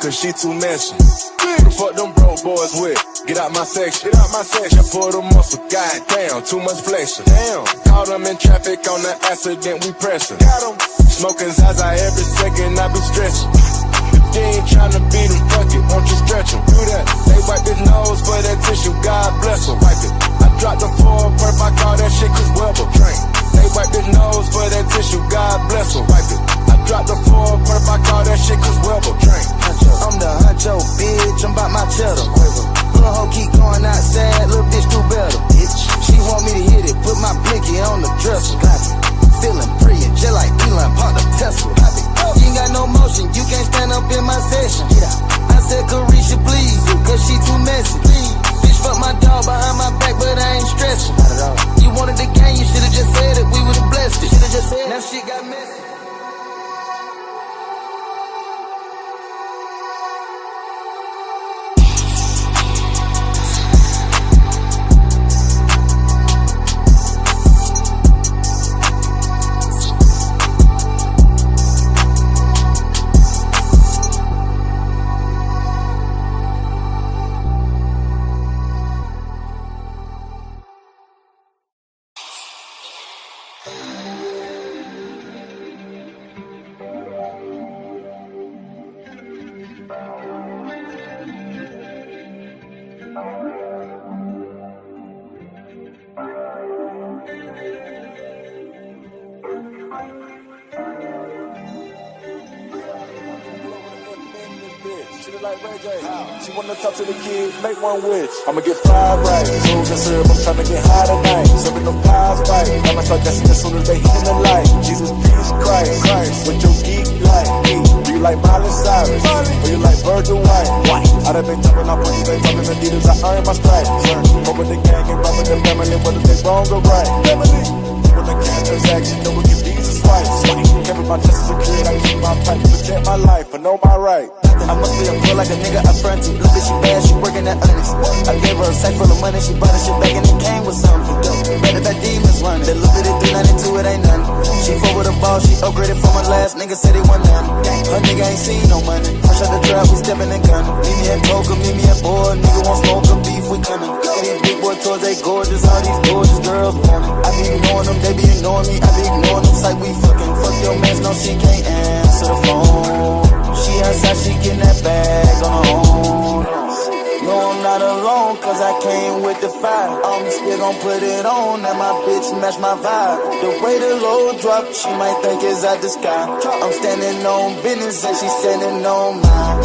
cause she too messy. The fuck them broke boys with? Get out my section. Get out my section. Pull the muscle. Goddamn, too much flexion. Damn. Caught them in traffic on the accident. We pressin'. Got them. Smoking Zaza every second. I be stretching. If they ain't tryna beat them, fuck it. Won't you stretch them? Do that. They wipe his nose for that tissue. God bless them. Wipe it. I dropped the 4 perp. I call that shit Chris Webber. Drink. They wipe his nose for that tissue. God bless them. Wipe it. I dropped the 4 perp. I call that shit Chris Webber. Drink. I'm the huncho, bitch. I'm about my cheddar. Little hoe keep going outside. Little bitch do better. Bitch. She want me to hit it. Put my blicky on the dresser. Got it. Feeling free and just like Elon parked a Tesla. You ain't got no motion. You can't stand up in my session. I said Carisha, please, cause she too messy. Bitch, fuck my dog behind my back, but I ain't stressing. You wanted the game, you should've just said it. We would've blessed it. Now shit got messy. She wanna talk to the kid, make one wish. I'ma get 5 right. Soon as syrup, I'm tryna get high tonight. Serving them pies right. I'ma start dancing as soon as they hit in the light. Jesus, peace, Christ. With your geek like me. Do you like Miley Cyrus? Or you like Virgil White? I done been jumping off when you been talking Adidas. I earned my stripes. Over the gang and robbing the family, whether they wrong or right. With the cash transaction, no one can be a swipe. Carry my chest as a kid, I keep my pipe to protect my life, but know my right. I must be a pro like a nigga I front to. Look at she bad, she working at Onyx. I gave her a sack full of money, she bought the shit back and it came with something. Better that demons running. That little bit of 392, it ain't nothing. She fought with a ball, she upgraded from her last nigga, said he want none. Her nigga ain't seen no money. Fresh out the trap, we stepping and gunning. Meet me at Coca, meet me at Boy. Nigga want smoke or beef, we coming. These big boy toys, they gorgeous. All these gorgeous girls want it. I be ignoring them, they be ignoring me. I be ignoring them, it's like we fucking. Fuck your mans, no she can't answer the phone. She outside, she getting that bag on her own. No, I'm not alone, cause I came with the fire. I'm still gon' put it on, and my bitch match my vibe. The way the load drop, she might think it's out the sky. I'm standing on business, and she standing on mine.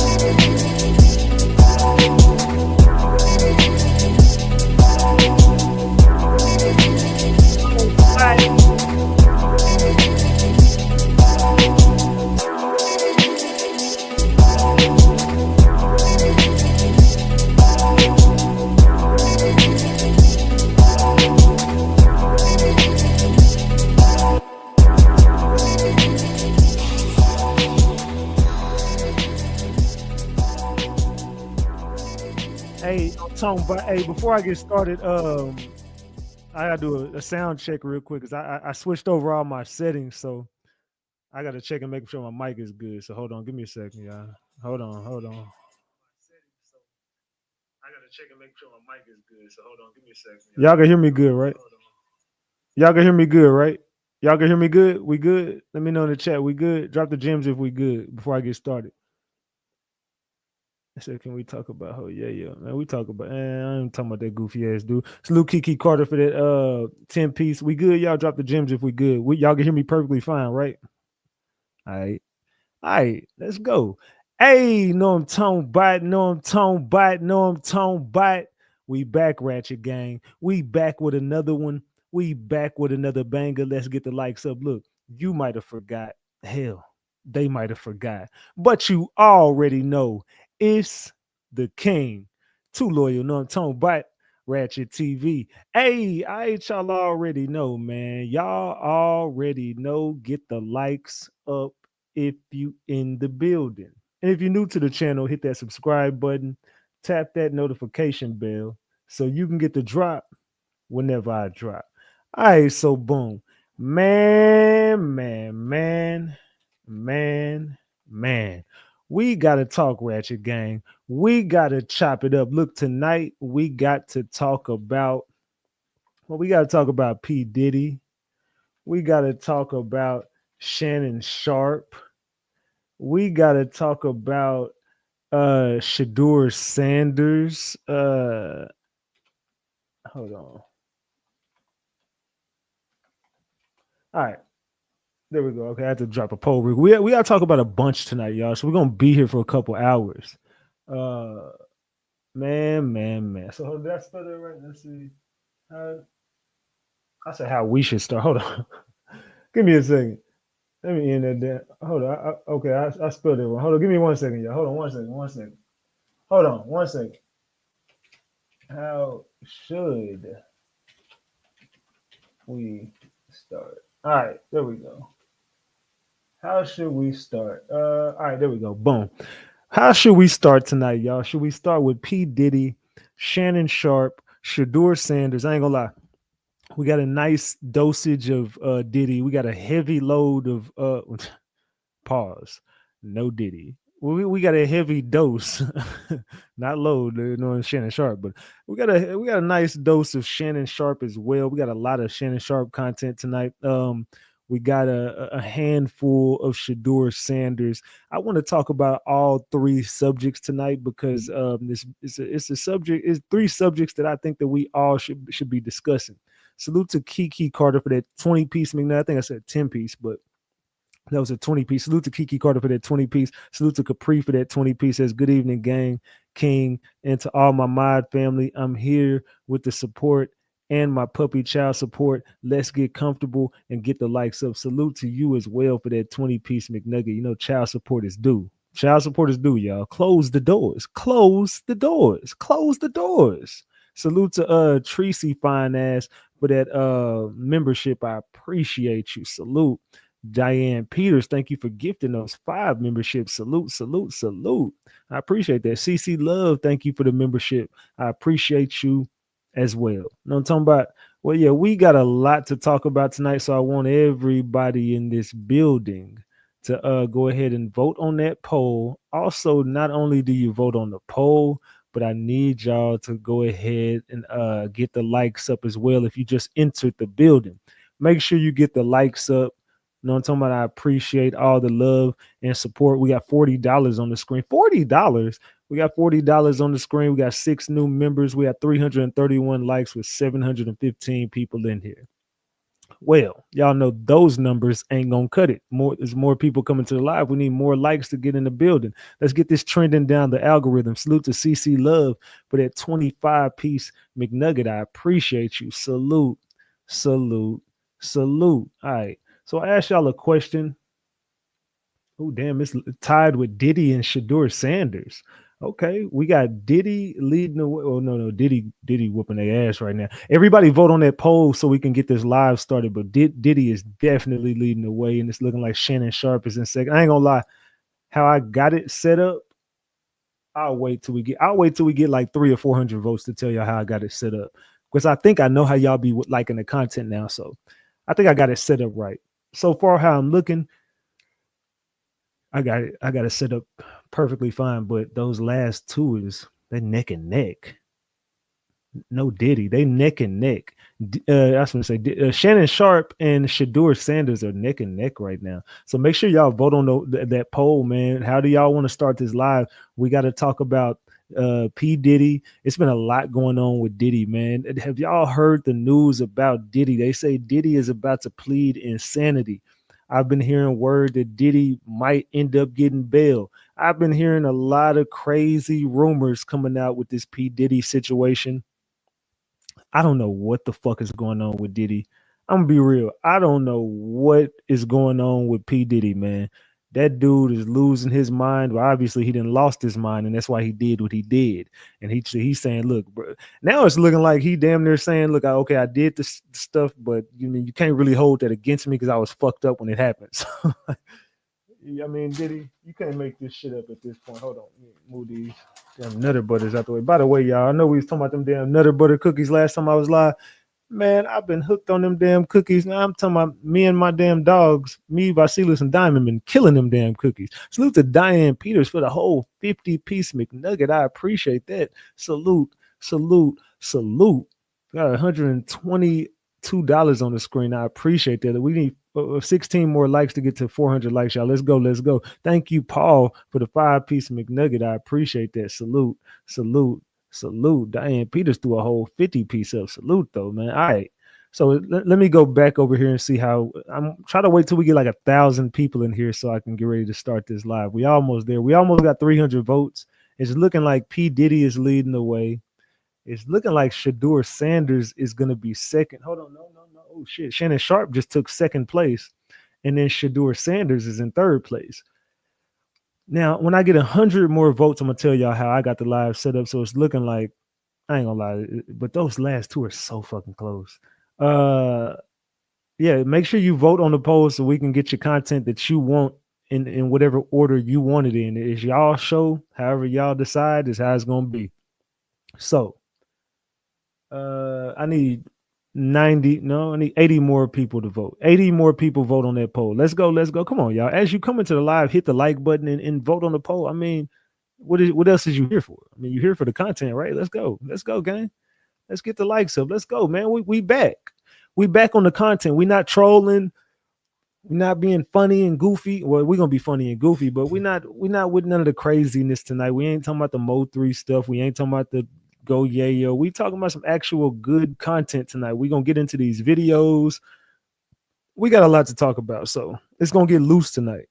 Hey, before I get started, I gotta do a sound check real quick because I switched over all my settings, so I gotta check and make sure my mic is good. So hold on, give me a second, y'all. Hold on. I gotta check and make sure my mic is good. So hold on, give me a second. Y'all can hear me good, right? Y'all can hear me good, right? Y'all can hear me good? We good? Let me know in the chat. We good? Drop the gems if we good before I get started. I said, can we talk about her? Yeah, man. We talk about, I ain't talking about that goofy ass dude. Salute Kiki Carter for that 10 piece. We good? Y'all drop the gems if we good. Y'all can hear me perfectly fine, right? All right, let's go. Hey, know I'm tone bite. We back, Ratchet Gang. We back with another one. We back with another banger. Let's get the likes up. Look, you might have forgot. Hell, they might have forgot. But you already know it's the king. Too loyal, no, I'm tone bite. Ratchet TV. Hey, y'all already know, man. Y'all already know. Get the likes up if you in the building. And if you're new to the channel, hit that subscribe button. Tap that notification bell so you can get the drop whenever I drop. All right, so boom. Man. We got to talk Ratchet Gang. We got to chop it up. Look, tonight we got to talk about, we got to talk about P. Diddy. We got to talk about Shannon Sharpe. We got to talk about Shador Sanders. Hold on. All right. There we go. Okay, I had to drop a poll. We got to talk about a bunch tonight, y'all. So we're going to be here for a couple hours. Man. So did I spell that right? Let's see. I said how we should start. Hold on. Give me a second. Let me end that down. Hold on. Okay, I spelled it wrong. Hold on. Give me 1 second, y'all. Hold on 1 second. 1 second. Hold on 1 second. How should we start? All right, there we go. How should we start? All right, there we go. Boom. How should we start tonight, y'all? Should we start with P. Diddy, Shannon Sharpe, Shedeur Sanders? I ain't gonna lie. We got a nice dosage of Diddy. We got a heavy load of pause. No Diddy. We got a heavy dose, not load, Shannon Sharpe, but we got a nice dose of Shannon Sharpe as well. We got a lot of Shannon Sharpe content tonight. We got a handful of Shador Sanders. I want to talk about all three subjects tonight because it's a subject. It's three subjects that I think that we all should be discussing. Salute to Kiki Carter for that 20-piece McKnight. I think I said 10-piece, but that was a 20-piece. Salute to Kiki Carter for that 20-piece. Salute to Capri for that 20-piece. Says good evening, gang, King, and to all my mod family. I'm here with the support and my puppy child support. Let's get comfortable and get the likes up. Salute to you as well for that 20-piece McNugget. You know, child support is due. Child support is due, y'all. Close the doors. Close the doors. Close the doors. Salute to Tracy fine ass for that membership. I appreciate you. Salute. Diane Peters, thank you for gifting those 5 memberships. Salute. I appreciate that. CC Love, thank you for the membership. I appreciate you as well. You know what I'm talking about? Well, yeah, we got a lot to talk about tonight, so I want everybody in this building to go ahead and vote on that poll. Also, not only do you vote on the poll, but I need y'all to go ahead and get the likes up as well. If you just entered the building, make sure you get the likes up. You know what I'm talking about? I appreciate all the love and support. We got $40 on the screen. $40. We got $40 on the screen. We got 6 new members. We got 331 likes with 715 people in here. Well, y'all know those numbers ain't gonna cut it. There's more people coming to the live. We need more likes to get in the building. Let's get this trending down the algorithm. Salute to CC Love for that 25-piece McNugget. I appreciate you. Salute. All right. So I asked y'all a question. Oh, damn, it's tied with Diddy and Shador Sanders. Okay, we got Diddy leading the way. Oh, no, Diddy whooping their ass right now. Everybody vote on that poll so we can get this live started. But Diddy is definitely leading the way, and it's looking like Shannon Sharpe is in second. I ain't gonna lie, how I got it set up, I'll wait till we get like 300 or 400 votes to tell y'all how I got it set up. Because I think I know how y'all be liking the content now. So I think I got it set up right. So far, how I'm looking, I got it set up perfectly fine. But those last two they're neck and neck. No Diddy, they neck and neck. I was going to say Shannon Sharpe and Shador Sanders are neck and neck right now. So make sure y'all vote on that poll, man. How do y'all want to start this live? We got to talk about P. Diddy. It's been a lot going on with Diddy, man. Have y'all heard the news about Diddy? They say Diddy is about to plead insanity. I've been hearing word that Diddy might end up getting bail. I've been hearing a lot of crazy rumors coming out with this P. Diddy situation. I don't know what the fuck is going on with Diddy. I'm gonna be real. I don't know what is going on with P. Diddy, man. That dude is losing his mind. Well, obviously he didn't lost his mind, and that's why he did what he did. And he's saying, look, bro, now it's looking like he damn near saying, look, I did this stuff, but you can't really hold that against me because I was fucked up when it happened. So, I mean, Diddy, you can't make this shit up at this point. Hold on, move these damn Nutter Butters out the way. By the way, y'all, I know we was talking about them damn Nutter Butter cookies last time I was live. Man, I've been hooked on them damn cookies. Now I'm talking about me and my damn dogs, me, Vasilis, and Diamond, been killing them damn cookies. Salute to Diane Peters for the whole 50-piece McNugget. I appreciate that. Salute, salute, salute. Got $122 on the screen. I appreciate that. We need 16 more likes to get to 400 likes, y'all. Let's go. Let's go. Thank you, Paul, for the 5-piece McNugget. I appreciate that. Salute, salute. Salute. Diane Peters threw a whole 50-piece up. Salute, though, man. All right. So let me go back over here and see how I'm trying to wait till we get like 1,000 people in here so I can get ready to start this live. We almost there. We almost got 300 votes. It's looking like P. Diddy is leading the way. It's looking like Shador Sanders is going to be second. Hold on. No. Oh, shit. Shannon Sharpe just took second place. And then Shador Sanders is in third place. Now, when I get 100 more votes, I'm going to tell y'all how I got the live set up. So it's looking like, I ain't going to lie, but those last two are so fucking close. Yeah, make sure you vote on the poll so we can get your content that you want in whatever order you want it in. It's y'all show, however y'all decide is how it's going to be. So, I need 80 more people to vote. 80 more people vote on that poll. Let's go. Come on, y'all. As you come into the live, hit the like button and vote on the poll. I mean, what else is you here for? I mean, you're here for the content, right? Let's go, gang. Let's get the likes up. Let's go, man. We back. We back on the content. We not trolling. We're not being funny and goofy. Well, we're gonna be funny and goofy, but we're not with none of the craziness tonight. We ain't talking about the Mo 3 stuff. We ain't talking about the Go Yayo. We talking about some actual good content tonight. We're gonna get into these videos. We got a lot to talk about, so it's gonna get loose tonight.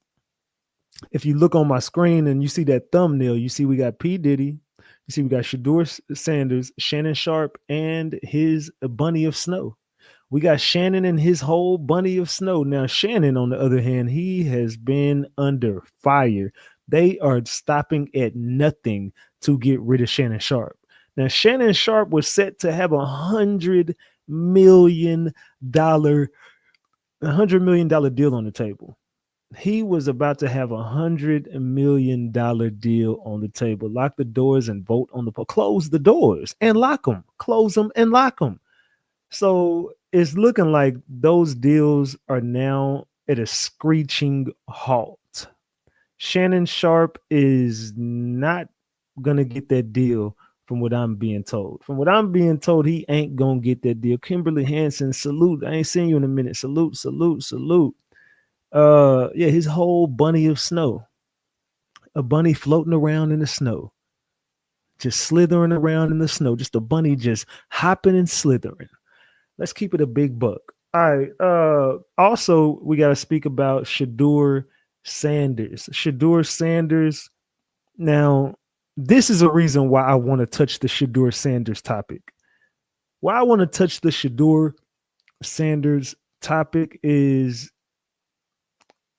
If you look on my screen and you see that thumbnail, you see we got P. Diddy, you see we got Shador Sanders, Shannon Sharpe, and his bunny of snow. We got Shannon and his whole bunny of snow. Now, Shannon, on the other hand, he has been under fire. They are stopping at nothing to get rid of Shannon Sharpe. Now, Shannon Sharpe was set to have $100 million deal on the table. He was about to have $100 million deal on the table. Lock the doors and vote on the poll. Close the doors and lock them. Close them and lock them. So it's looking like those deals are now at a screeching halt. Shannon Sharpe is not going to get that deal from what I'm being told. From what I'm being told, he ain't going to get that deal. Kimberly Hanson, salute. I ain't seen you in a minute. Salute, salute, salute. Yeah, his whole bunny of snow. A bunny floating around in the snow. Just slithering around in the snow. Just a bunny just hopping and slithering. Let's keep it a big buck. All right. Also, we got to speak about Shedeur Sanders. Shedeur Sanders. Now, this is a reason why I want to touch the Shedeur Sanders topic. Why I want to touch the Shedeur Sanders topic is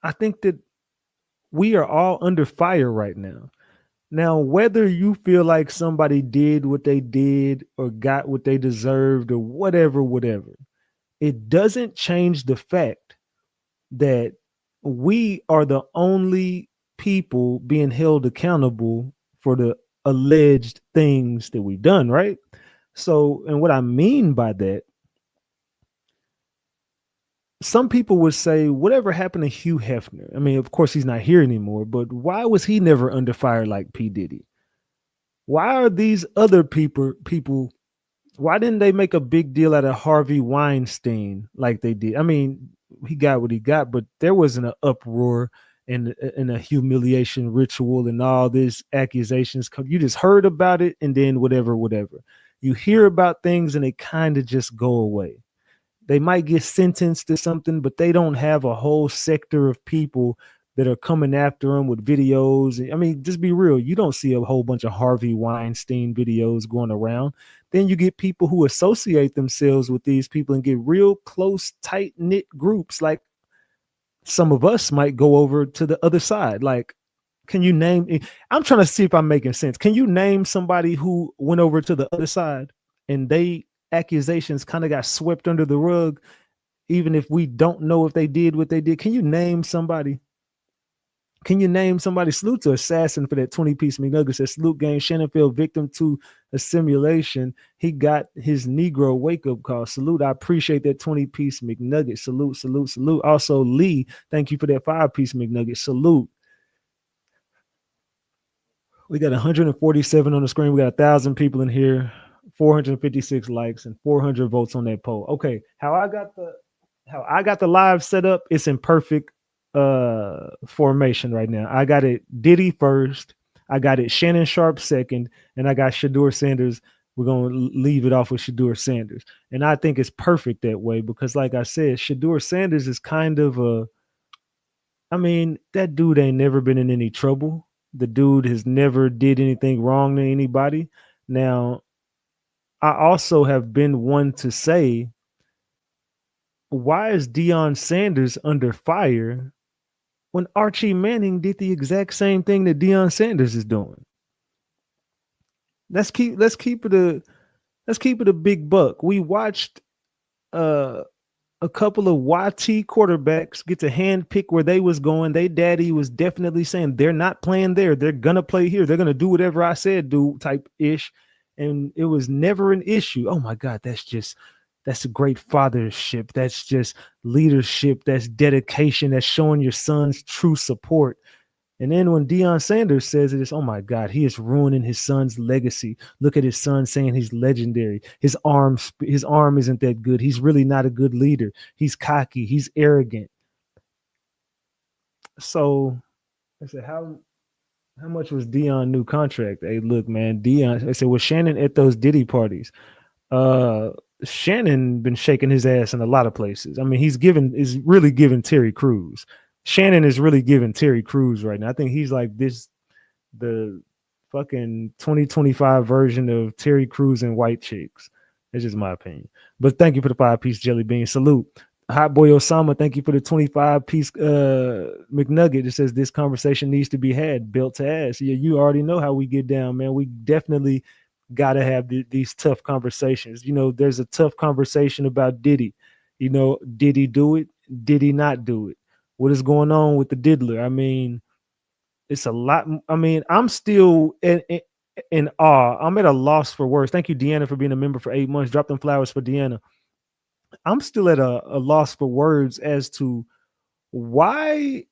I think that we are all under fire right now. Now, whether you feel like somebody did what they did or got what they deserved or whatever, it doesn't change the fact that we are the only people being held accountable for the alleged things that we've done, right? So, and what I mean by that, some people would say, whatever happened to Hugh Hefner? I mean, of course, he's not here anymore, but why was he never under fire like P. Diddy? Why are these other people, why didn't they make a big deal out of Harvey Weinstein like they did? I mean, he got what he got, but there wasn't an uproar and a humiliation ritual and all these accusations. You just heard about it and then whatever. You hear about things and they kind of just go away. They might get sentenced to something, but they don't have a whole sector of people that are coming after them with videos. I mean, just be real. You don't see a whole bunch of Harvey Weinstein videos going around. Then you get people who associate themselves with these people and get real close, tight-knit groups. Like some of us might go over to the other side. Like, can you name? I'm trying to see if I'm making sense. Can you name somebody who went over to the other side and they accusations kind of got swept under the rug, even if we don't know if they did what they did? Can you name somebody? Can you name somebody? Salute to Assassin for that 20-piece McNugget. Says salute game. Shannon fell victim to a simulation. He got his Negro wake-up call. Salute. I appreciate that 20-piece McNugget. Salute, salute, salute. Also, Lee, thank you for that 5-piece McNugget. Salute. We got 147 on the screen. We got 1,000 people in here, 456 likes, and 400 votes on that poll. Okay, how I got the live set up, it's in perfect formation right now. I got it Diddy first, I got it Shannon Sharpe second, and I got Shedeur Sanders. We're gonna leave it off with Shedeur Sanders, and I think it's perfect that way because, like I said, Shedeur Sanders is kind of that dude ain't never been in any trouble. The dude has never did anything wrong to anybody. Now, I also have been one to say, why is Deion Sanders under fire when Archie Manning did the exact same thing that Deion Sanders is doing? Let's keep it a big buck. We watched a couple of YT quarterbacks get to handpick where they was going. They daddy was definitely saying they're not playing there. They're gonna play here. They're gonna do whatever I said do type ish. And it was never an issue. Oh my God, that's a great fathership. That's just leadership. That's dedication. That's showing your son's true support. And then when Deion Sanders says it, it's, oh my God, he is ruining his son's legacy. Look at his son saying he's legendary. His arm isn't that good. He's really not a good leader. He's cocky. He's arrogant. So I said, how much was Deion new contract? Hey, look, man, Deion. I said, was Shannon at those Diddy parties? Shannon been shaking his ass in a lot of places. I mean, is really giving Terry Crews. Shannon is really giving Terry Crews right now. I think he's like the fucking 2025 version of Terry Crews and white chicks. That's just my opinion. But thank you for the 5-piece jelly bean. Salute. Hot Boy Osama, thank you for the 25-piece McNugget. It says this conversation needs to be had, built to ass. Yeah, you already know how we get down, man. We definitely got to have these tough conversations. You know, there's a tough conversation about Diddy. You know, did he do it? Did he not do it? What is going on with the diddler? I mean, it's a lot. I mean, I'm still in awe. I'm at a loss for words. Thank you, Deanna, for being a member for 8 months. Drop them flowers for Deanna. I'm still at a loss for words as to why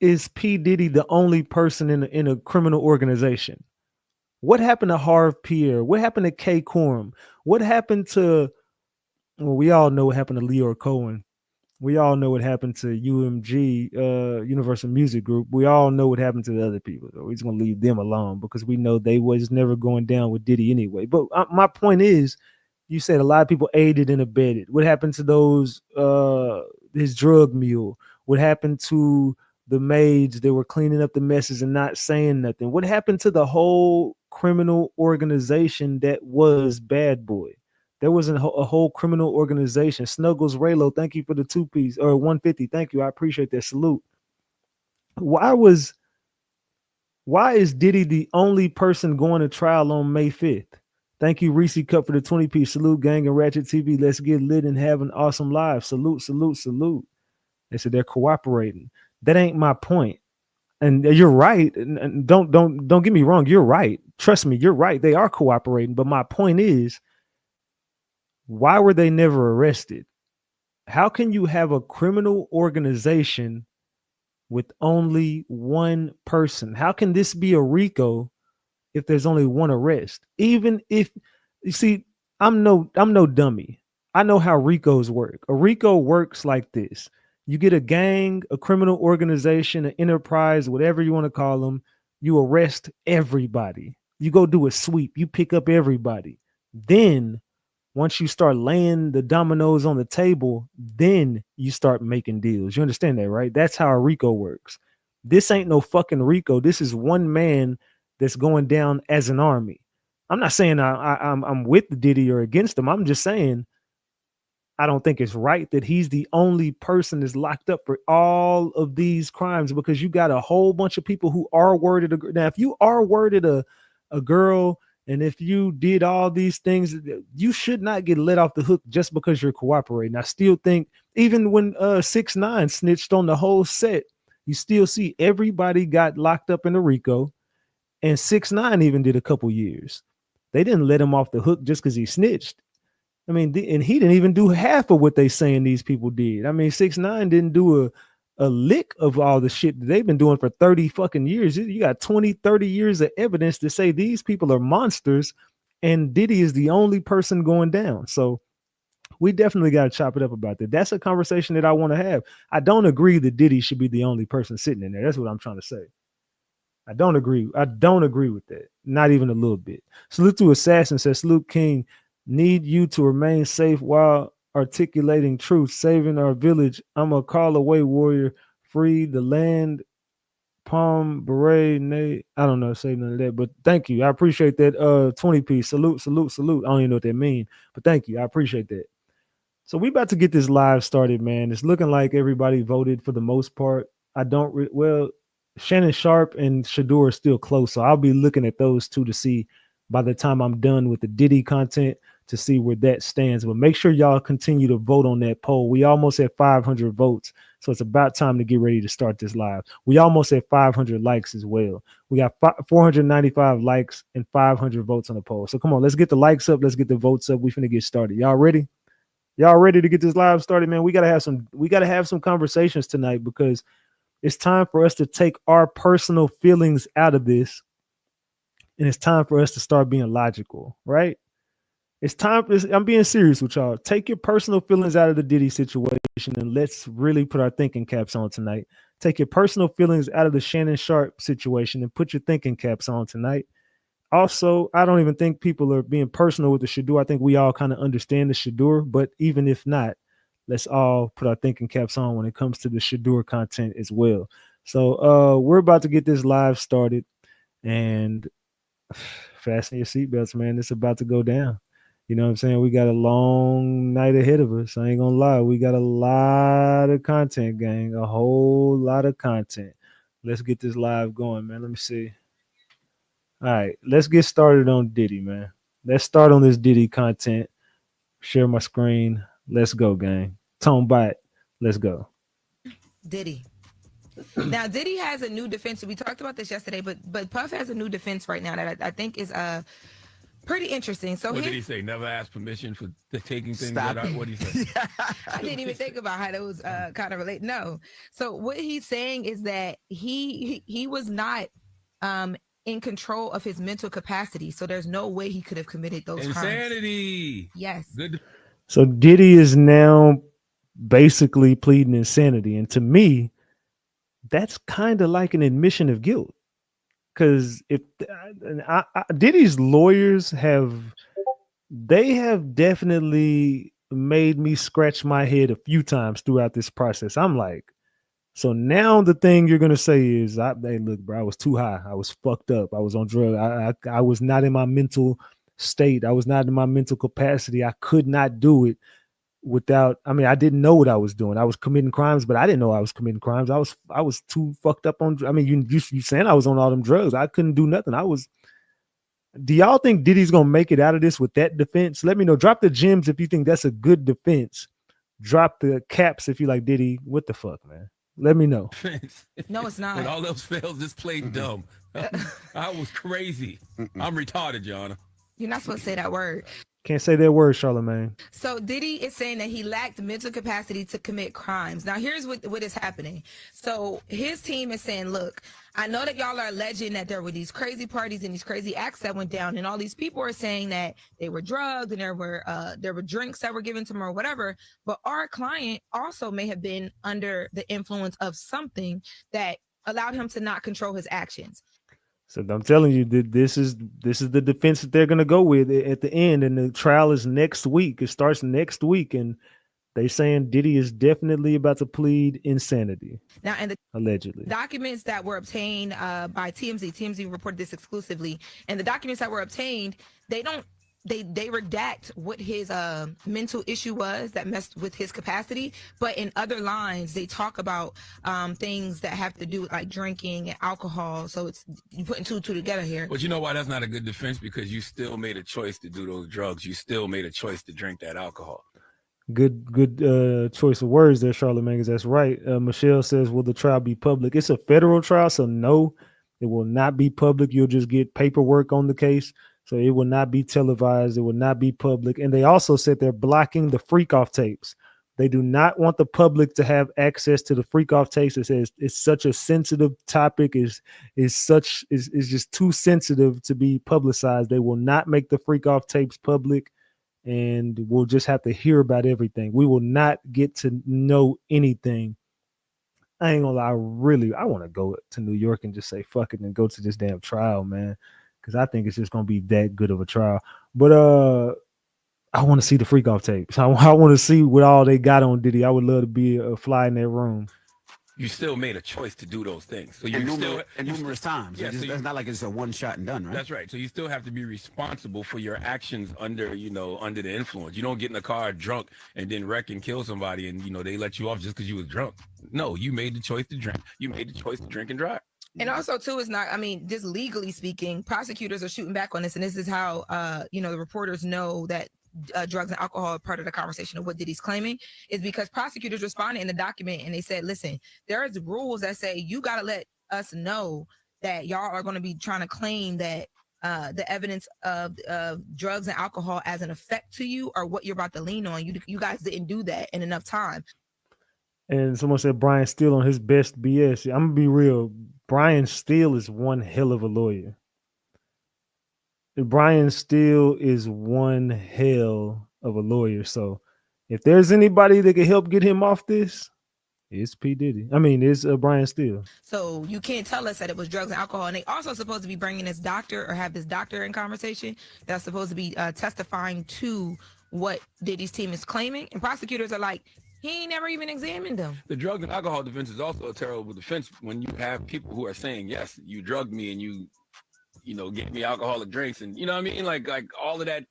is P. Diddy the only person in a criminal organization? What happened to Harv Pierre? What happened to K. Coram? What happened to, well, we all know what happened to Leor Cohen. We all know what happened to UMG, Universal Music Group. We all know what happened to the other people. So we're just going to leave them alone because we know they was never going down with Diddy anyway. But my point is, you said a lot of people aided and abetted. What happened to those, his drug mule? What happened to the maids that were cleaning up the messes and not saying nothing? What happened to the whole criminal organization that was Bad Boy? There wasn't a whole criminal organization. Snuggles Raylo, thank you for the 2-piece or 150. Thank you. I appreciate that. Salute. Why is Diddy the only person going to trial on May 5th? Thank you, Reese Cup, for the 20-piece. Salute, gang and Ratchet TV. Let's get lit and have an awesome live. Salute, salute, salute. They said they're cooperating. That ain't my point. And you're right. And don't get me wrong. You're right. Trust me, you're right. They are cooperating. But my point is, why were they never arrested? How can you have a criminal organization with only one person? How can this be a RICO if there's only one arrest? Even if, you see, I'm no dummy. I know how RICOs work. A RICO works like this. You get a gang, a criminal organization, an enterprise, whatever you want to call them. You arrest everybody. You go do a sweep. You pick up everybody. Then once you start laying the dominoes on the table, then you start making deals. You understand that, right? That's how a RICO works. This ain't no fucking RICO. This is one man that's going down as an army. I'm not saying I'm with Diddy or against him. I'm just saying I don't think it's right that he's the only person that's locked up for all of these crimes, because you got a whole bunch of people who are worded. Now, if you are worded a girl, and if you did all these things, you should not get let off the hook just because you're cooperating. I still think even when 6ix9ine snitched on the whole set, You still see everybody got locked up in the RICO, and 6ix9ine even did a couple years. They didn't let him off the hook just because he snitched. I mean, and he didn't even do half of what they saying these people did. I mean, 6ix9ine didn't do a lick of all the shit that they've been doing for 30 fucking years. You got 20, 30 years of evidence to say these people are monsters, and Diddy is the only person going down. So we definitely got to chop it up about that. That's a conversation that I want to have. I don't agree that Diddy should be the only person sitting in there. That's what I'm trying to say. I don't agree with that. Not even a little bit. Salute to Assassin says, Salute King, need you to remain safe while articulating truth, saving our village. I'm a call away warrior. Free the land. Palm beret. Nate. I don't know, say none of that, but thank you. I appreciate that. 20 piece. Salute. I don't even know what that means, but thank you. I appreciate that. So we about to get this live started, man. It's looking like everybody voted for the most part. Shannon Sharpe and Shedeur are still close, so I'll be looking at those two to see by the time I'm done with the Diddy content to see where that stands. But make sure y'all continue to vote on that poll. We almost at 500 votes, so it's about time to get ready to start this live. We almost at 500 likes as well. We got 495 likes and 500 votes on the poll. So come on, let's get the likes up. Let's get the votes up. We finna get started. Y'all ready? Y'all ready to get this live started, man? We gotta have some conversations tonight because it's time for us to take our personal feelings out of this, and it's time for us to start being logical, right? I'm being serious with y'all. Take your personal feelings out of the Diddy situation, and let's really put our thinking caps on tonight. Take your personal feelings out of the Shannon Sharpe situation and put your thinking caps on tonight. Also, I don't even think people are being personal with the Shedeur. I think we all kind of understand the Shedeur, but even if not, let's all put our thinking caps on when it comes to the Shedeur content as well. So we're about to get this live started, and fasten your seatbelts, man. It's about to go down. You know what I'm saying? We got a long night ahead of us. I ain't gonna lie. We got a lot of content, gang. A whole lot of content. Let's get this live going, man. Let me see. All right, let's get started on Diddy, man. Let's start on this Diddy content. Share my screen. Let's go, gang. Tone bite. Let's go. Diddy. Now, Diddy has a new defense. We talked about this yesterday, but Puff has a new defense right now that I think is pretty interesting. So what did he say? Never ask permission for taking things. What did he say? I didn't even think about how those kind of relate. No. So what he's saying is that he was not in control of his mental capacity, so there's no way he could have committed those crimes. Insanity. Yes. Good. So Diddy is now basically pleading insanity, and to me, that's kind of like an admission of guilt. Because if Diddy's lawyers have definitely made me scratch my head a few times throughout this process. I'm like, so now the thing you're gonna say is, hey, look, bro, I was too high. I was fucked up. I was on drugs. I was not in my mental state. I was not in my mental capacity. I could not do it without. I mean, I didn't know what I was doing. I was committing crimes, but I didn't know I was committing crimes. I was too fucked up on. I mean, you saying I was on all them drugs. I couldn't do nothing. Do y'all think Diddy's gonna make it out of this with that defense? Let me know. Drop the gems if you think that's a good defense. Drop the caps if you like Diddy. What the fuck, man? Let me know. No, it's not. When all else fails, just play dumb. I was crazy. I'm retarded, John. You're not supposed to say that word. Can't say that word, Charlamagne. So Diddy is saying that he lacked mental capacity to commit crimes. Now, here's what is happening. So his team is saying, look, I know that y'all are alleging that there were these crazy parties and these crazy acts that went down, and all these people are saying that they were drugged and there were drinks that were given to them or whatever. But our client also may have been under the influence of something that allowed him to not control his actions. So I'm telling you that this is the defense that they're gonna go with at the end, and the trial is next week. It starts next week, and they saying Diddy is definitely about to plead insanity. Now, and the allegedly documents that were obtained by TMZ reported this exclusively, and the documents that were obtained, they redact what his mental issue was that messed with his capacity, but in other lines they talk about things that have to do with like drinking and alcohol. So it's you putting two together here. But you know why that's not a good defense? Because you still made a choice to do those drugs. You still made a choice to drink that alcohol. Good choice of words there, Charlamagne. That's right. Michelle says, will the trial be public? It's a federal trial, so no, it will not be public. You'll just get paperwork on the case. So it will not be televised. It will not be public. And they also said they're blocking the freak off tapes. They do not want the public to have access to the freak off tapes. It says it's such a sensitive topic, is just too sensitive to be publicized. They will not make the freak off tapes public, and we'll just have to hear about everything. We will not get to know anything. I ain't gonna lie, I want to go to New York and just say fuck it and go to this damn trial, man, because I think it's just gonna be that good of a trial. But I want to see the freak off tapes. I want to see what all they got on Diddy. I would love to be a fly in that room. You still made a choice to do those things. So you numerous times. Yeah, it's not like it's a one shot and done, right? That's right. So you still have to be responsible for your actions under the influence. You don't get in the car drunk and then wreck and kill somebody and, they let you off just because you was drunk. No, you made the choice to drink. You made the choice to drink and drive. And also, too, it's not, just legally speaking, prosecutors are shooting back on this. And this is how, the reporters know that drugs and alcohol are part of the conversation of what Diddy's claiming, is because prosecutors responded in the document and they said, listen, there's rules that say you got to let us know that y'all are going to be trying to claim that the evidence of drugs and alcohol as an effect to you or what you're about to lean on. You guys didn't do that in enough time. And someone said Brian Steele on his best BS. I'm gonna be real. Brian Steele is one hell of a lawyer. Brian Steele is one hell of a lawyer. So if there's anybody that can help get him off this, it's P. Diddy. It's Brian Steele. So you can't tell us that it was drugs and alcohol. And they also supposed to be bringing this doctor or have this doctor in conversation that's supposed to be testifying to what Diddy's team is claiming. And prosecutors are like, he ain't never even examined them. The drug and alcohol defense is also a terrible defense when you have people who are saying, yes, you drugged me and you get me alcoholic drinks and like all of that.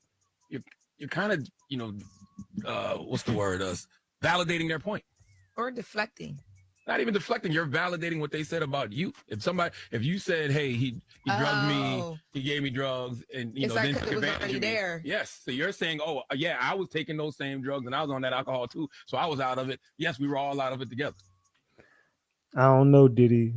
You're kind of, what's the word? Validating their point. Or deflecting. Not even deflecting. You're validating what they said about you. If you said, hey, he drugged me, he gave me drugs, and it's then like took it was advantage already of me. there. Yes. So you're saying, oh yeah, I was taking those same drugs and I was on that alcohol too. So I was out of it. Yes, we were all out of it together. I don't know, Diddy.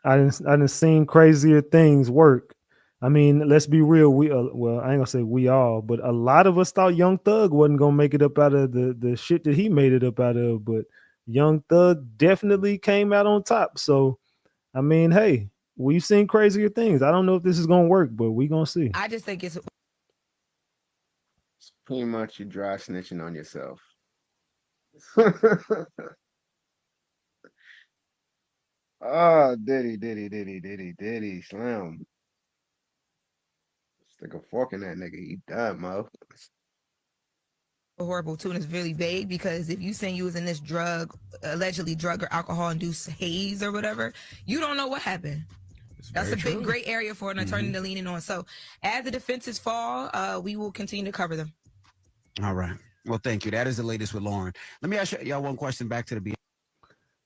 I didn't seen crazier things work. Let's be real. We I ain't gonna say we all, but a lot of us thought Young Thug wasn't gonna make it up out of the shit that he made it up out of. But Young Thug definitely came out on top. So, hey, we've seen crazier things. I don't know if this is gonna work, but we gonna see. I just think it's pretty much you dry snitching on yourself. Oh, Diddy, slam. Stick a fork in that nigga. He done, Mo. horrible too, and it's really vague because if you saying you was in this allegedly drug or alcohol induced haze or whatever, you don't know what happened. That's a big gray area for an attorney to lean in on. So as the defenses fall, we will continue to cover them. All right. Well, thank you. That is the latest with Lauren. Let me ask y'all one question back to the beginning.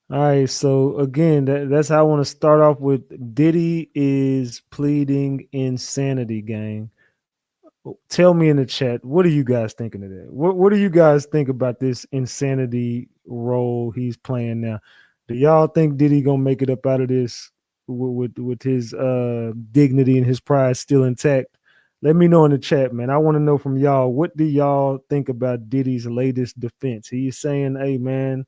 All right, so again, that's how I want to start off with. Diddy is pleading insanity, gang. Tell me in the chat, what are you guys thinking of that? What do you guys think about this insanity role he's playing now? Do y'all think Diddy gonna make it up out of this with his dignity and his pride still intact? Let me know in the chat, man. I want to know from y'all, what do y'all think about Diddy's latest defense? He's saying, hey, man,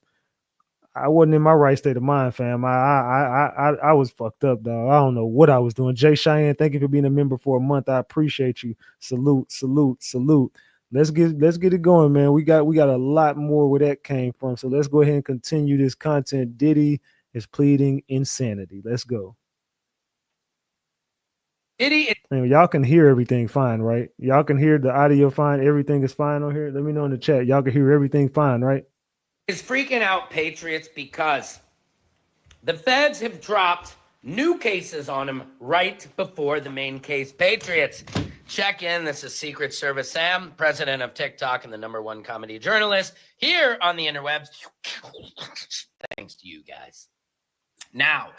I wasn't in my right state of mind, fam. I was fucked up, dog. I don't know what I was doing. Jay Cheyenne, thank you for being a member for a month. I appreciate you. Salute. Let's get it going, man. We got a lot more where that came from. So let's go ahead and continue this content. Diddy is pleading insanity. Let's go. Diddy, y'all can hear everything fine, right? Y'all can hear the audio fine. Everything is fine on here. Let me know in the chat. Y'all can hear everything fine, right? is freaking out Patriots because the feds have dropped new cases on him right before the main case. Patriots, check in. This is Secret Service Sam, president of TikTok and the #1 comedy journalist here on the interwebs. Thanks to you guys. Now,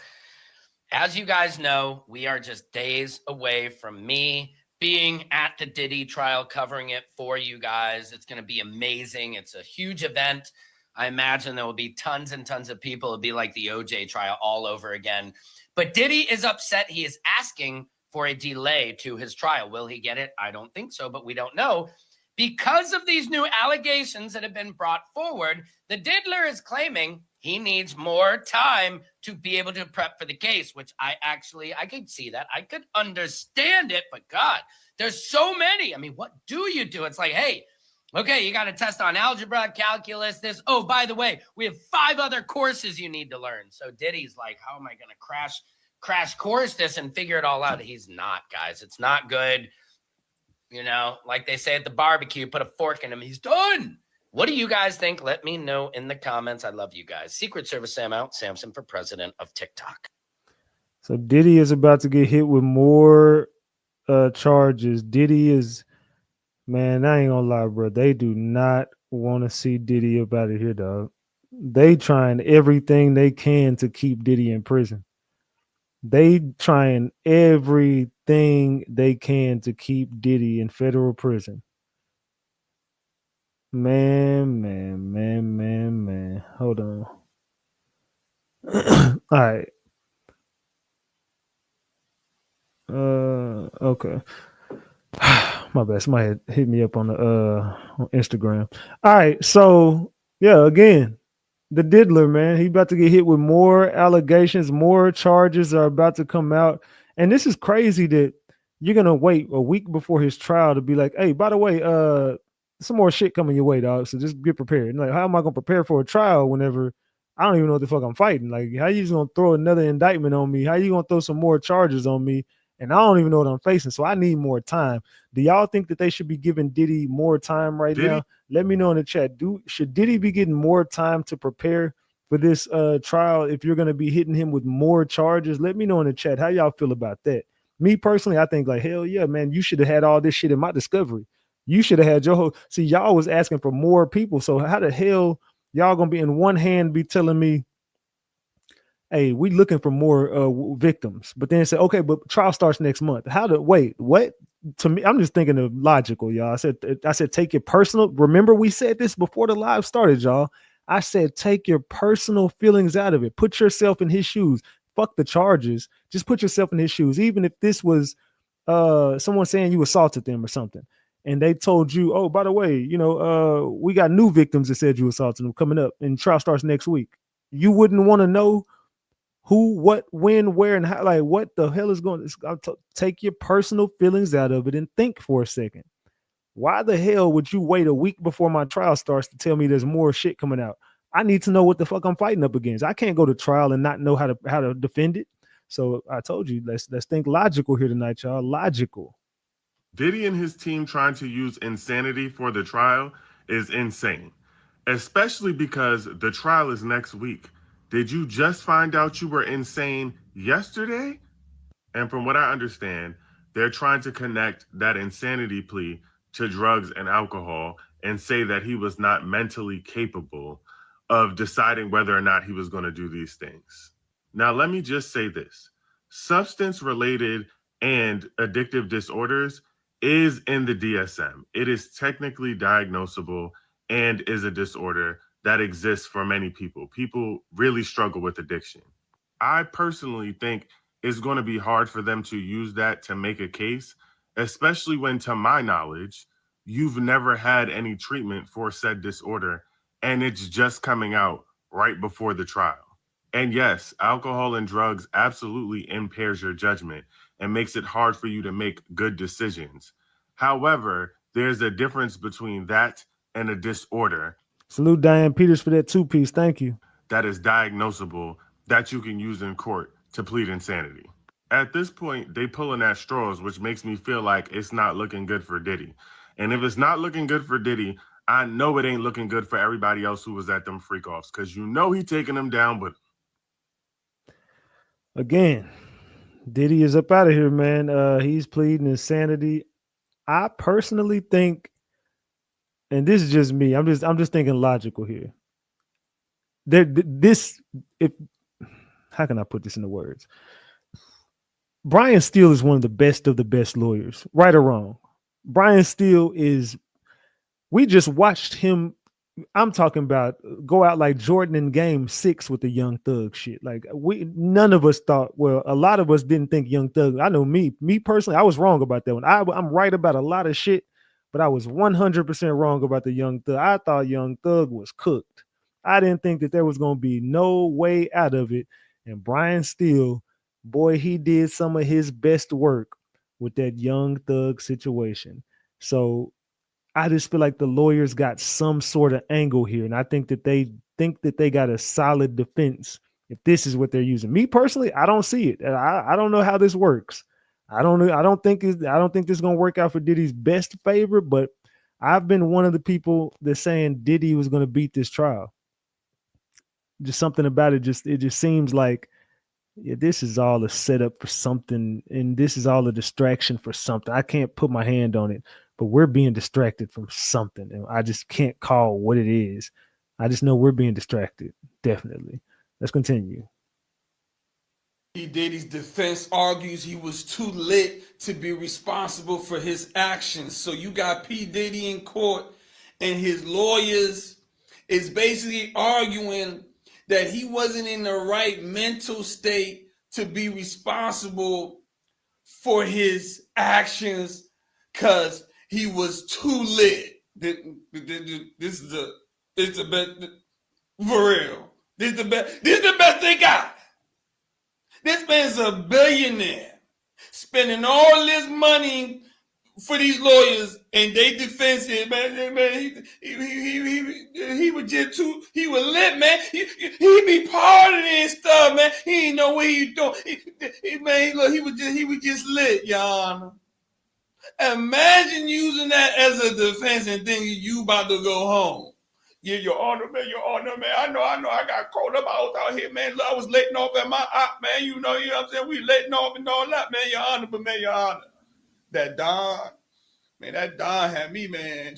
as you guys know, we are just days away from me being at the Diddy trial, covering it for you guys. It's going to be amazing. It's a huge event. I imagine there will be tons and tons of people. It'll be like the OJ trial all over again. But Diddy is upset. He is asking for a delay to his trial. Will he get it? I don't think so, but we don't know. Because of these new allegations that have been brought forward, the diddler is claiming he needs more time to be able to prep for the case, which I could see that. I could understand it, but God, there's so many. I mean, what do you do? It's like, hey, okay, you got to test on algebra, calculus, this. Oh, by the way, we have 5 other courses you need to learn. So Diddy's like, how am I going to crash course this and figure it all out? He's not, guys. It's not good. You know, like they say at the barbecue, put a fork in him. He's done. What do you guys think? Let me know in the comments. I love you guys. Secret Service Sam out. Samson for president of TikTok. So Diddy is about to get hit with more charges. Diddy is, man, I ain't gonna lie, bro. They do not want to see Diddy up out of here, dog. They trying everything they can to keep Diddy in prison. They trying everything they can to keep Diddy in federal prison. Man. Hold on. All right. Okay. My bad. Somebody hit me up on the on Instagram. All right. So yeah, again, the diddler, man, he about to get hit with more allegations, more charges are about to come out. And this is crazy that you're gonna wait a week before his trial to be like, hey, by the way, some more shit coming your way, dog. So just get prepared. Like, how am I gonna prepare for a trial whenever I don't even know what the fuck I'm fighting? Like, how you just gonna throw another indictment on me? How you gonna throw some more charges on me? And I don't even know what I'm facing. So I need more time. Do y'all think that they should be giving Diddy more time right now? Let me know in the chat. Should Diddy be getting more time to prepare for this trial if you're going to be hitting him with more charges? Let me know in the chat how y'all feel about that. Me personally, I think like, hell yeah, man, you should have had all this shit in my discovery. You should have had your whole, see, y'all was asking for more people. So how the hell y'all going to be in one hand be telling me, hey, we looking for more victims, but then say, okay, but trial starts next month. Wait, what? To me, I'm just thinking of logical, y'all. I said, take your personal, remember we said this before the live started, y'all. I said, take your personal feelings out of it. Put yourself in his shoes. Fuck the charges. Just put yourself in his shoes. Even if this was someone saying you assaulted them or something, and they told you, oh, by the way, you know, we got new victims that said you assaulted them coming up and trial starts next week. You wouldn't want to know who, what, when, where, and how, like what the hell is going to take your personal feelings out of it and think for a second. Why the hell would you wait a week before my trial starts to tell me there's more shit coming out? I need to know what the fuck I'm fighting up against. I can't go to trial and not know how to defend it. So I told you, let's think logical here tonight, y'all. Logical. Diddy and his team trying to use insanity for the trial is insane, especially because the trial is next week. Did you just find out you were insane yesterday? And from what I understand, they're trying to connect that insanity plea to drugs and alcohol and say that he was not mentally capable of deciding whether or not he was going to do these things. Now, let me just say this. Substance-related and addictive disorders is in the DSM. It is technically diagnosable and is a disorder that exists for many people. People really struggle with addiction. I personally think it's going to be hard for them to use that to make a case, especially when, to my knowledge, you've never had any treatment for said disorder and it's just coming out right before the trial. And yes, alcohol and drugs absolutely impairs your judgment and makes it hard for you to make good decisions. However, there's a difference between that and a disorder. Salute Diane Peters for that 2-piece. Thank you. That is diagnosable, that you can use in court to plead insanity. At this point, they pulling at straws, which makes me feel like it's not looking good for Diddy. And if it's not looking good for Diddy, I know it ain't looking good for everybody else who was at them freak offs, because you know he taking them down. But again, Diddy is up out of here, man. He's pleading insanity. I personally think, and this is just me, I'm just thinking logical here. How can I put this into words? Brian Steele is one of the best lawyers, right or wrong. Brian Steele is, we just watched him. I'm talking about go out like Jordan in game 6 with the Young Thug shit. Like none of us thought, well, a lot of us didn't think Young Thug. I know me personally, I was wrong about that one. I'm right about a lot of shit, but I was 100% wrong about the Young Thug. I thought Young Thug was cooked. I didn't think that there was going to be no way out of it. And Brian Steele, boy, he did some of his best work with that Young Thug situation. So I just feel like the lawyers got some sort of angle here, and I think that they got a solid defense if this is what they're using. Me personally, I don't see it. I don't know how this works. I don't know. I don't think this is gonna work out for Diddy's best favor, but I've been one of the people that's saying Diddy was gonna beat this trial. Just something about it just seems like, yeah, this is all a setup for something, and this is all a distraction for something. I can't put my hand on it, but we're being distracted from something, and I just can't call what it is. I just know we're being distracted. Definitely. Let's continue. P. Diddy's defense argues he was too lit to be responsible for his actions. So you got P. Diddy in court, and his lawyers is basically arguing that he wasn't in the right mental state to be responsible for his actions because he was too lit. This is the best, for real. This is the best they got. This man's a billionaire, spending all this money for these lawyers, and they defense it, man. He was just too. He was lit, man. He be partying and stuff, man. He ain't know what he doing. He was just lit, Your Honor. Imagine using that as a defense and thinking you about to go home. Yeah, Your Honor, man. I know. I got caught up. I was out here, man. I was letting off at my op, man. You know what I'm saying? We letting off and all that, man. Your Honor, but man, Your Honor, that Don had me, man.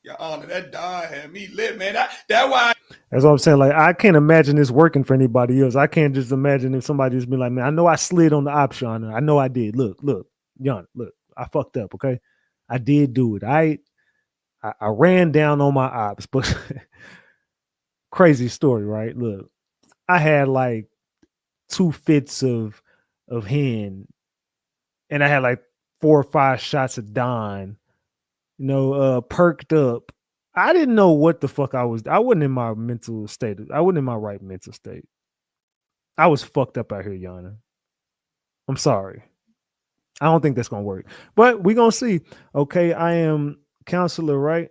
Your Honor, that Don had me lit, man. That why. That's what I'm saying. Like, I can't imagine this working for anybody else. I can't just imagine if somebody just be like, man, I know I slid on the option. I know I did. Look, Yon, look, I fucked up. Okay, I did do it. I ran down on my ops, but crazy story, right? Look, I had like 2 fits of hen, and I had like 4 or 5 shots of Don, perked up. I didn't know what the fuck I wasn't in my mental state. I wasn't in my right mental state. I was fucked up out here, Yana. I'm sorry. I don't think that's gonna work. But we're gonna see. Okay, I am counselor, right?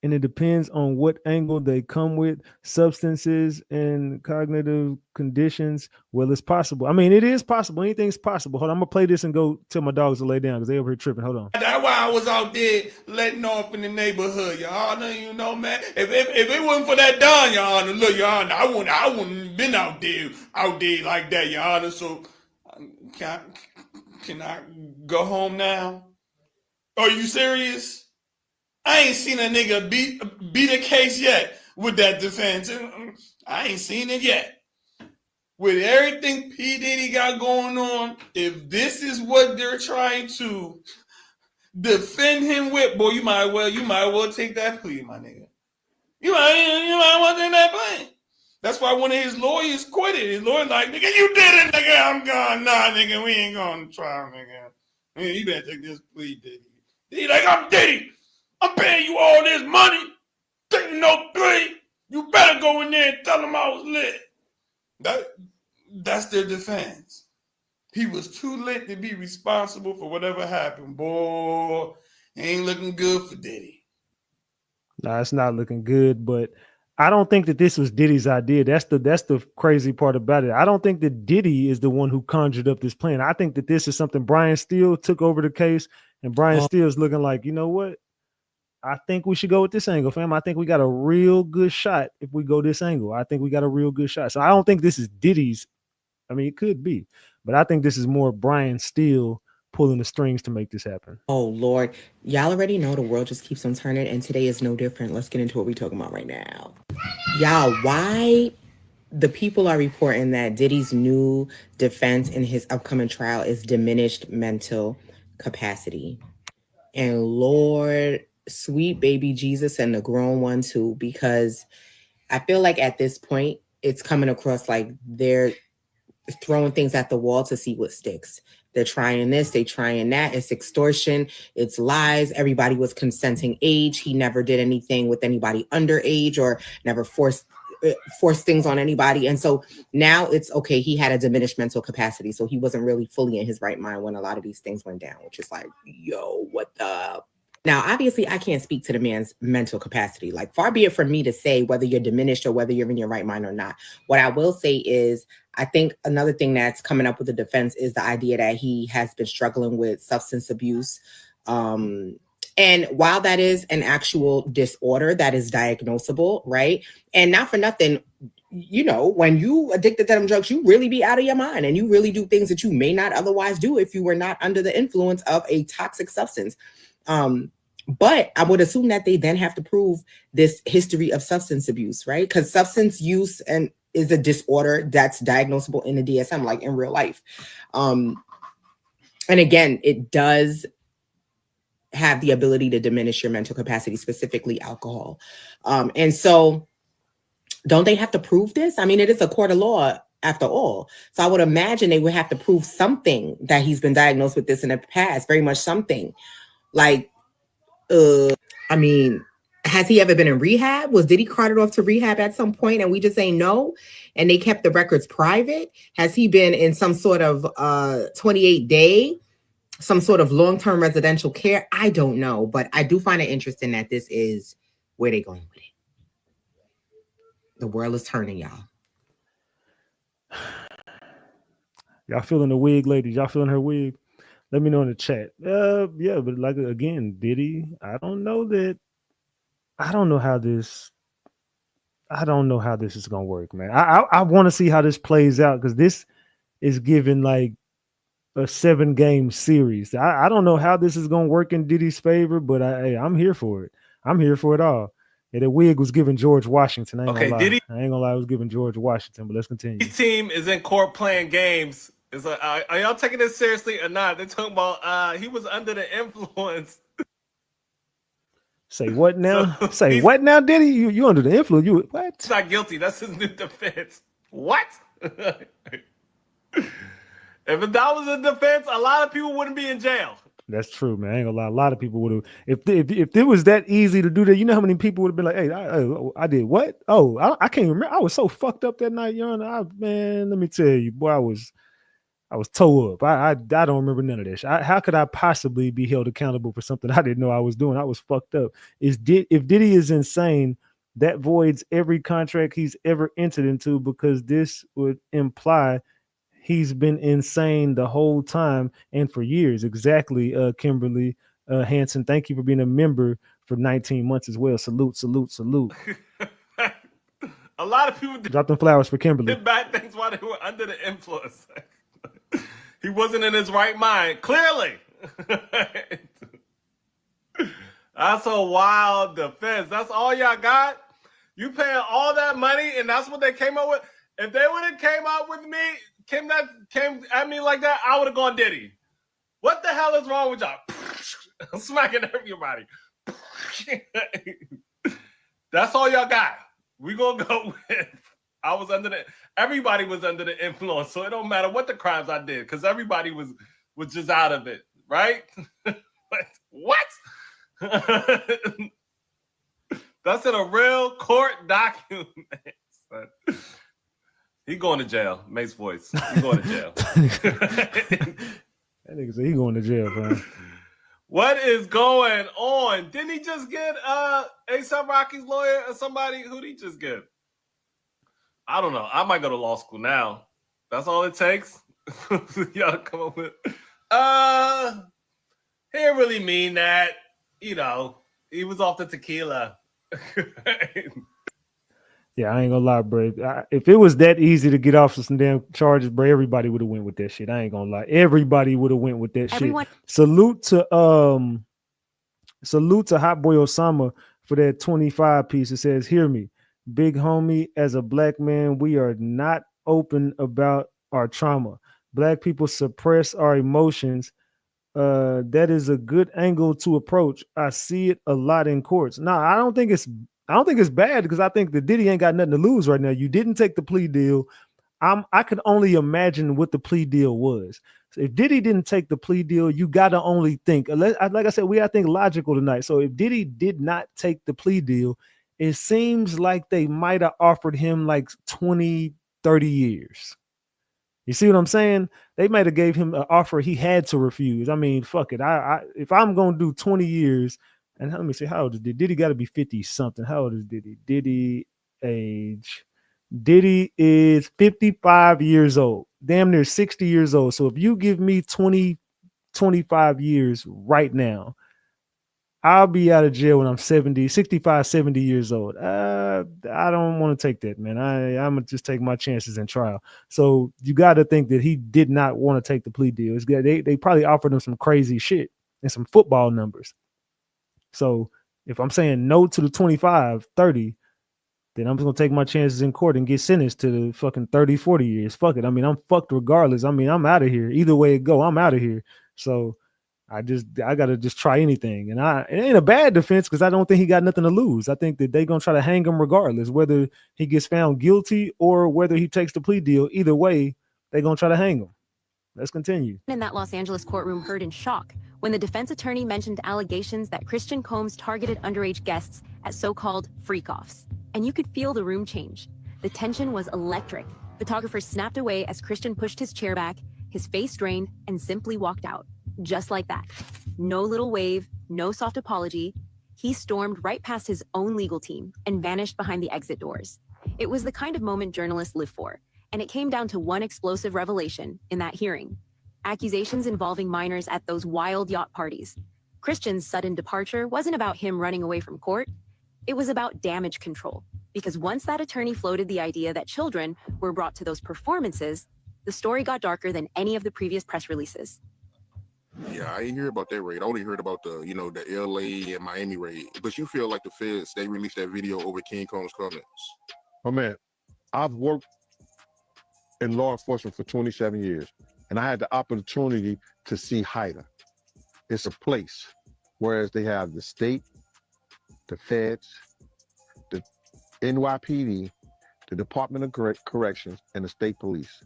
And it depends on what angle they come with, substances and cognitive conditions. Well, it's possible. I mean, it is possible. Anything's possible. Hold on, I'm gonna play this and go tell my dogs to lay down because they over here tripping. Hold on. That's why I was out there letting off in the neighborhood, Your Honor. You know, man. If it wasn't for that Don, Your Honor, look, Your Honor, I wouldn't been out there like that, Your Honor. So, can I go home now? Are you serious? I ain't seen a nigga beat a case yet with that defense. I ain't seen it yet. With everything P. Diddy got going on, if this is what they're trying to defend him with, boy, you might well take that plea, my nigga. You might well take that plea. That's why one of his lawyers quit it. His lawyer like, nigga, you did it, nigga. I'm gone. Nah, nigga, we ain't going to trial, nigga. You better take this plea, Diddy. Diddy like, I'm Diddy. I'm paying you all this money. Taking no plea. You better go in there and tell them I was lit. That's their defense. He was too lit to be responsible for whatever happened. Boy, ain't looking good for Diddy. Nah, it's not looking good, but I don't think that this was Diddy's idea. That's the crazy part about it. I don't think that Diddy is the one who conjured up this plan. I think that this is something Brian Steele took over the case, and Brian Steele's looking like, you know what? I think we should go with this angle, fam. I think we got a real good shot if we go this angle. I think we got a real good shot. So I don't think this is Diddy's. I mean, it could be, but I think this is more Brian Steele pulling the strings to make this happen. Oh, Lord. Y'all already know the world just keeps on turning, and today is no different. Let's get into what we're talking about right now. Y'all, why the people are reporting that Diddy's new defense in his upcoming trial is diminished mental capacity. And Lord, sweet baby Jesus and the grown one too, because I feel like at this point, it's coming across like they're throwing things at the wall to see what sticks. They're trying this, they trying that. It's extortion, it's lies. Everybody was consenting age. He never did anything with anybody underage or never forced things on anybody. And so now it's okay. He had a diminished mental capacity, so he wasn't really fully in his right mind when a lot of these things went down, which is like, yo, what the? Now, obviously, I can't speak to the man's mental capacity. Like, far be it from me to say whether you're diminished or whether you're in your right mind or not. What I will say is, I think another thing that's coming up with the defense is the idea that he has been struggling with substance abuse. And while that is an actual disorder that is diagnosable, right? And not for nothing, you know, when you addicted to them drugs, you really be out of your mind and you really do things that you may not otherwise do if you were not under the influence of a toxic substance. But I would assume that they then have to prove this history of substance abuse, right? Because substance use and is a disorder that's diagnosable in the DSM, like in real life. And again, it does have the ability to diminish your mental capacity, specifically alcohol. And so don't they have to prove this? I mean, it is a court of law after all. So I would imagine they would have to prove something that he's been diagnosed with this in the past, very much something. Like, I mean, has he ever been in rehab? Was Diddy carted off to rehab at some point and we just say no? And they kept the records private? Has he been in some sort of 28-day, some sort of long-term residential care? I don't know, but I do find it interesting that this is where they're going with it. The world is turning, y'all. Y'all feeling the wig, ladies? Y'all feeling her wig? Let me know in the chat. Yeah, but like again, Diddy, I don't know how this is gonna work, man. I want to see how this plays out because this is giving like a 7-game series. I don't know how this is gonna work in Diddy's favor, but I'm here for it. I'm here for it all. Yeah, the wig was giving George Washington. I ain't gonna lie, it was giving George Washington. But let's continue. His team is in court playing games. Is are y'all taking this seriously or not? They're talking about he was under the influence. Say what now? Say what now, Diddy? You under the influence? You what? He's not guilty. That's his new defense. What? If that was a defense, a lot of people wouldn't be in jail. That's true, man. I ain't gonna lie. A lot of people would have. If it was that easy to do that, you know how many people would have been like, "Hey, I did what? Oh, I can't remember. I was so fucked up that night, Your Honor. Man, let me tell you, boy, I was toe up. I don't remember none of this. How could I possibly be held accountable for something I didn't know I was doing? I was fucked up. If Diddy is insane, that voids every contract he's ever entered into because this would imply he's been insane the whole time and for years. Exactly, Kimberly Hanson. Thank you for being a member for 19 months as well. Salute, salute, salute. A lot of people drop them flowers for Kimberly. Did bad things while they were under the influence. He wasn't in his right mind, clearly. That's a wild defense. That's all y'all got? You paying all that money and that's what they came up with? If they would have came out with me, came at me like that, I would have gone Diddy. What the hell is wrong with y'all? I'm smacking everybody. That's all y'all got. We gonna go with everybody was under the influence, so it don't matter what the crimes I did, because everybody was just out of it, right? What? That's in a real court document. He going to jail. Mace voice. He going to jail. That nigga said he going to jail, man. What is going on? Didn't he just get A$AP Rocky's lawyer or somebody? Who'd he just get? I don't know. I might go to law school now. That's all it takes. Y'all come up with. He didn't really mean that. You know, he was off the tequila. Yeah, I ain't gonna lie, bro. If it was that easy to get off of some damn charges, bro, everybody would have went with that shit. I ain't gonna lie. Everybody would have went with that shit. Salute to Hot Boy Osama for that 25 piece. It says, "Hear me. Big homie, as a black man, we are not open about our trauma. Black people suppress our emotions. That is a good angle to approach. I see it a lot in courts. Now, I don't think it's bad because I think the Diddy ain't got nothing to lose right now. You didn't take the plea deal. I could only imagine what the plea deal was. So if Diddy didn't take the plea deal, you gotta only think. Like I said, we gotta think logical tonight. So if Diddy did not take the plea deal, it seems like they might have offered him like 20, 30 years. You see what I'm saying? They might have gave him an offer he had to refuse. I mean, fuck it. If I'm gonna do 20 years, and let me see, how old is Diddy? Diddy got to be 50 something. How old is Diddy? Diddy age. Diddy is 55 years old, damn near 60 years old. So if you give me 20, 25 years right now, I'll be out of jail when I'm 70, 65, 70 years old. I don't want to take that, man. I'm going to just take my chances in trial. So you got to think that he did not want to take the plea deal. They probably offered him some crazy shit and some football numbers. So if I'm saying no to the 25, 30, then I'm just going to take my chances in court and get sentenced to the fucking 30, 40 years. Fuck it. I mean, I'm fucked regardless. I mean, I'm out of here. Either way it go, I'm out of here. So I got to just try anything. And it ain't a bad defense because I don't think he got nothing to lose. I think that they're going to try to hang him regardless, whether he gets found guilty or whether he takes the plea deal. Either way, they're going to try to hang him. Let's continue. In that Los Angeles courtroom heard in shock when the defense attorney mentioned allegations that Christian Combs targeted underage guests at so-called freak-offs. And you could feel the room change. The tension was electric. Photographers snapped away as Christian pushed his chair back, his face drained, and simply walked out. Just like that. No little wave, no soft apology. He stormed right past his own legal team and vanished behind the exit doors. It was the kind of moment journalists live for, and it came down to one explosive revelation in that hearing. Accusations involving minors at those wild yacht parties. Christian's sudden departure wasn't about him running away from court. It was about damage control, because once that attorney floated the idea that children were brought to those performances, the story got darker than any of the previous press releases. Yeah, I ain't hear about that raid. I only heard about the, the LA and Miami raid. But you feel like the feds, they released that video over King Combs' comments. Oh man, I've worked in law enforcement for 27 years, and I had the opportunity to see HIDA. It's a place, whereas they have the state, the feds, the NYPD, the Department of Corrections, and the state police.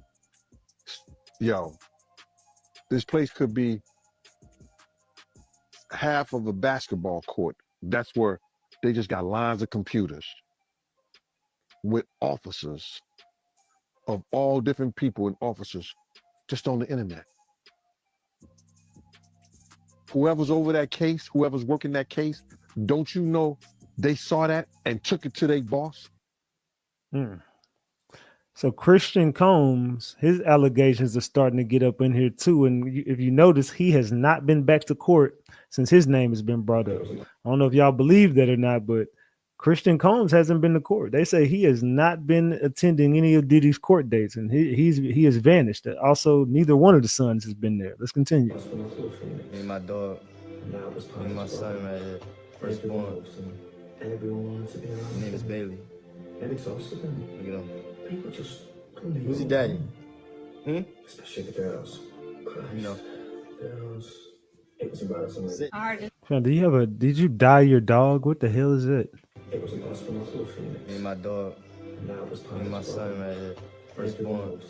Yo, this place could be half of a basketball court. That's where they just got lines of computers with officers of all different people and officers just on the internet. Whoever's over that case, whoever's working that case, don't you know they saw that and took it to their boss? So Christian Combs, his allegations are starting to get up in here too. And if you notice, he has not been back to court since his name has been brought up. I don't know if y'all believe that or not, but Christian Combs hasn't been to court. They say he has not been attending any of Diddy's court dates, and he has vanished. Also, neither one of the sons has been there. Let's continue. Me and my dog, me and my son right here, firstborn. His name is Bailey. Look at him. Who's your daddy? Especially the girls. You know. Girls. It was embarrassing. Did you dye your dog? What the hell is it? It was impossible not to me and my dog, me and my son right here, firstborn.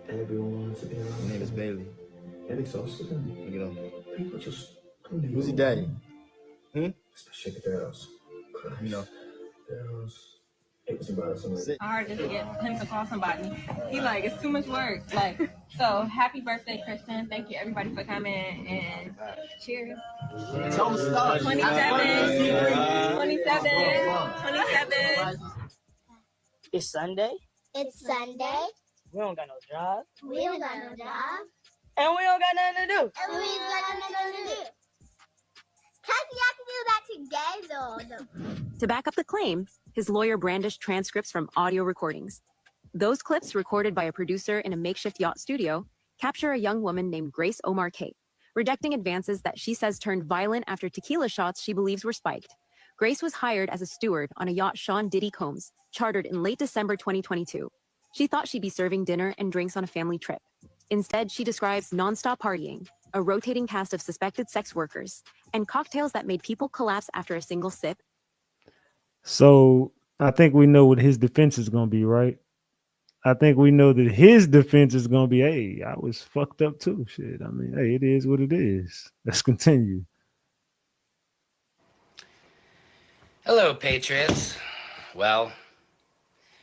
Everyone wanted to be around. His name is Bailey. It exhausted him. Look at him. People just Who's your daddy? Especially the girls. You know. Girls. It was embarrassing. It's hard just to get him to call somebody. He like, it's too much work. So happy birthday, Christian. Thank you everybody for coming and cheers. Don't stop. 27. It's Sunday. It's Sunday. We don't got no job. We don't got no job. And we don't got nothing to do. And we ain't got nothing to do. Y'all can do that together. To back up the claim, his lawyer brandished transcripts from audio recordings. Those clips, recorded by a producer in a makeshift yacht studio, capture a young woman named Grace Umar K, rejecting advances that she says turned violent after tequila shots she believes were spiked. Grace was hired as a steward on a yacht Sean Diddy Combs chartered in late December 2022. She thought she'd be serving dinner and drinks on a family trip. Instead, she describes nonstop partying, a rotating cast of suspected sex workers, and cocktails that made people collapse after a single sip. So I think we know what his defense is going to be, right? I think we know that his defense is going to be, hey, I was fucked up too. Shit. I mean, hey, it is what it is. Let's continue. Hello, Patriots. Well,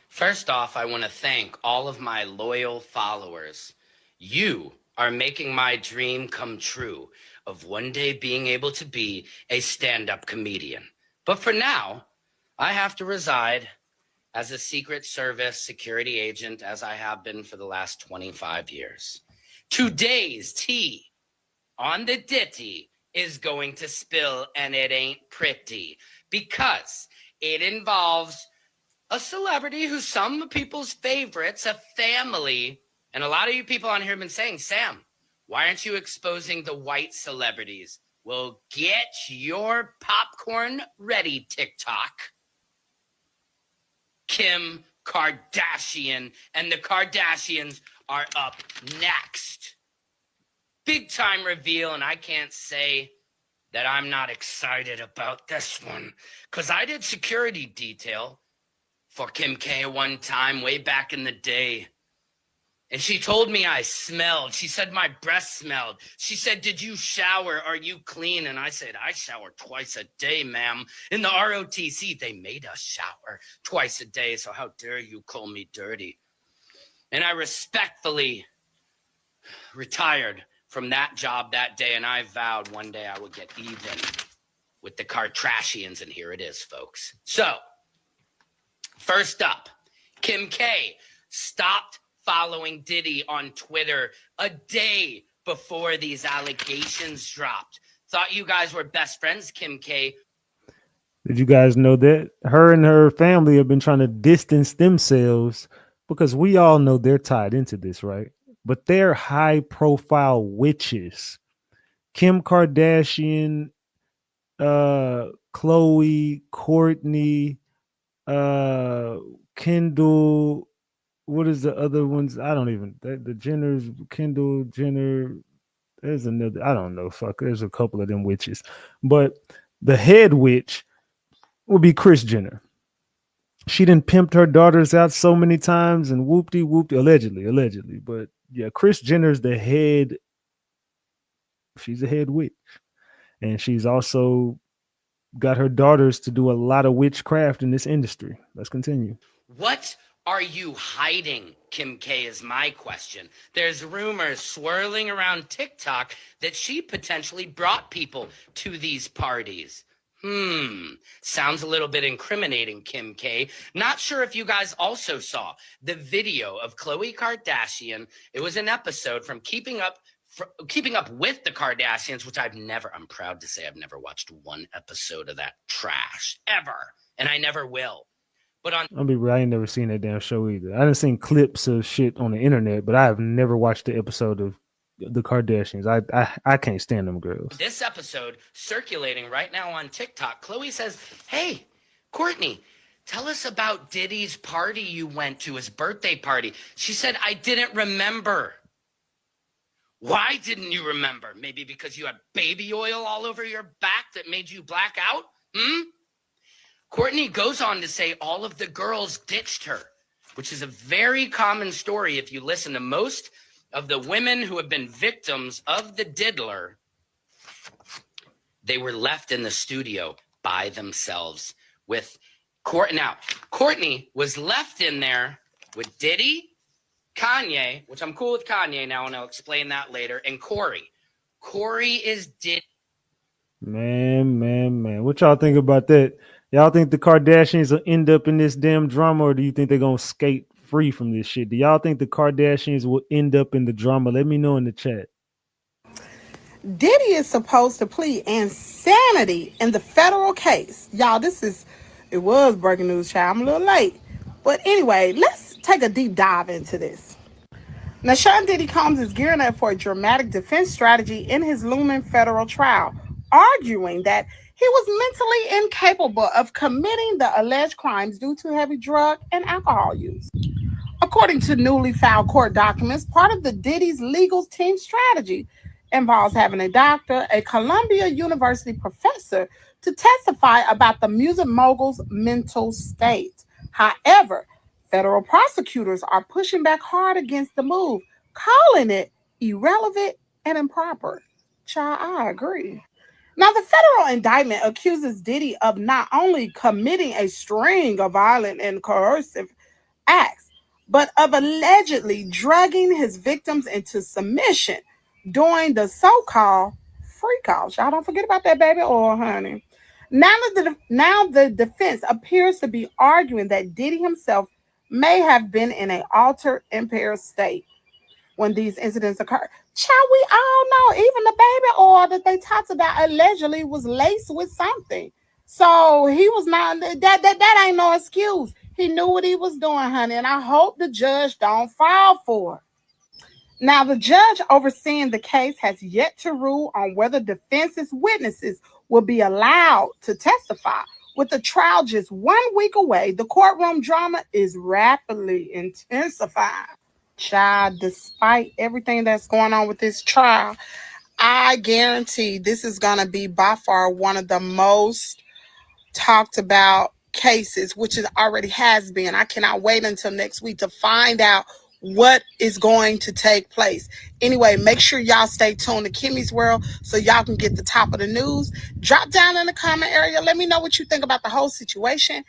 first off, I want to thank all of my loyal followers. You are making my dream come true of one day being able to be a stand-up comedian. But for now, I have to reside as a Secret Service security agent, as I have been for the last 25 years. Today's tea on the ditty is going to spill, and it ain't pretty, because it involves a celebrity who's some people's favorites, a family. And a lot of you people on here have been saying, Sam, why aren't you exposing the white celebrities? Well, get your popcorn ready, TikTok. Kim Kardashian and the Kardashians are up next. Big time reveal, and I can't say that I'm not excited about this one, because I did security detail for Kim K one time way back in the day. And she told me I smelled. She said my breath smelled. She said, did you shower? Are you clean? And I said, I shower twice a day, ma'am. In the ROTC, they made us shower twice a day. So how dare you call me dirty? And I respectfully retired from that job that day. And I vowed one day I would get even with the Kardashians. And here it is, folks. So first up, Kim K stopped following Diddy on Twitter a day before these allegations dropped. Thought you guys were best friends, Kim K. Did you guys know that her and her family have been trying to distance themselves, because we all know they're tied into this, right? But they're high profile witches. Kim Kardashian, Khloe, Courtney, Kendall, what is the other ones? I don't even, the Jenners, Kendall Jenner. There's another, I don't know. Fuck, there's a couple of them witches. But the head witch will be Kris Jenner. She done pimped her daughters out so many times and whoopty, allegedly. But yeah, Kris Jenner's the head. She's a head witch. And she's also got her daughters to do a lot of witchcraft in this industry. Let's continue. What are you hiding, Kim K, is my question. There's rumors swirling around TikTok that she potentially brought people to these parties. Sounds a little bit incriminating, Kim K. Not sure if you guys also saw the video of Khloe Kardashian. It was an episode from Keeping Up with the Kardashians, which I'm proud to say I've never watched one episode of that trash ever, and I never will. But I'll be real, I ain't never seen that damn show either. I done seen clips of shit on the internet, but I have never watched the episode of the Kardashians. I can't stand them girls. This episode circulating right now on TikTok, Khloe says, hey, Courtney, tell us about Diddy's party you went to, his birthday party. She said, I didn't remember. Why didn't you remember? Maybe because you had baby oil all over your back that made you black out? Courtney goes on to say all of the girls ditched her, which is a very common story if you listen to most of the women who have been victims of the diddler. They were left in the studio by themselves with Courtney. Now, Courtney was left in there with Diddy, Kanye, which I'm cool with Kanye now, and I'll explain that later, and Corey. Corey is Diddy. Man. What y'all think about that? Y'all think the Kardashians will end up in this damn drama, or do you think they're going to skate free from this shit? Do y'all think the Kardashians will end up in the drama? Let me know in the chat. Diddy is supposed to plead insanity in the federal case. Y'all, it was breaking news, child. I'm a little late. But anyway, let's take a deep dive into this. Now, Sean Diddy Combs is gearing up for a dramatic defense strategy in his looming federal trial. arguing that he was mentally incapable of committing the alleged crimes due to heavy drug and alcohol use. According to newly filed court documents, part of the Diddy's legal team strategy involves having a doctor, a Columbia University professor, to testify about the music mogul's mental state. However, federal prosecutors are pushing back hard against the move, calling it irrelevant and improper. Child, I agree. Now, the federal indictment accuses Diddy of not only committing a string of violent and coercive acts, but of allegedly dragging his victims into submission during the so-called freak offs. Y'all don't forget about that baby oil, honey. Now the defense appears to be arguing that Diddy himself may have been in an altered, impaired state when these incidents occurred. Child, we all know even the baby oil that they talked about allegedly was laced with something. So he was not that ain't no excuse. He knew what he was doing, honey, and I hope the judge don't fall for it. Now, the judge overseeing the case has yet to rule on whether defense's witnesses will be allowed to testify. With the trial just 1 week away, the courtroom drama is rapidly intensifying. Child, despite everything that's going on with this trial, I guarantee this is going to be by far one of the most talked about cases, which it already has been. I cannot wait until next week to find out what is going to take place. Anyway, make sure y'all stay tuned to Kimmy's World so y'all can get the top of the news. Drop down in the comment area. Let me know what you think about the whole situation.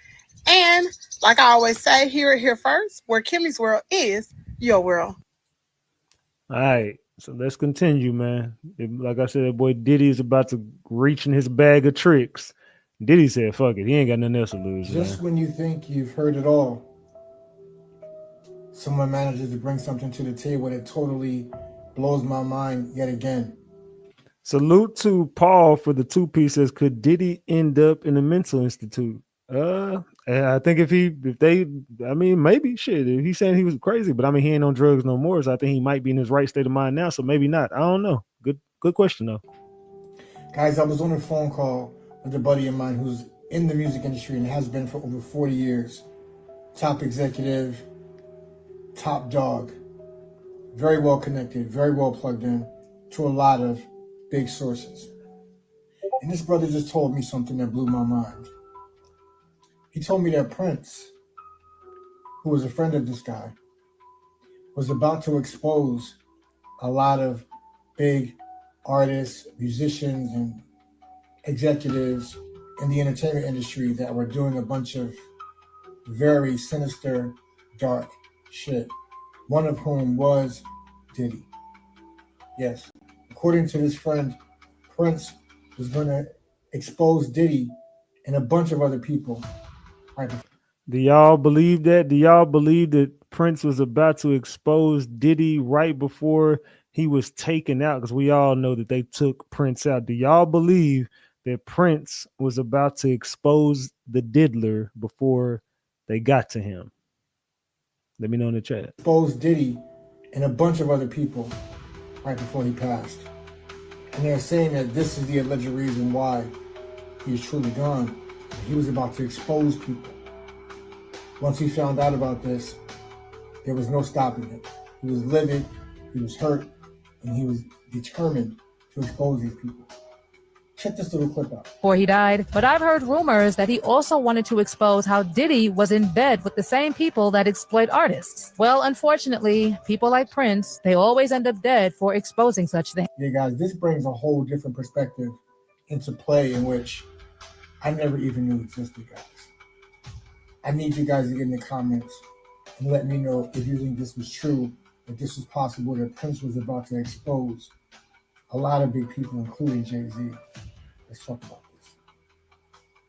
And like I always say, hear it here first, where Kimmy's World is your world. All right, so let's continue, man. Like I said, that boy Diddy is about to reach in his bag of tricks. Diddy said, fuck it, he ain't got nothing else to lose. Just Man. when you think you've heard it all, someone manages to bring something to the table that totally blows my mind yet again. Salute to Paul for the 2 pieces. Could Diddy end up in a mental institute? I think maybe shit. If he's saying he was crazy, but I mean he ain't on drugs no more, so I think he might be in his right state of mind now. So maybe not. I don't know. Good question though. Guys, I was on a phone call with a buddy of mine who's in the music industry and has been for over 40 years. Top executive, top dog. Very well connected, very well plugged in to a lot of big sources. And this brother just told me something that blew my mind. He told me that Prince, who was a friend of this guy, was about to expose a lot of big artists, musicians, and executives in the entertainment industry that were doing a bunch of very sinister, dark shit. One of whom was Diddy. Yes, according to this friend, Prince was going to expose Diddy and a bunch of other people. Right. Do y'all believe that? Do y'all believe that Prince was about to expose Diddy right before he was taken out? Because we all know that they took Prince out. Do y'all believe that Prince was about to expose the diddler before they got to him? Let me know in the chat. Expose Diddy and a bunch of other people right before he passed. And they're saying that this is the alleged reason why he's truly gone. He was about to expose people. Once he found out about this, there was no stopping it. He was livid, he was hurt, and he was determined to expose these people. Check this little clip out. Before he died, but I've heard rumors that he also wanted to expose how Diddy was in bed with the same people that exploit artists. Well, unfortunately, people like Prince, they always end up dead for exposing such things. Yeah, guys, this brings a whole different perspective into play in which I never even knew existed, guys. I need you guys to get in the comments and let me know if you think this was true, that this was possible, that Prince was about to expose a lot of big people, including Jay-Z. Let's talk about this.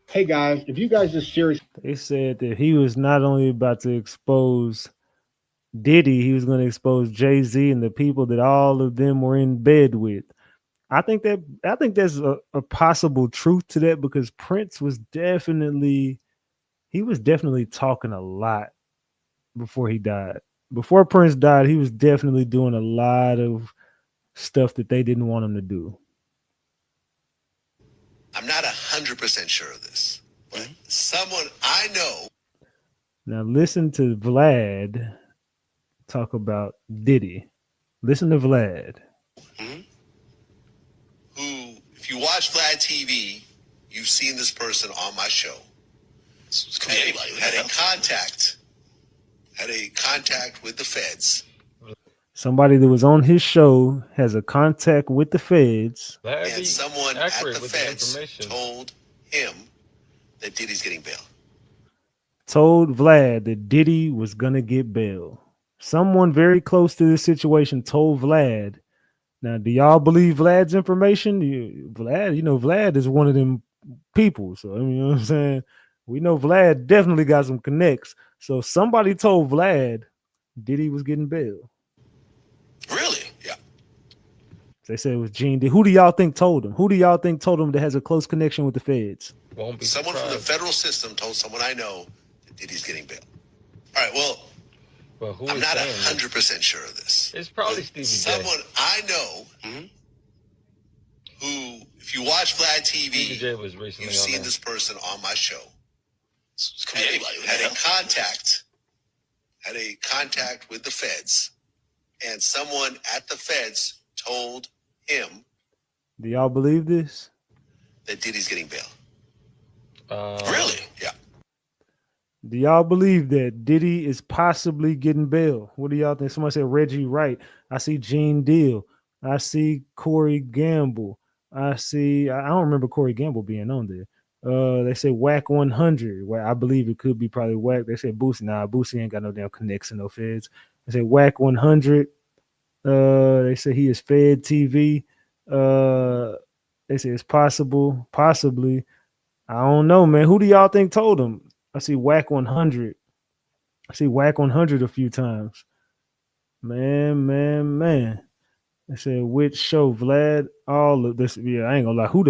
Hey guys, if you guys are serious, they said that he was not only about to expose Diddy, he was going to expose Jay-Z and the people that all of them were in bed with. I think there's a possible truth to that, because Prince was definitely talking a lot before he died. Before Prince died, he was definitely doing a lot of stuff that they didn't want him to do. I'm not 100% sure of this, but someone I know. Now listen to Vlad talk about Diddy. Listen to Vlad. Who, if you watch Vlad TV, you've seen this person on my show. It could be anybody. Had a contact with the feds. Somebody that was on his show has a contact with the feds. And someone at the feds told him that Diddy's getting bail. Told Vlad that Diddy was gonna get bail. Someone very close to this situation told Vlad. Now, do y'all believe Vlad's information? Vlad is one of them people. So, I mean, you know what I'm saying? We know Vlad definitely got some connects. So somebody told Vlad Diddy was getting bail. Really? Yeah. They said it was Gene. Who do y'all think told him? Who do y'all think told him that has a close connection with the feds? Someone from the federal system told someone I know that Diddy's getting bail. All right, well, I'm not 100% sure of this. It's probably Stevie J. Someone I know who, if you watch Vlad TV, you've seen this person on my show. It could be anybody. Had a contact with the feds, and someone at the feds told him Do y'all believe this? that Diddy's getting bail. Really? Yeah. Do y'all believe that Diddy is possibly getting bail? What do y'all think? Somebody said Reggie Wright. I see Gene Deal. I see Corey Gamble. I don't remember Corey Gamble being on there. They say Whack 100. Well, I believe it could be probably Whack. They said Boosie. Nah, Boosie ain't got no damn connects in no feds. They say Whack 100. They say he is Fed TV. They say it's possibly. I don't know, man. Who do y'all think told him? I see Whack 100. I see Whack 100 a few times. Man. They said which show, Vlad? All of this. Yeah, I ain't gonna lie. Who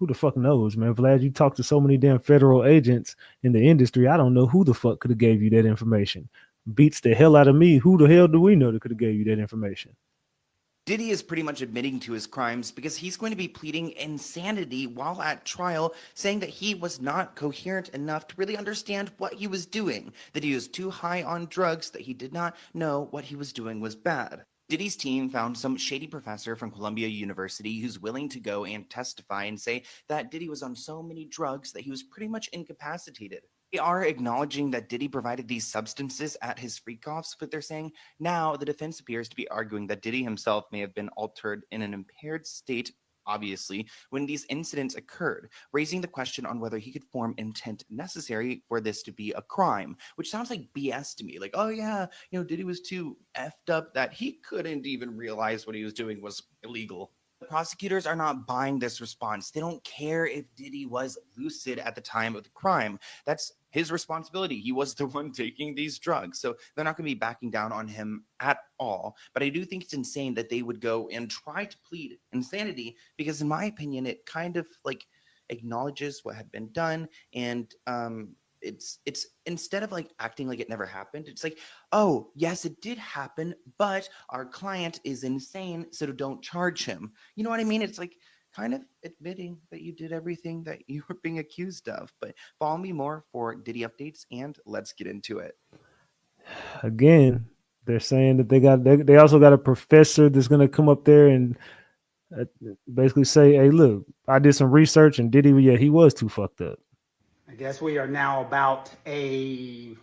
the fuck knows, man? Vlad, you talk to so many damn federal agents in the industry. I don't know who the fuck could have gave you that information. Beats the hell out of me. Who the hell do we know that could have gave you that information? Diddy is pretty much admitting to his crimes because he's going to be pleading insanity while at trial, saying that he was not coherent enough to really understand what he was doing, that he was too high on drugs, that he did not know what he was doing was bad. Diddy's team found some shady professor from Columbia University who's willing to go and testify and say that Diddy was on so many drugs that he was pretty much incapacitated. They are acknowledging that Diddy provided these substances at his freak-offs, but they're saying now the defense appears to be arguing that Diddy himself may have been altered in an impaired state, obviously, when these incidents occurred, raising the question on whether he could form intent necessary for this to be a crime, which sounds like BS to me. Like, oh yeah, Diddy was too effed up that he couldn't even realize what he was doing was illegal. The prosecutors are not buying this response. They don't care if Diddy was lucid at the time of the crime. That's his responsibility. He was the one taking these drugs. So they're not going to be backing down on him at all. But I do think it's insane that they would go and try to plead insanity because, in my opinion, it kind of like acknowledges what had been done. And it's instead of like acting like it never happened, it's like, oh, yes, it did happen, but our client is insane, so don't charge him. You know what I mean? It's like kind of admitting that you did everything that you were being accused of. But follow me more for Diddy updates, and let's get into it. Again, they're saying that they also got a professor that's going to come up there and basically say, hey, look, I did some research and Diddy, yeah, he was too fucked up. I guess we are now about a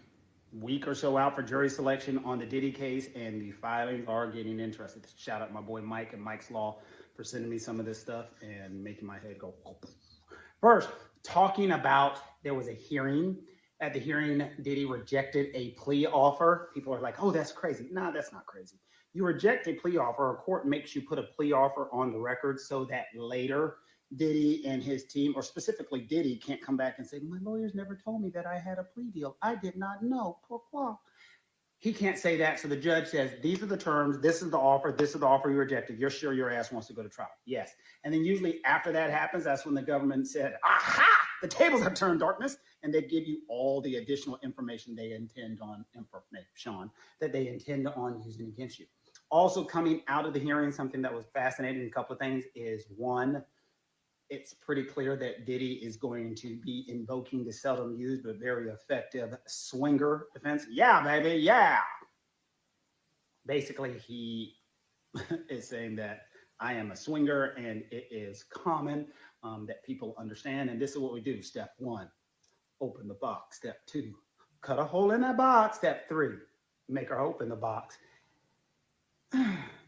week or so out for jury selection on the Diddy case, and the filings are getting interested. Shout out my boy Mike and Mike's Law for sending me some of this stuff and making my head go. First, talking about there was a hearing. At the hearing, Diddy rejected a plea offer. People are like, oh, that's crazy. No, that's not crazy. You reject a plea offer, a court makes you put a plea offer on the record so that later Diddy and his team, or specifically Diddy, can't come back and say, my lawyers never told me that I had a plea deal. I did not know. Pourquoi? He can't say that. So the judge says, these are the terms. This is the offer. This is the offer you rejected. You're sure your ass wants to go to trial? Yes. And then usually after that happens, that's when the government said, aha, the tables have turned, darkness. And they give you all the additional information they intend on, that they intend on using against you. Also coming out of the hearing, something that was fascinating, a couple of things is one, it's pretty clear that Diddy is going to be invoking the seldom used but very effective swinger defense. Yeah, baby, yeah. Basically, he is saying that I am a swinger and it is common that people understand. And this is what we do. Step 1, open the box. Step 2, cut a hole in that box. Step 3, make her open the box.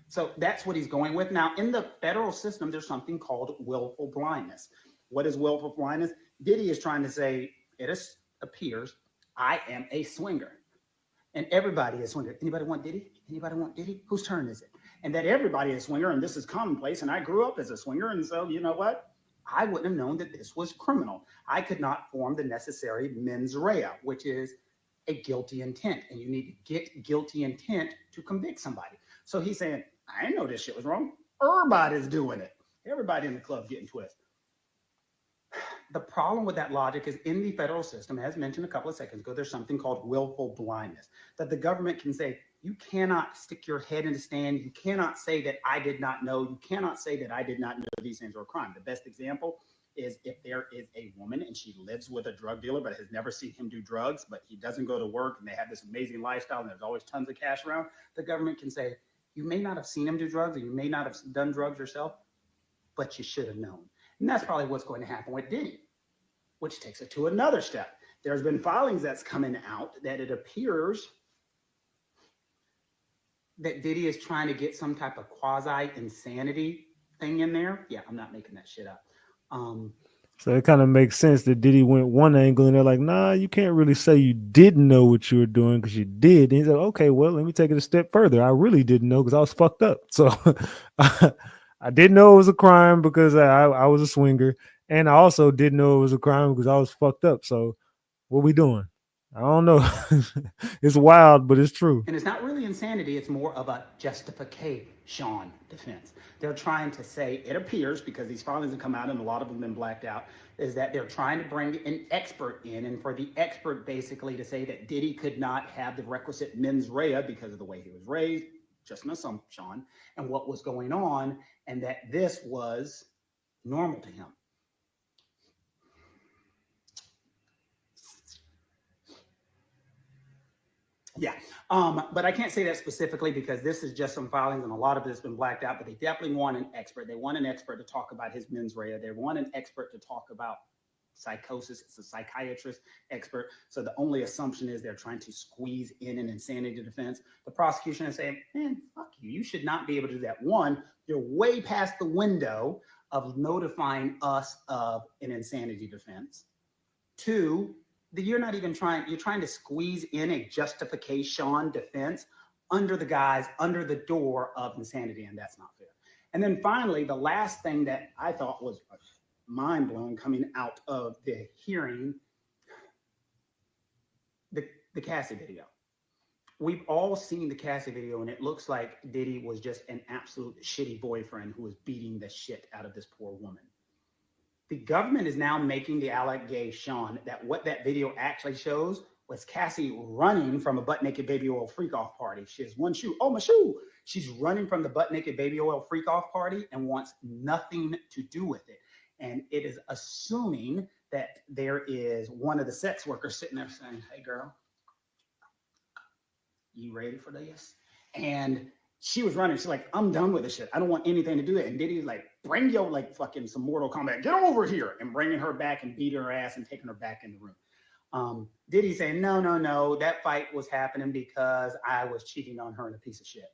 So that's what he's going with. Now, in the federal system, there's something called willful blindness. What is willful blindness? Diddy is trying to say, it appears I am a swinger. And everybody is a swinger. Anybody want Diddy? Anybody want Diddy? Whose turn is it? And that everybody is a swinger, and this is commonplace. And I grew up as a swinger, and so you know what? I wouldn't have known that this was criminal. I could not form the necessary mens rea, which is a guilty intent. And you need to get guilty intent to convict somebody. So he's saying, I didn't know this shit was wrong. Everybody's doing it. Everybody in the club getting twisted. The problem with that logic is in the federal system, as mentioned a couple of seconds ago, there's something called willful blindness, that the government can say, you cannot stick your head in the sand. You cannot say that I did not know. You cannot say that I did not know these things were a crime. The best example is if there is a woman and she lives with a drug dealer, but has never seen him do drugs, but he doesn't go to work and they have this amazing lifestyle and there's always tons of cash around, the government can say, you may not have seen him do drugs or you may not have done drugs yourself, but you should have known. And that's probably what's going to happen with Diddy, which takes it to another step. There's been filings that's coming out that it appears that Diddy is trying to get some type of quasi-insanity thing in there. Yeah, I'm not making that shit up. So it kind of makes sense that Diddy went one angle and they're like, nah, you can't really say you didn't know what you were doing because you did. And he's like, okay, well, let me take it a step further. I really didn't know because I was fucked up. So I didn't know it was a crime because I was a swinger. And I also didn't know it was a crime because I was fucked up. So what we doing? I don't know. It's wild, but it's true. And it's not really insanity. It's more of a justification defense. They're trying to say, it appears, because these filings have come out and a lot of them have been blacked out, is that they're trying to bring an expert in, and for the expert basically to say that Diddy could not have the requisite mens rea because of the way he was raised, just an assumption, and what was going on, and that this was normal to him. Yeah, but I can't say that specifically because this is just some filings and a lot of it has been blacked out, but they definitely want an expert. They want an expert to talk about his mens rea. They want an expert to talk about psychosis. It's a psychiatrist expert. So the only assumption is they're trying to squeeze in an insanity defense. The prosecution is saying, man, fuck you. You should not be able to do that. One, you're way past the window of notifying us of an insanity defense. Two, you're not even trying, you're trying to squeeze in a justification defense under the door of insanity, and that's not fair. And then finally, the last thing that I thought was mind-blowing coming out of the hearing, the Cassie video. We've all seen the Cassie video, and it looks like Diddy was just an absolute shitty boyfriend who was beating the shit out of this poor woman. The government is now making the allegation that what that video actually shows was Cassie running from a butt-naked baby oil freak-off party. She has one shoe. Oh, my shoe. She's running from the butt-naked baby oil freak-off party and wants nothing to do with it. And it is assuming that there is one of the sex workers sitting there saying, hey, girl, you ready for this? And she was running. She's like, I'm done with this shit. I don't want anything to do with it. And Diddy's like, bring your like fucking some Mortal Kombat. Get over here. And bringing her back and beating her ass and taking her back in the room. Diddy saying, no. That fight was happening because I was cheating on her and a piece of shit.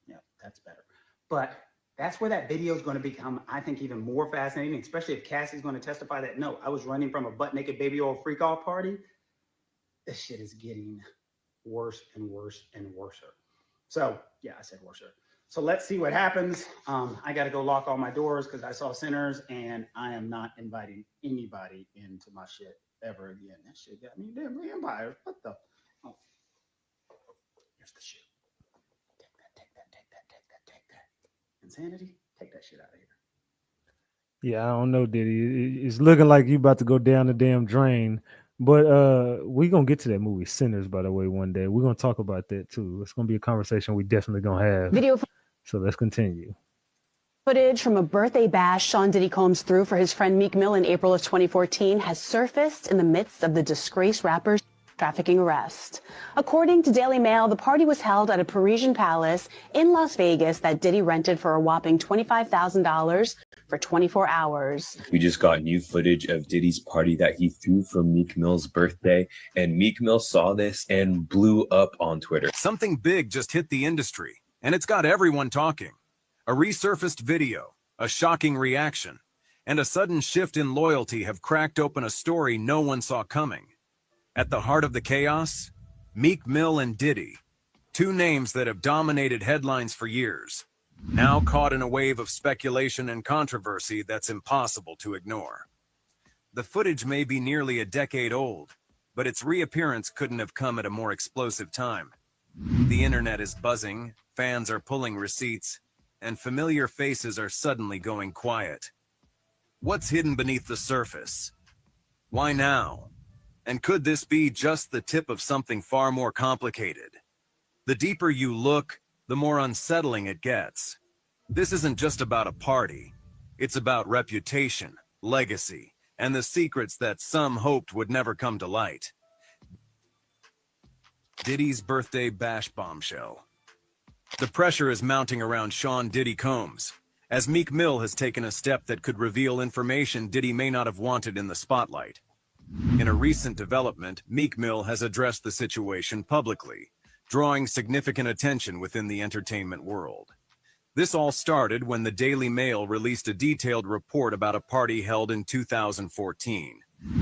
Yeah, that's better. But that's where that video is going to become, I think, even more fascinating, especially if Cassie's going to testify that, no, I was running from a butt-naked baby oil freak-off party. This shit is getting worse and worse and worse. So, yeah, I said worse. So let's see what happens. I got to go lock all my doors because I saw sinners, and I am not inviting anybody into my shit ever again. That shit got me damn vampires. What the? Oh, here's the shit. Take that. Insanity? Take that shit out of here. Yeah, I don't know, Diddy. It's looking like you about to go down the damn drain. But we're going to get to that movie, Sinners, by the way, one day. We're going to talk about that, too. It's going to be a conversation we definitely going to have. So let's continue. Footage from a birthday bash Sean Diddy Combs threw for his friend Meek Mill in April of 2014 has surfaced in the midst of the disgraced rapper's trafficking arrest. According to Daily Mail, the party was held at a Parisian palace in Las Vegas that Diddy rented for a whopping $25,000 for 24 hours. We just got new footage of Diddy's party that he threw for Meek Mill's birthday, and Meek Mill saw this and blew up on Twitter. Something big just hit the industry, and it's got everyone talking. A resurfaced video, a shocking reaction, and a sudden shift in loyalty have cracked open a story no one saw coming. At the heart of the chaos, Meek Mill and Diddy, two names that have dominated headlines for years, now caught in a wave of speculation and controversy that's impossible to ignore. The footage may be nearly a decade old, but its reappearance couldn't have come at a more explosive time. The internet is buzzing, fans are pulling receipts, and familiar faces are suddenly going quiet. What's hidden beneath the surface? Why now? And could this be just the tip of something far more complicated? The deeper you look, the more unsettling it gets. This isn't just about a party. It's about reputation, legacy, and the secrets that some hoped would never come to light. Diddy's birthday bash bombshell. The pressure is mounting around Sean Diddy Combs, as Meek Mill has taken a step that could reveal information Diddy may not have wanted in the spotlight. In a recent development, Meek Mill has addressed the situation publicly, drawing significant attention within the entertainment world. This all started when the Daily Mail released a detailed report about a party held in 2014,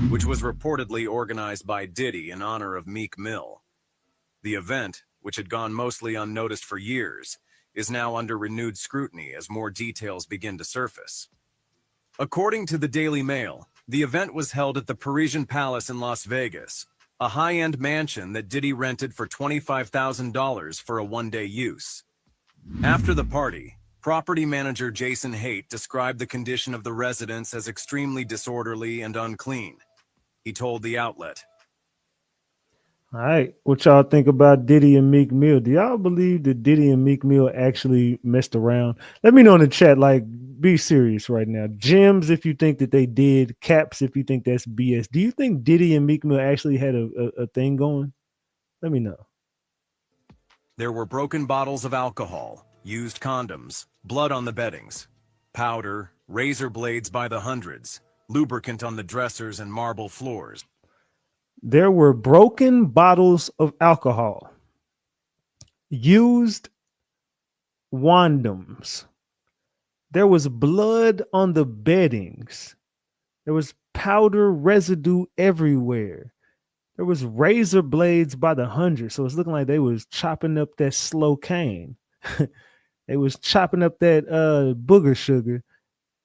which was reportedly organized by Diddy in honor of Meek Mill. The event, which had gone mostly unnoticed for years, is now under renewed scrutiny as more details begin to surface. According to the Daily Mail, the event was held at the Parisian Palace in Las Vegas, a high-end mansion that Diddy rented for $25,000 for a one-day use. After the party, property manager Jason Haight described the condition of the residence as extremely disorderly and unclean. He told the outlet, all right, what y'all think about Diddy and Meek Mill? Do y'all believe that Diddy and Meek Mill actually messed around? Let me know in the chat, like, be serious right now. Gems, if you think that they did. Caps, if you think that's BS. Do you think Diddy and Meek Mill actually had a thing going? Let me know. There were broken bottles of alcohol, used condoms, blood on the beddings, powder, razor blades by the hundreds, lubricant on the dressers and marble floors. There were broken bottles of alcohol, used condoms. There was blood on the beddings. There was powder residue everywhere. There was razor blades by the hundred. So it's looking like they was chopping up that slow cane. They was chopping up that booger sugar.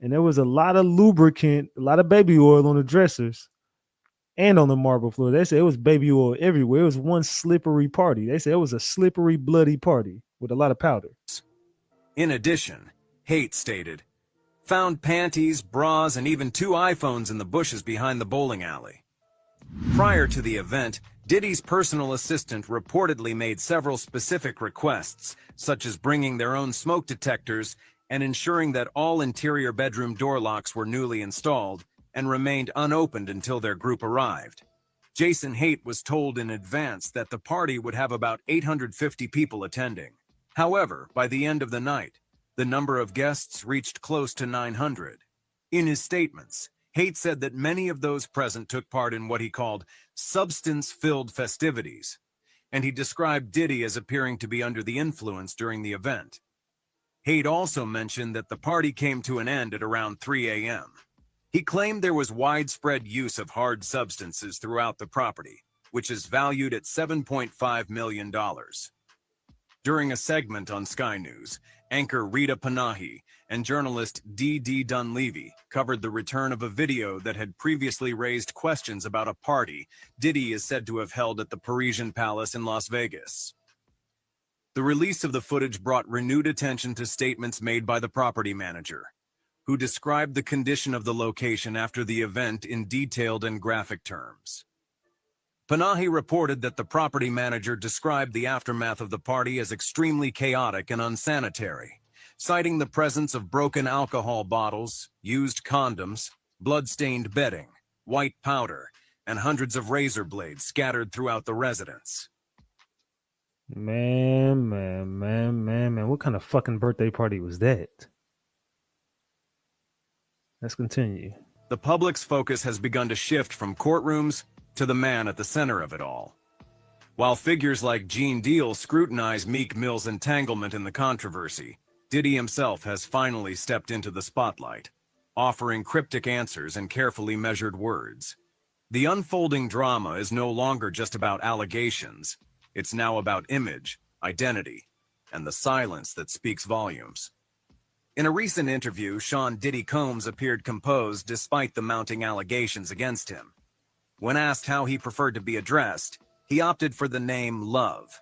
And there was a lot of lubricant, a lot of baby oil on the dressers. And on the marble floor. They said it was baby oil everywhere. It was one slippery party. They said it was a slippery, bloody party with a lot of powder. In addition, Haight stated, found panties, bras, and even 2 iPhones in the bushes behind the bowling alley. Prior to the event, Diddy's personal assistant reportedly made several specific requests, such as bringing their own smoke detectors and ensuring that all interior bedroom door locks were newly installed and remained unopened until their group arrived. Jason Haight was told in advance that the party would have about 850 people attending. However, by the end of the night, the number of guests reached close to 900. In his statements, Haight said that many of those present took part in what he called substance-filled festivities, and he described Diddy as appearing to be under the influence during the event. Haight also mentioned that the party came to an end at around 3 a.m. He claimed there was widespread use of hard substances throughout the property, which is valued at $7.5 million. During a segment on Sky News, anchor Rita Panahi and journalist D.D. Dunleavy covered the return of a video that had previously raised questions about a party Diddy is said to have held at the Parisian Palace in Las Vegas. The release of the footage brought renewed attention to statements made by the property manager, who described the condition of the location after the event in detailed and graphic terms. Panahi reported that the property manager described the aftermath of the party as extremely chaotic and unsanitary, citing the presence of broken alcohol bottles, used condoms, blood-stained bedding, white powder, and hundreds of razor blades scattered throughout the residence. Man. What kind of fucking birthday party was that? Let's continue. The public's focus has begun to shift from courtrooms to the man at the center of it all. While figures like Gene Deal scrutinize Meek Mill's entanglement in the controversy, Diddy himself has finally stepped into the spotlight, offering cryptic answers and carefully measured words. The unfolding drama is no longer just about allegations. It's now about image, identity, and the silence that speaks volumes. In a recent interview, Sean Diddy Combs appeared composed despite the mounting allegations against him. When asked how he preferred to be addressed, he opted for the name Love.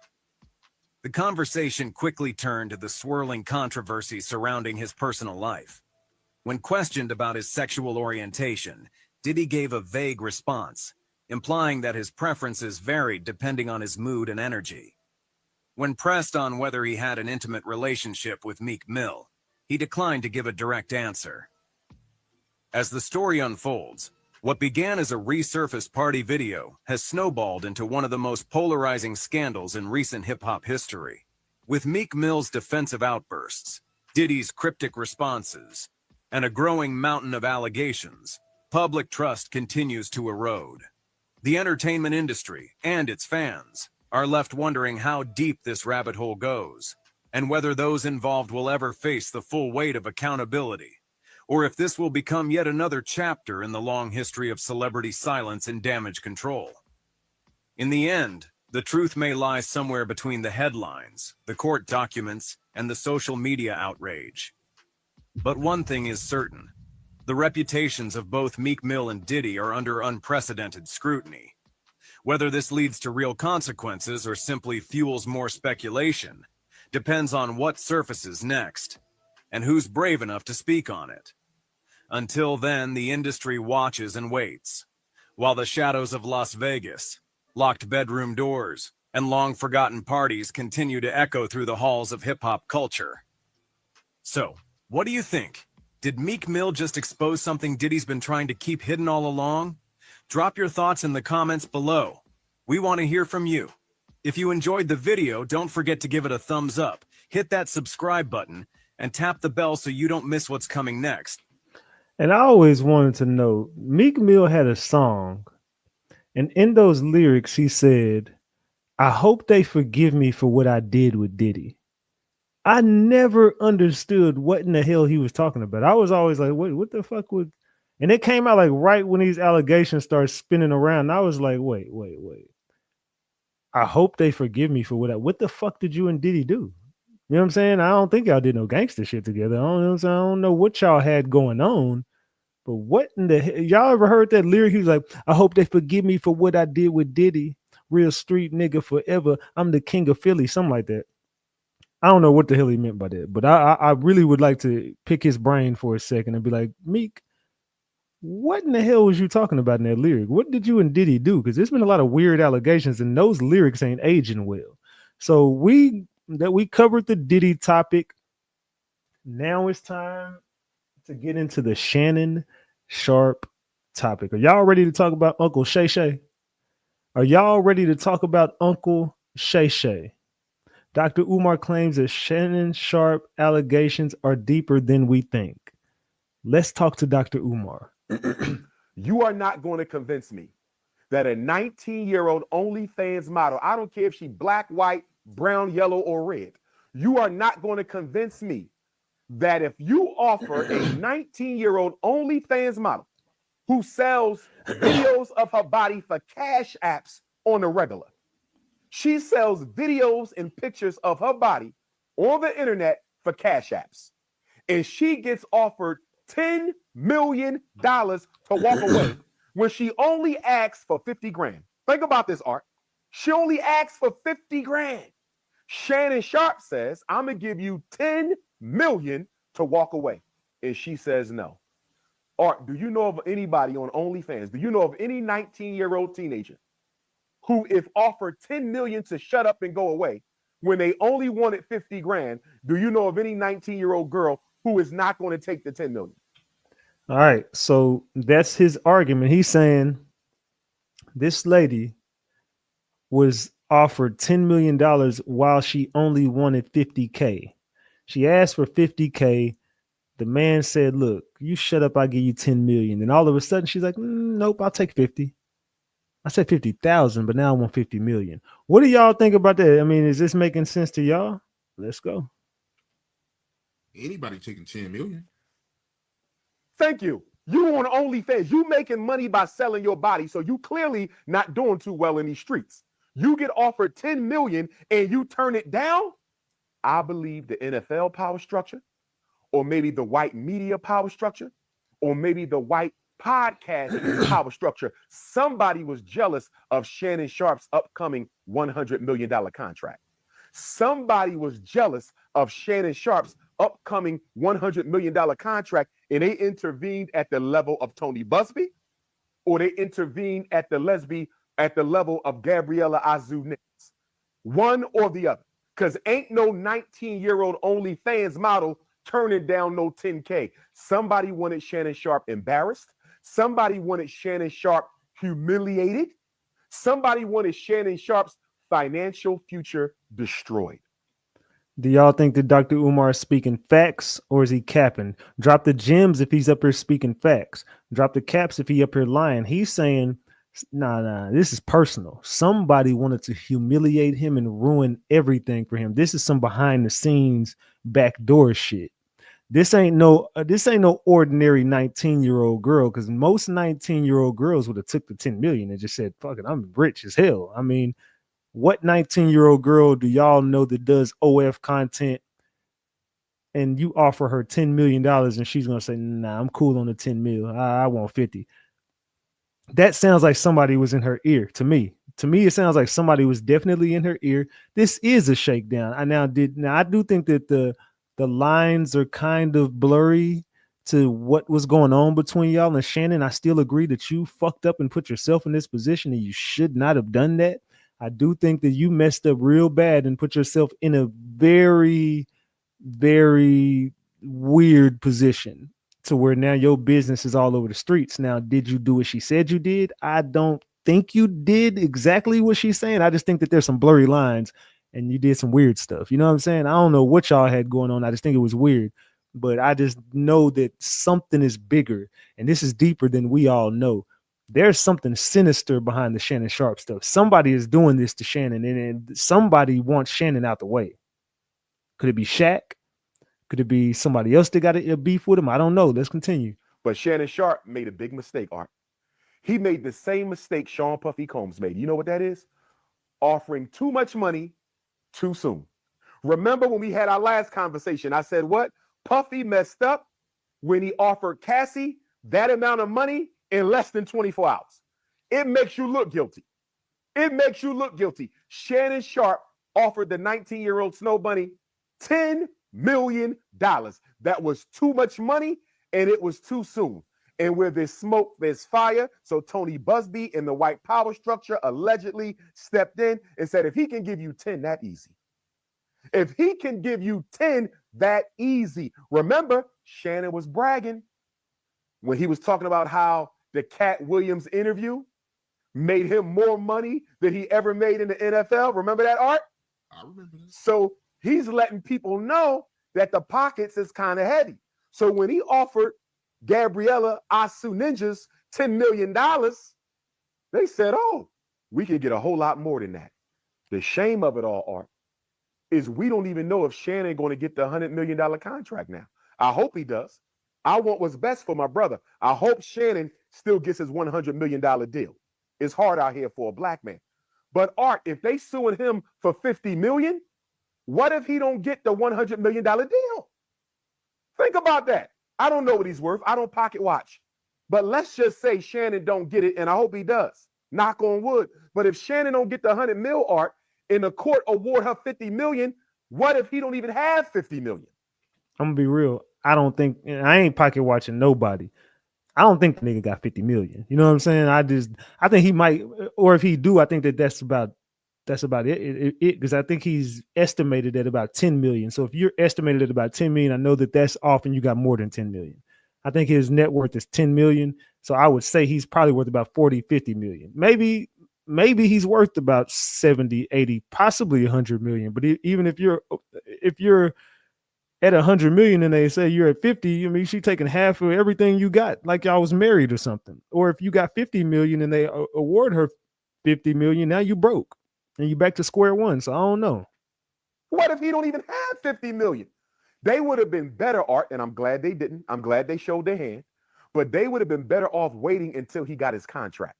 The conversation quickly turned to the swirling controversy surrounding his personal life. When questioned about his sexual orientation, Diddy gave a vague response, implying that his preferences varied depending on his mood and energy. When pressed on whether he had an intimate relationship with Meek Mill, he declined to give a direct answer. As the story unfolds, what began as a resurfaced party video has snowballed into one of the most polarizing scandals in recent hip-hop history. With Meek Mill's defensive outbursts, Diddy's cryptic responses, and a growing mountain of allegations, public trust continues to erode. The entertainment industry and its fans are left wondering how deep this rabbit hole goes, and whether those involved will ever face the full weight of accountability, or if this will become yet another chapter in the long history of celebrity silence and damage control. In the end, the truth may lie somewhere between the headlines, the court documents, and the social media outrage. But one thing is certain: the reputations of both Meek Mill and Diddy are under unprecedented scrutiny. Whether this leads to real consequences or simply fuels more speculation depends on what surfaces next, and who's brave enough to speak on it. Until then, the industry watches and waits, while the shadows of Las Vegas, locked bedroom doors, and long-forgotten parties continue to echo through the halls of hip-hop culture. So, what do you think? Did Meek Mill just expose something Diddy's been trying to keep hidden all along? Drop your thoughts in the comments below. We want to hear from you. If you enjoyed the video, don't forget to give it a thumbs up, hit that subscribe button, and tap the bell so you don't miss what's coming next. And I always wanted to know, Meek Mill had a song, and in those lyrics he said, "I hope they forgive me for what I did with Diddy." I never understood what in the hell he was talking about. I was always like, what the fuck would... And it came out like right when these allegations started spinning around. And I was like, wait. I hope they forgive me for what the fuck did you and Diddy do? You know what I'm saying? I don't think y'all did no gangster shit together. I don't know what y'all had going on, but what in the hell? Y'all ever heard that lyric? He was like, "I hope they forgive me for what I did with Diddy. Real street nigga forever. I'm the king of Philly." Something like that. I don't know what the hell he meant by that, but I really would like to pick his brain for a second and be like, Meek, what in the hell was you talking about in that lyric? What did you and Diddy do? Because there's been a lot of weird allegations and those lyrics ain't aging well. So we covered the Diddy topic. Now it's time to get into the Shannon Sharpe topic. Are y'all ready to talk about Uncle Shay Shay? Are y'all ready to talk about Uncle Shay Shay? Dr. Umar claims that Shannon Sharpe allegations are deeper than we think. Let's talk to Dr. Umar. You are not going to convince me that a 19-year-old OnlyFans model, I don't care if she black, white, brown, yellow, or red, you are not going to convince me that if you offer a 19-year-old OnlyFans model who sells videos of her body for cash apps on the regular, she sells videos and pictures of her body on the internet for cash apps, and she gets offered $10 million to walk away when she only asks for 50 grand. Think about this, Art. She only asks for 50 grand. Shannon Sharpe says, "I'm going to give you 10 million to walk away." And she says no. Art, do you know of anybody on OnlyFans? Do you know of any 19-year-old teenager who, if offered 10 million to shut up and go away, when they only wanted 50 grand, do you know of any 19-year-old girl who is not going to take the 10 million? All right. So that's his argument. He's saying this lady was offered $10 million while she only wanted 50K. She asked for 50K. The man said, look, you shut up, I'll give you 10 million. And all of a sudden she's like, nope, I'll take 50. I said 50,000, but now I want 50 million. What do y'all think about that? I mean, is this making sense to y'all? Let's go. Anybody taking 10 million? Thank you. You on OnlyFans. You making money by selling your body, so you clearly not doing too well in these streets. You get offered 10 million and you turn it down? I believe the NFL power structure, or maybe the white media power structure, or maybe the white podcast power structure. Somebody was jealous of Shannon Sharpe's upcoming $100 million contract. Somebody was jealous of Shannon Sharpe's upcoming $100 million contract, and they intervened at the level of Tony Busby, or they intervened at the level of Gabriella Azul. One or the other. Because ain't no 19-year-old OnlyFans model turning down no 10K. Somebody wanted Shannon Sharpe embarrassed. Somebody wanted Shannon Sharpe humiliated. Somebody wanted Shannon Sharpe's financial future destroyed. Do y'all think that Dr. Umar is speaking facts or is he capping? Drop the gems if he's up here speaking facts. Drop the caps if he up here lying. He's saying, nah, this is personal. Somebody wanted to humiliate him and ruin everything for him. This is some behind the scenes backdoor shit. This ain't no ordinary 19-year-old girl, because most 19-year-old girls would have took the 10 million and just said, fuck it, I'm rich as hell. I mean, what 19-year-old girl do y'all know that does OF content and you offer her $10 million and she's going to say, nah, I'm cool on the 10 mil. I want 50. That sounds like somebody was in her ear to me. To me, it sounds like somebody was definitely in her ear. This is a shakedown. I do think that the lines are kind of blurry to what was going on between y'all and Shannon. I still agree that you fucked up and put yourself in this position and you should not have done that. I do think that you messed up real bad and put yourself in a very, very weird position to where now your business is all over the streets. Now, did you do what she said you did? I don't think you did exactly what she's saying. I just think that there's some blurry lines and you did some weird stuff. You know what I'm saying? I don't know what y'all had going on. I just think it was weird. But I just know that something is bigger and this is deeper than we all know. There's something sinister behind the Shannon Sharpe stuff. Somebody is doing this to Shannon, and somebody wants Shannon out the way. Could it be Shaq? Could it be somebody else that got a beef with him? I don't know. Let's continue. But Shannon Sharpe made a big mistake, Art. He made the same mistake Sean Puffy Combs made. You know what that is? Offering too much money too soon. Remember when we had our last conversation, I said what? Puffy messed up when he offered Cassie that amount of money in less than 24 hours. It makes you look guilty. It makes you look guilty. Shannon Sharpe offered the 19-year-old Snow Bunny $10 million. That was too much money and it was too soon. And where there's smoke, there's fire. So Tony Busby and the white power structure allegedly stepped in and said, if he can give you 10 that easy, if he can give you 10 that easy. Remember, Shannon was bragging when he was talking about how the Cat Williams interview made him more money than he ever made in the NFL. Remember that, Art? I remember that. So he's letting people know that the pockets is kind of heavy. So when he offered Gabriella Asu Ninjas $10 million, they said, oh, we can get a whole lot more than that. The shame of it all, Art, is we don't even know if Shannon going to get the $100 million contract now. I hope he does. I want what's best for my brother. I hope Shannon still gets his $100 million deal. It's hard out here for a black man. But Art, if they suing him for $50 million, what if he don't get the $100 million deal? Think about that. I don't know what he's worth. I don't pocket watch. But let's just say Shannon don't get it, and I hope he does. Knock on wood. But if Shannon don't get the 100 mil, Art, and the court award her 50 million, what if he don't even have 50 million? I'm gonna be real. I ain't pocket watching nobody. I don't think the nigga got 50 million. You know what I'm saying? I think he might, or if he do, I think that's about That's about it. Because I think he's estimated at about 10 million. So if you're estimated at about 10 million, I know that that's off and you got more than 10 million. I think his net worth is 10 million. So I would say he's probably worth about 40, 50 million. Maybe he's worth about 70, 80, possibly 100 million. But even if you're at 100 million and they say you're at 50, I mean, she's taking half of everything you got, like y'all was married or something. Or if you got 50 million and they award her 50 million, now you broke and you back to square one. So I don't know. What if he don't even have 50 million? They would have been better, Art, and I'm glad they didn't. I'm glad they showed their hand, but they would have been better off waiting until he got his contract.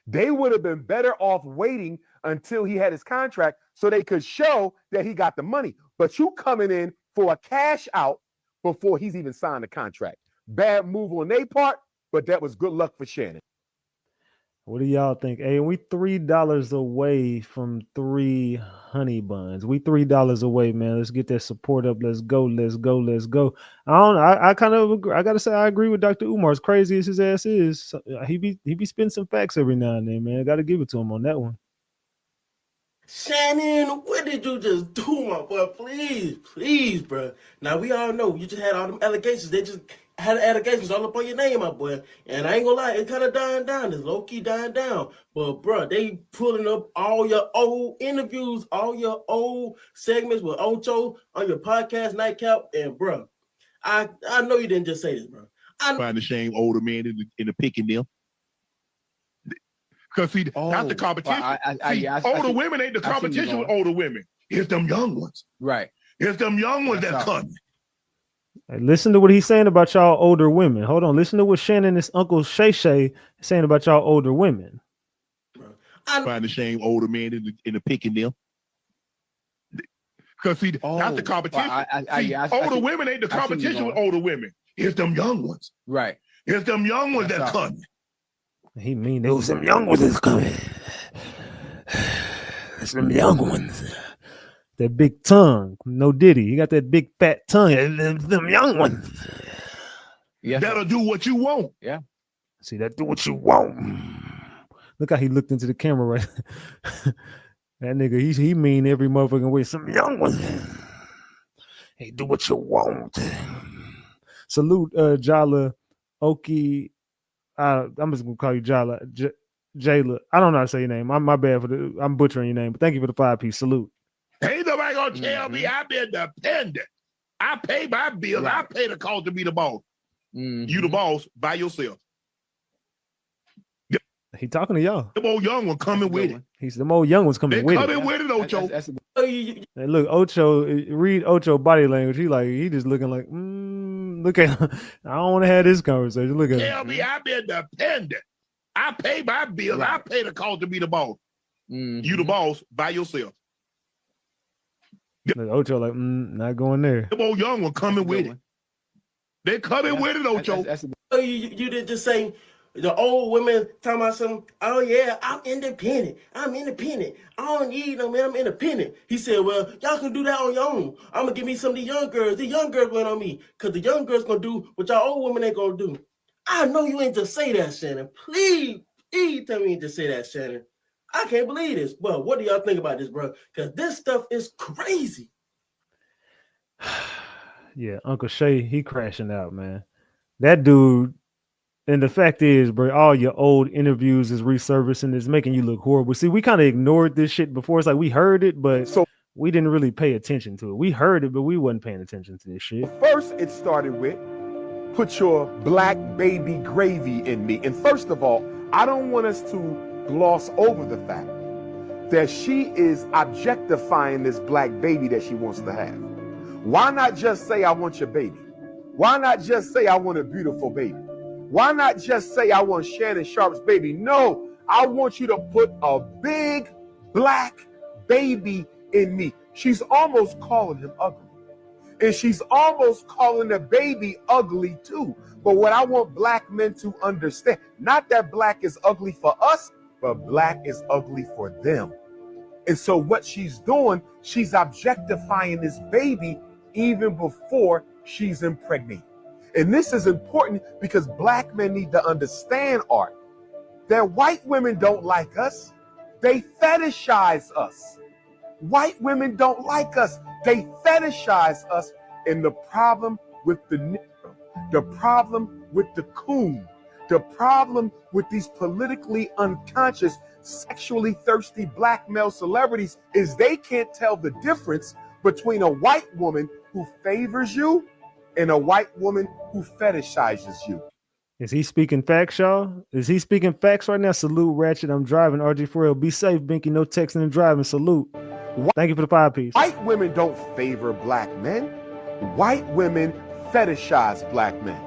They would have been better off waiting until he had his contract so they could show that he got the money. But you coming in for a cash out before he's even signed the contract. Bad move on their part, but that was good luck for Shannon. What do y'all think? Hey, we $3 away from 3 honey buns. We $3 away, man. Let's get that support up. Let's go. Let's go. Let's go. I kind of agree. I gotta say I agree with Dr. Umar. As crazy as his ass is, he be spinning some facts every now and then, man. I gotta give it to him on that one. Shannon, what did you just do, my boy? Please, bro. Now, we all know you just had all them allegations. They just had allegations all up on your name, my boy. And I ain't gonna lie, it kind of dying down. It's low-key dying down. But, bro, they pulling up all your old interviews, all your old segments with Ocho on your podcast, Nightcap. And, bro, I know you didn't just say this, bro. Find the shame older men in the picking them. Because see, that's the competition. Older women ain't the competition with older women. It's them young ones. Right. It's them young ones that come. Hey, listen to what he's saying about y'all older women. Hold on. Listen to what Shannon, his Uncle Shay Shay, is saying about y'all older women. Find the shame older men in the picking them. Because see, that's the competition. Older women ain't the competition with older women. It's them young ones. Right. It's them young ones that come. He mean there was some young ones that's coming. Some young ones. That big tongue. No Diddy. He got that big fat tongue. Them young ones. Yeah. That'll do what you want. Yeah. See, that do what you want. Look how he looked into the camera right. That nigga, he mean every motherfucking way. Some young ones. Hey, do what you want. Salute Jala Oki. I'm just gonna call you Jala. Jayla. I don't know how to say your name. My bad I'm butchering your name, but thank you for the 5-piece. Salute. Ain't nobody gonna tell me I've been dependent. I pay my bills. Right. I pay the cost to be the boss. You the boss by yourself. He talking to y'all. The old young one coming with it. He's the old young one's coming with it. They coming with it, Ocho. Hey, look, Ocho, read Ocho body language. He just looking like, look at him. I don't want to have this conversation. Look at him. Tell me I've been dependent. I pay my bills. Right. I pay the cost to be the boss. You the boss by yourself. Look, Ocho like, not going there. The old young one coming with it. They coming with it, Ocho. You didn't just say the old women talking about something. Oh yeah, I'm independent. I don't need no man. I'm independent. He said, well, y'all can do that on your own. I'm gonna give me some of the young girls. The young girls went on me because the young girls gonna do what y'all old women ain't gonna do. I know you ain't just say that, Shannon. Please tell me you ain't just say that, Shannon. I can't believe this. But what do y'all think about this, bro? Because this stuff is crazy. Yeah, Uncle Shay, he crashing out, man. That dude, and the fact is, bro, all your old interviews is resurfacing. It's making you look horrible. See, we kind of ignored this shit before. It's like we heard it, but we didn't really pay attention to it. We heard it, but we wasn't paying attention to this shit. First, it started with, put your black baby gravy in me. And first of all, I don't want us to gloss over the fact that she is objectifying this black baby that she wants to have. Why not just say, I want your baby? Why not just say, I want a beautiful baby? Why not just say, I want Shannon Sharpe's baby? No, I want you to put a big black baby in me. She's almost calling him ugly. And she's almost calling the baby ugly too. But what I want black men to understand, not that black is ugly for us, but black is ugly for them. And so what she's doing, she's objectifying this baby even before she's impregnated. And this is important because black men need to understand, Art, that white women don't like us. They fetishize us. White women don't like us. They fetishize us. And the problem with the Negro, the problem with the coon, the problem with these politically unconscious, sexually thirsty black male celebrities is they can't tell the difference between a white woman who favors you and a white woman who fetishizes you. Is he speaking facts, y'all? Is he speaking facts right now? Salute, Ratchet. I'm driving. RG4L. Be safe, Binky. No texting and driving. Salute. Thank you for the 5-piece. White women don't favor black men. White women fetishize black men.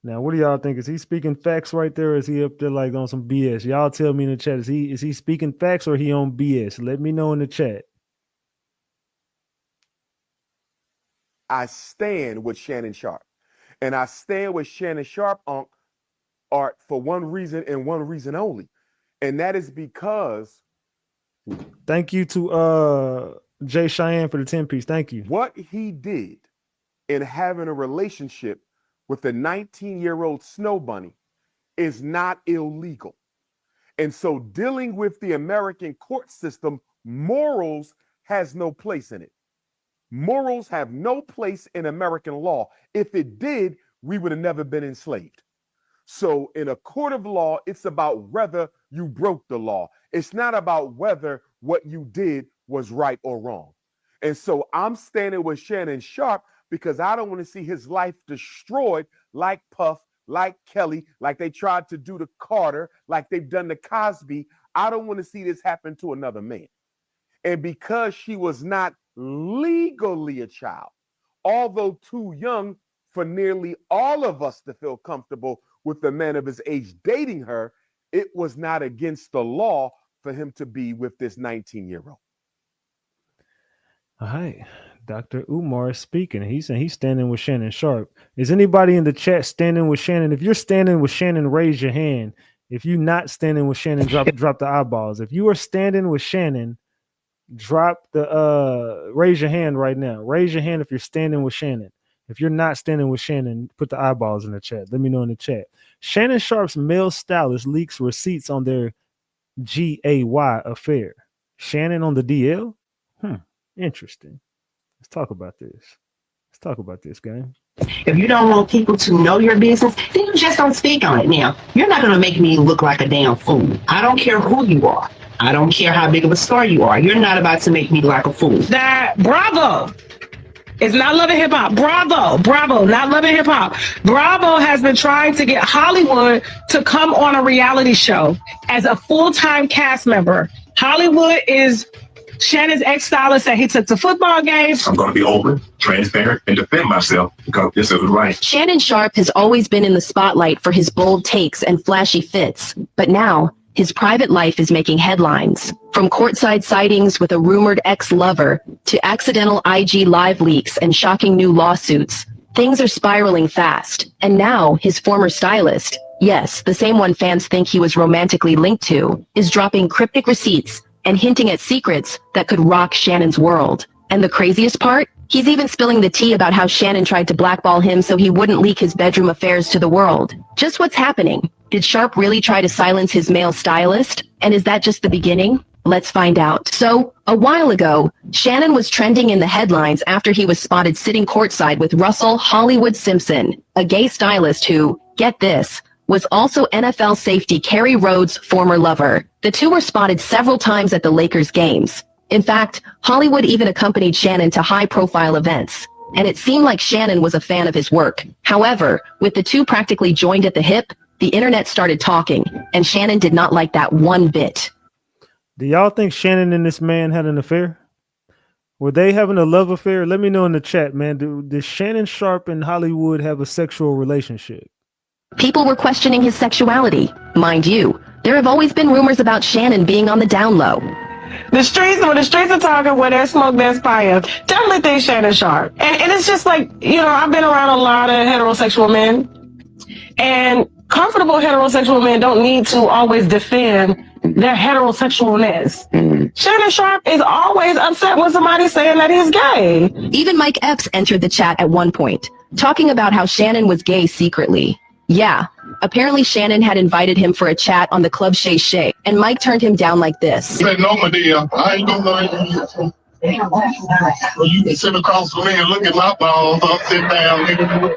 Now, what do y'all think? Is he speaking facts right there, or is he up there like on some BS? Y'all tell me in the chat. Is he speaking facts or he on BS? Let me know in the chat. I stand with Shannon Sharpe. And I stand with Shannon Sharpe on art for one reason and one reason only. And that is because. Thank you to Jay Cheyenne for the 10-piece. Thank you. What he did in having a relationship with a 19-year-old snow bunny is not illegal. And so dealing with the American court system, morals has no place in it. Morals have no place in American law. If it did, we would have never been enslaved. So in a court of law, it's about whether you broke the law. It's not about whether what you did was right or wrong. And so I'm standing with Shannon Sharpe because I don't want to see his life destroyed like Puff, like Kelly, like they tried to do to Carter, like they've done to Cosby. I don't want to see this happen to another man. And because she was not legally a child, although too young for nearly all of us to feel comfortable with the man of his age dating her, it was not against the law for him to be with this 19-year-old. All right. Dr. Umar is speaking. He's saying he's standing with Shannon Sharpe. Is anybody in the chat standing with Shannon? If you're standing with Shannon, raise your hand. If you're not standing with Shannon, drop the eyeballs. If you are standing with Shannon, drop the raise your hand right now. Raise your hand if you're standing with Shannon. If you're not standing with Shannon, put the eyeballs in the chat. Let me know in the chat. Shannon Sharpe's male stylist leaks receipts on their GAY affair. Shannon on the DL? Interesting. Let's talk about this. Let's talk about this, gang. If you don't want people to know your business, then you just don't speak on it. Now, you're not going to make me look like a damn fool. I don't care who you are. I don't care how big of a star you are. You're not about to make me like a fool. That Bravo is not loving hip hop. Bravo, not loving hip hop. Bravo has been trying to get Hollywood to come on a reality show as a full-time cast member. Hollywood is Shannon's ex-stylist that he took to football games. I'm going to be open, transparent, and defend myself because this is right. Shannon Sharpe has always been in the spotlight for his bold takes and flashy fits, but now his private life is making headlines. From courtside sightings with a rumored ex-lover to accidental IG live leaks and shocking new lawsuits, things are spiraling fast. And now his former stylist, yes, the same one fans think he was romantically linked to, is dropping cryptic receipts and hinting at secrets that could rock Shannon's world. And the craziest part? He's even spilling the tea about how Shannon tried to blackball him so he wouldn't leak his bedroom affairs to the world. Just what's happening? Did Sharpe really try to silence his male stylist? And is that just the beginning? Let's find out. So, a while ago, Shannon was trending in the headlines after he was spotted sitting courtside with Russell Hollywood Simpson, a gay stylist who, get this, was also NFL safety Kerry Rhodes' former lover. The two were spotted several times at the Lakers games. In fact, Hollywood even accompanied Shannon to high-profile events. And it seemed like Shannon was a fan of his work. However, with the two practically joined at the hip, the internet started talking, and Shannon did not like that one bit. Do y'all think Shannon and this man had an affair? Were they having a love affair? Let me know in the chat, man. Did Shannon Sharpe and Hollywood have a sexual relationship? People were questioning his sexuality. Mind you, there have always been rumors about Shannon being on the down low. The streets are talking, where there's smoke, there's fire. Definitely think Shannon Sharpe. And it's just like, I've been around a lot of heterosexual men. And comfortable heterosexual men don't need to always defend their heterosexualness. Shannon Sharpe is always upset when somebody's saying that he's gay. Even Mike Epps entered the chat at one point, talking about how Shannon was gay secretly. Yeah, Apparently, Shannon had invited him for a chat on the Club Shay Shay, and Mike turned him down like this. Said, no, my dear, I ain't gonna know you. You can sit across from me and look at my balls. I'll sit down, nigga.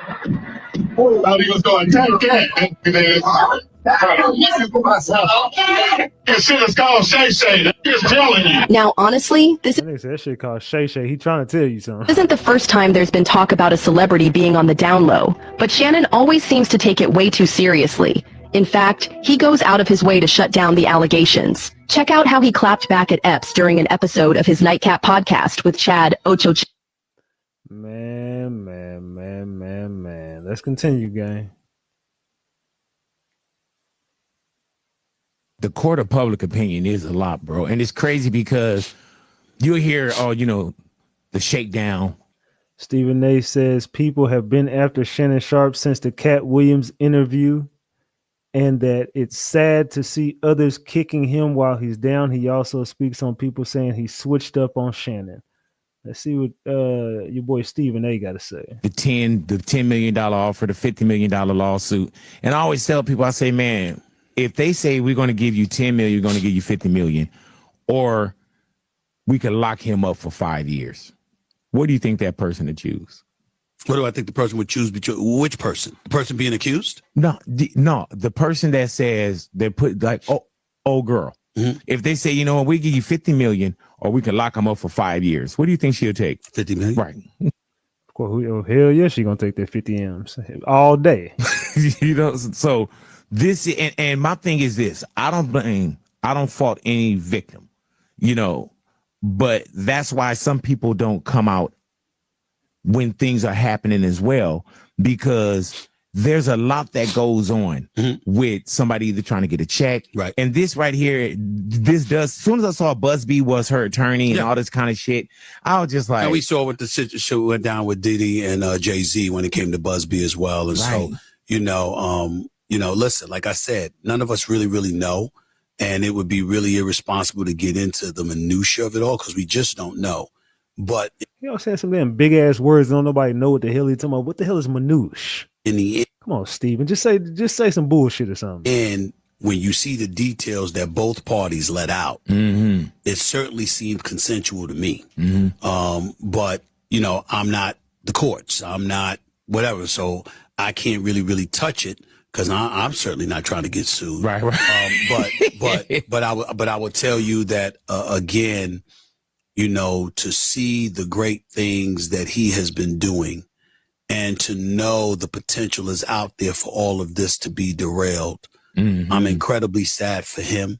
Thought he was going to take that. This shit is called Shay Shay. Just telling you. Now, honestly, this that shit called Shay Shay. He trying to tell you something. isn't the first time there's been talk about a celebrity being on the down low, but Shannon always seems to take it way too seriously. In fact, he goes out of his way to shut down the allegations. Check out how he clapped back at Epps during an episode of his Nightcap podcast with Chad Ocho. Man. Let's continue, gang. The court of public opinion is a lot, bro. And it's crazy because you'll hear, the shakedown. Stephen A says people have been after Shannon Sharpe since the Cat Williams interview, and that it's sad to see others kicking him while he's down. He also speaks on people saying he switched up on Shannon. Let's see what your boy Stephen A got to say. The $10 million offer, the $50 million lawsuit. And I always tell people, I say, man, if they say we're going to give you 10 million, we're going to give you 50 million, or we could lock him up for 5 years, what do you think that person would choose? What do I think the person would choose? Which person? The person being accused? No, the person that says they put like, oh girl. Mm-hmm. If they say, you know what, we give you 50 million, or we can lock him up for 5 years, what do you think she'll take? 50 million? Right. Of course, hell yeah, she gonna take that 50 M's all day. So this, and my thing is this: I don't fault any victim, but that's why some people don't come out when things are happening as well, because there's a lot that goes on with somebody either trying to get a check. Right. And this right here, as soon as I saw Busby was her attorney and all this kind of shit, I was just like. And we saw what the situation went down with Diddy and Jay-Z when it came to Busby as well. And so, listen, like I said, none of us really know. And it would be really irresponsible to get into the minutia of it all because we just don't know. But saying some damn big ass words, don't nobody know what the hell he's talking about. What the hell is minutiae? In the end, come on, Steven, just say some bullshit or something. And when you see the details that both parties let out, it certainly seemed consensual to me. But I'm not the courts. I'm not whatever. So I can't really touch it because I'm certainly not trying to get sued. Right. But I would tell you that again, to see the great things that he has been doing and to know the potential is out there for all of this to be derailed. I'm incredibly sad for him.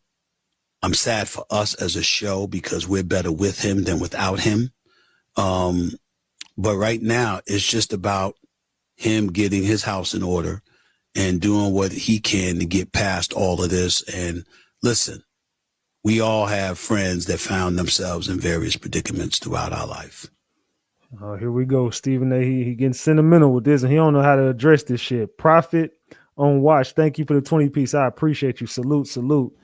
I'm sad for us as a show because we're better with him than without him. But right now, it's just about him getting his house in order and doing what he can to get past all of this. And listen, we all have friends that found themselves in various predicaments throughout our life. Oh, here we go. Stephen A. He getting sentimental with this, and he don't know how to address this shit. Profit on watch. Thank you for the 20 piece. I appreciate you. Salute.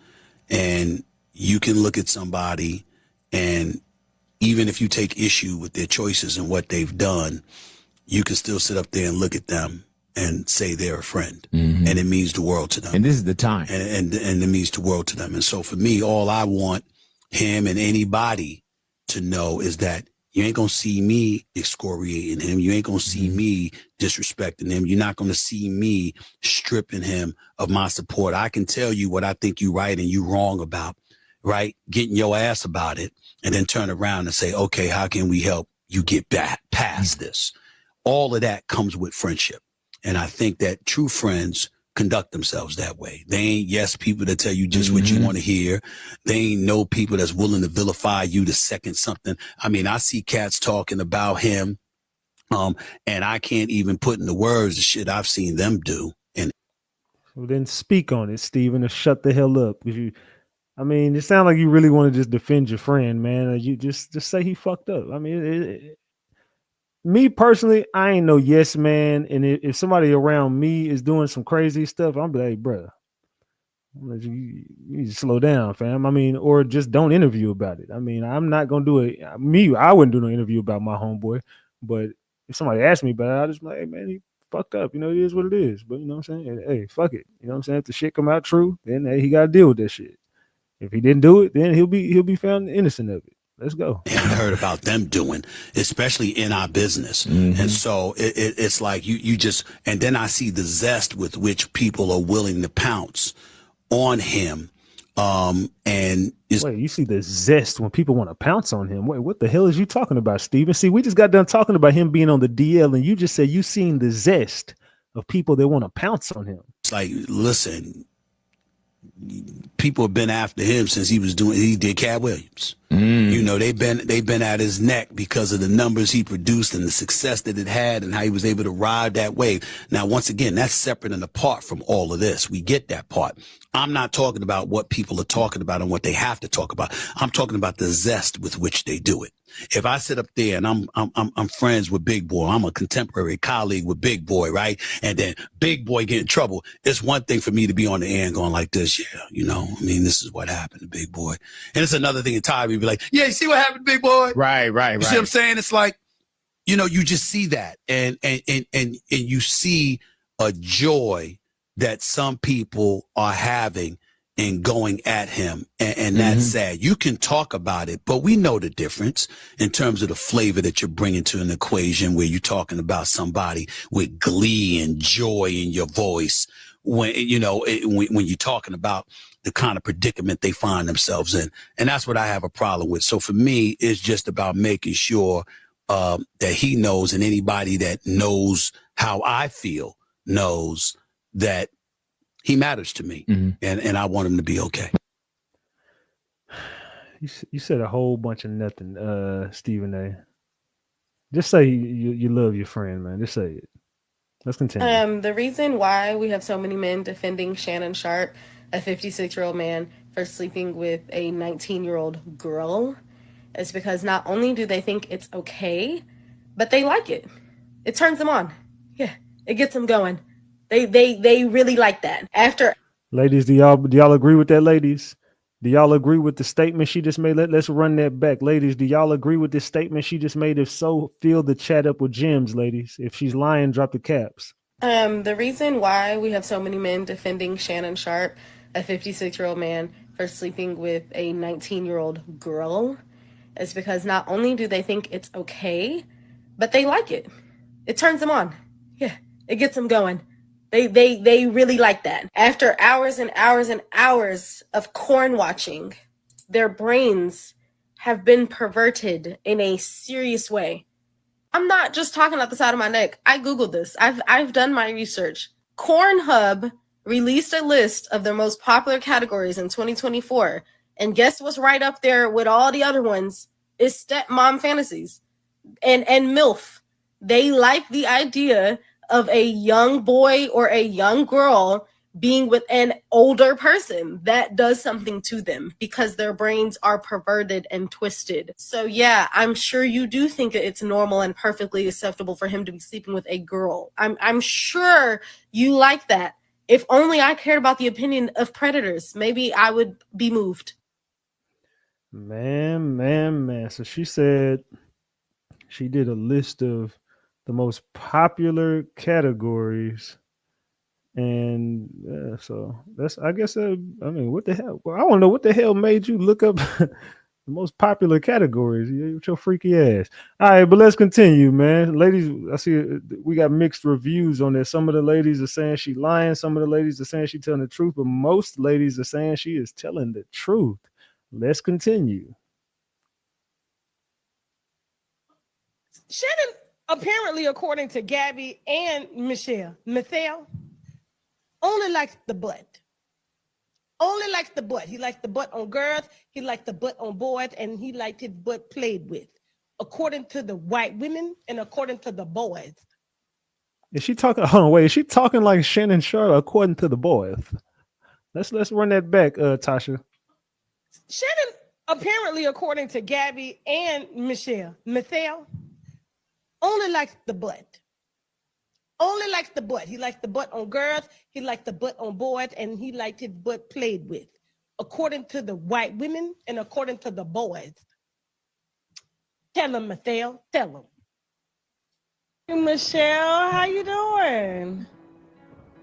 And you can look at somebody, and even if you take issue with their choices and what they've done, you can still sit up there and look at them and say they're a friend. And it means the world to them. And this is the time. And it means the world to them. And so for me, all I want him and anybody to know is that you ain't going to see me excoriating him. You ain't going to see me disrespecting him. You're not going to see me stripping him of my support. I can tell you what I think you right and you wrong about, right? Getting your ass about it and then turn around and say, okay, how can we help you get back past this? All of that comes with friendship. And I think that true friends conduct themselves that way. They ain't yes people that tell you just what you want to hear. They ain't no people that's willing to vilify you to second something. I mean, I see cats talking about him, and I can't even put into words the shit I've seen them do. And well, then speak on it, Stephen, or shut the hell up. Because it sounds like you really want to just defend your friend, man. Or you just say he fucked up. I mean, me personally, I ain't no yes man, and if somebody around me is doing some crazy stuff, I'm be like, hey, brother, you need to slow down, fam. Or just don't interview about it. I'm not gonna do it. I wouldn't do no interview about my homeboy, but if somebody asked me about it, I'll just be like, hey man, he fucked up. You know, it is what it is. But you know what I'm saying? And, hey, fuck it. You know what I'm saying? If the shit come out true, then hey, he got to deal with that shit. If he didn't do it, then he'll be found innocent of it. Let's go. I heard about them doing, especially in our business. And so it's like you just, and then I see the zest with which people are willing to pounce on him. And wait, you see the zest when people want to pounce on him. Wait, what the hell is you talking about, Steven? See, we just got done talking about him being on the DL, and you just said you seen the zest of people that want to pounce on him. it's like, listen, people have been after him since he did Cat Williams. You know, they've been at his neck because of the numbers he produced and the success that it had and how he was able to ride that wave. Now, once again, that's separate and apart from all of this. We get that part. I'm not talking about what people are talking about and what they have to talk about. I'm talking about the zest with which they do it. If I sit up there and I'm friends with Big Boy, I'm a contemporary colleague with Big Boy, right? And then Big Boy get in trouble. It's one thing for me to be on the air and going like this, yeah, you know, I mean, this is what happened to Big Boy. And it's another thing to Ty be like, yeah, you see what happened to Big Boy? Right. You see what I'm saying? It's like, you know, you just see that and you see a joy that some people are having in going at him. And that's sad. You can talk about it, but we know the difference in terms of the flavor that you're bringing to an equation where you're talking about somebody with glee and joy in your voice when, you know, when you're talking about the kind of predicament they find themselves in. And that's what I have a problem with. So for me, it's just about making sure that he knows, and anybody that knows how I feel knows that he matters to me, and I want him to be okay. You said a whole bunch of nothing, Stephen A. Just say you love your friend, man. Just say it. Let's continue. The reason why we have so many men defending Shannon Sharpe, a 56-year-old man, for sleeping with a 19-year-old girl, is because not only do they think it's okay, but they like it. It turns them on. Yeah, it gets them going. They really like that. After Ladies, do y'all agree with that, ladies? Do y'all agree with the statement she just made? Let's run that back. Ladies, do y'all agree with this statement she just made? If so, fill the chat up with gems, ladies. If she's lying, drop the caps. the reason why we have so many men defending Shannon Sharpe, a 56-year-old man, for sleeping with a 19-year-old girl, is because not only do they think it's okay, but they like it. It turns them on. Yeah, it gets them going. They really like that. After hours and hours and hours of corn watching, their brains have been perverted in a serious way. I'm not just talking out the side of my neck. I Googled this. I've done my research. Pornhub released a list of their most popular categories in 2024. And guess what's right up there with all the other ones is stepmom fantasies and MILF. They like the idea of a young boy or a young girl being with an older person. That does something to them because their brains are perverted and twisted. So yeah, I'm sure you do think it's normal and perfectly acceptable for him to be sleeping with a girl. I'm sure you like that. If only I cared about the opinion of predators, maybe I would be moved. Man. So she said she did a list of the most popular categories. And so that's, I guess, I mean, what the hell? Well, I want to know what the hell made you look up the most popular categories with your freaky ass. All right, but let's continue, man. Ladies, I see we got mixed reviews on this. Some of the ladies are saying she lying. Some of the ladies are saying she telling the truth, but most ladies are saying she is telling the truth. Let's continue. Shannon, apparently, according to Gabby and Michelle, only likes the butt. Only likes the butt. He likes the butt on girls. He likes the butt on boys, and he liked his butt played with, according to the white women and according to the boys. Is she talking? Hold on, wait. Is she talking like Shannon Sharpe according to the boys? Let's run that back, Tasha. Shannon, apparently, according to Gabby and Michelle, only likes the butt. Only likes the butt. He likes the butt on girls. He likes the butt on boys, and he liked his butt played with, according to the white women and according to the boys. Tell him, Mateo. Tell him. Michelle, how you doing?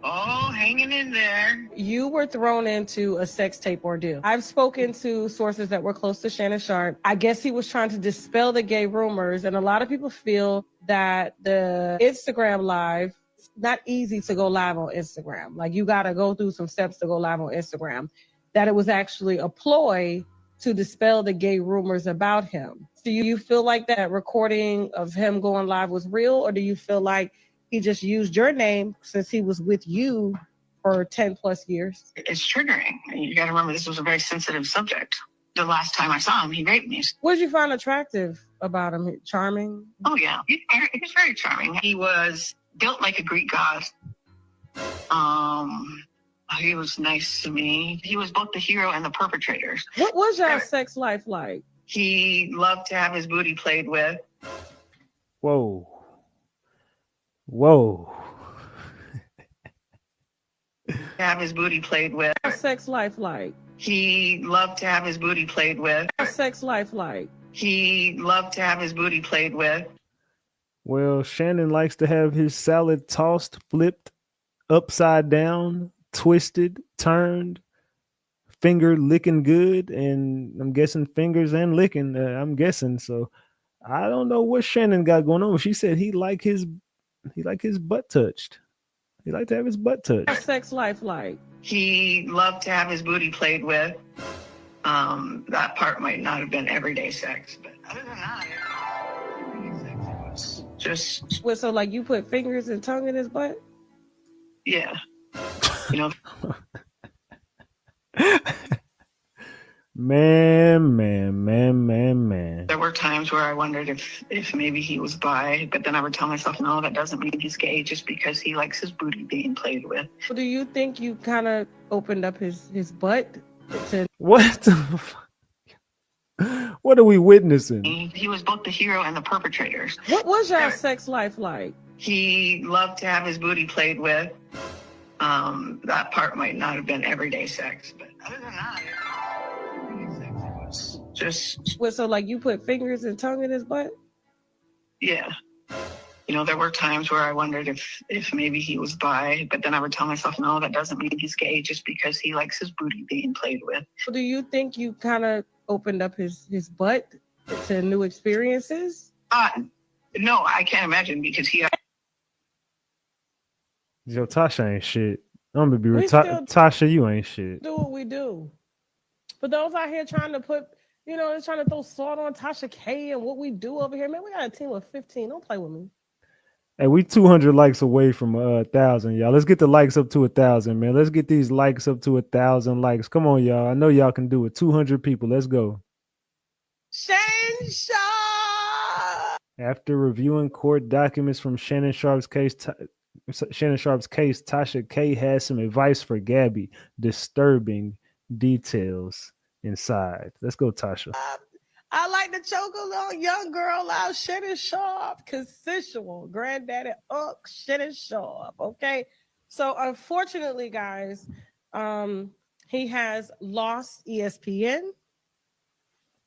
Oh, hanging in there. You were thrown into a sex tape ordeal. I've spoken to sources that were close to Shannon Sharpe. I guess he was trying to dispel the gay rumors, and a lot of people feel that the Instagram live, it's not easy to go live on Instagram. Like, you got to go through some steps to go live on Instagram. That it was actually a ploy to dispel the gay rumors about him. Do you feel like that recording of him going live was real, or do you feel like he just used your name since he was with you for 10 plus years? It's triggering. You got to remember, this was a very sensitive subject. The last time I saw him, he raped me. What did you find attractive about him? Charming? Oh, yeah. He was very charming. He was built like a Greek god. He was nice to me. He was both the hero and the perpetrator. What was your sex life like? He loved to have his booty played with. Whoa. Whoa. Have his booty played with. What's sex life like? He loved to have his booty played with. What's sex life like? He loved to have his booty played with. Well, Shannon likes to have his salad tossed, flipped, upside down, twisted, turned, finger licking good, and I'm guessing fingers and licking. I'm guessing. So I don't know what Shannon got going on. She said he like his butt touched. He like to have his butt touched. What's sex life like? He loved to have his booty played with. That part might not have been everyday sex, but other than that, it was just. Well, so like you put fingers and tongue in his butt? Yeah. You know. Man. There were times where I wondered if maybe he was bi, but then I would tell myself, no, that doesn't mean he's gay just because he likes his booty being played with. Do you think you kind of opened up his butt to... What the fuck? What are we witnessing? He was both the hero and the perpetrator. What was your sex life like? He loved to have his booty played with. That part might not have been everyday sex, but other than that, it was just. Well, so like you put fingers and tongue in his butt? Yeah. You know, there were times where I wondered if maybe he was bi, but then I would tell myself, no, that doesn't mean he's gay just because he likes his booty being played with. Do you think you kind of opened up his butt to new experiences? No, I can't imagine because he. Yo, Tasha ain't shit. I'm gonna be real. Tasha, you ain't shit. Do what we do. But those out here trying to put, they're trying to throw salt on Tasha K and what we do over here. Man, we got a team of 15. Don't play with me. Hey, we 200 likes away from 1,000, y'all. Let's get the likes up to 1,000, man. Let's get these likes up to 1,000 likes. Come on, y'all. I know y'all can do it. 200 people. Let's go. Shannon Sharpe. After reviewing court documents from Shannon Sharpe's case, Tasha K has some advice for Gabby. Disturbing details inside. Let's go, Tasha. I like to choke a little young girl out, Shannon Sharpe, consensual, granddaddy, Shannon Sharpe. Okay, so unfortunately, guys, he has lost ESPN,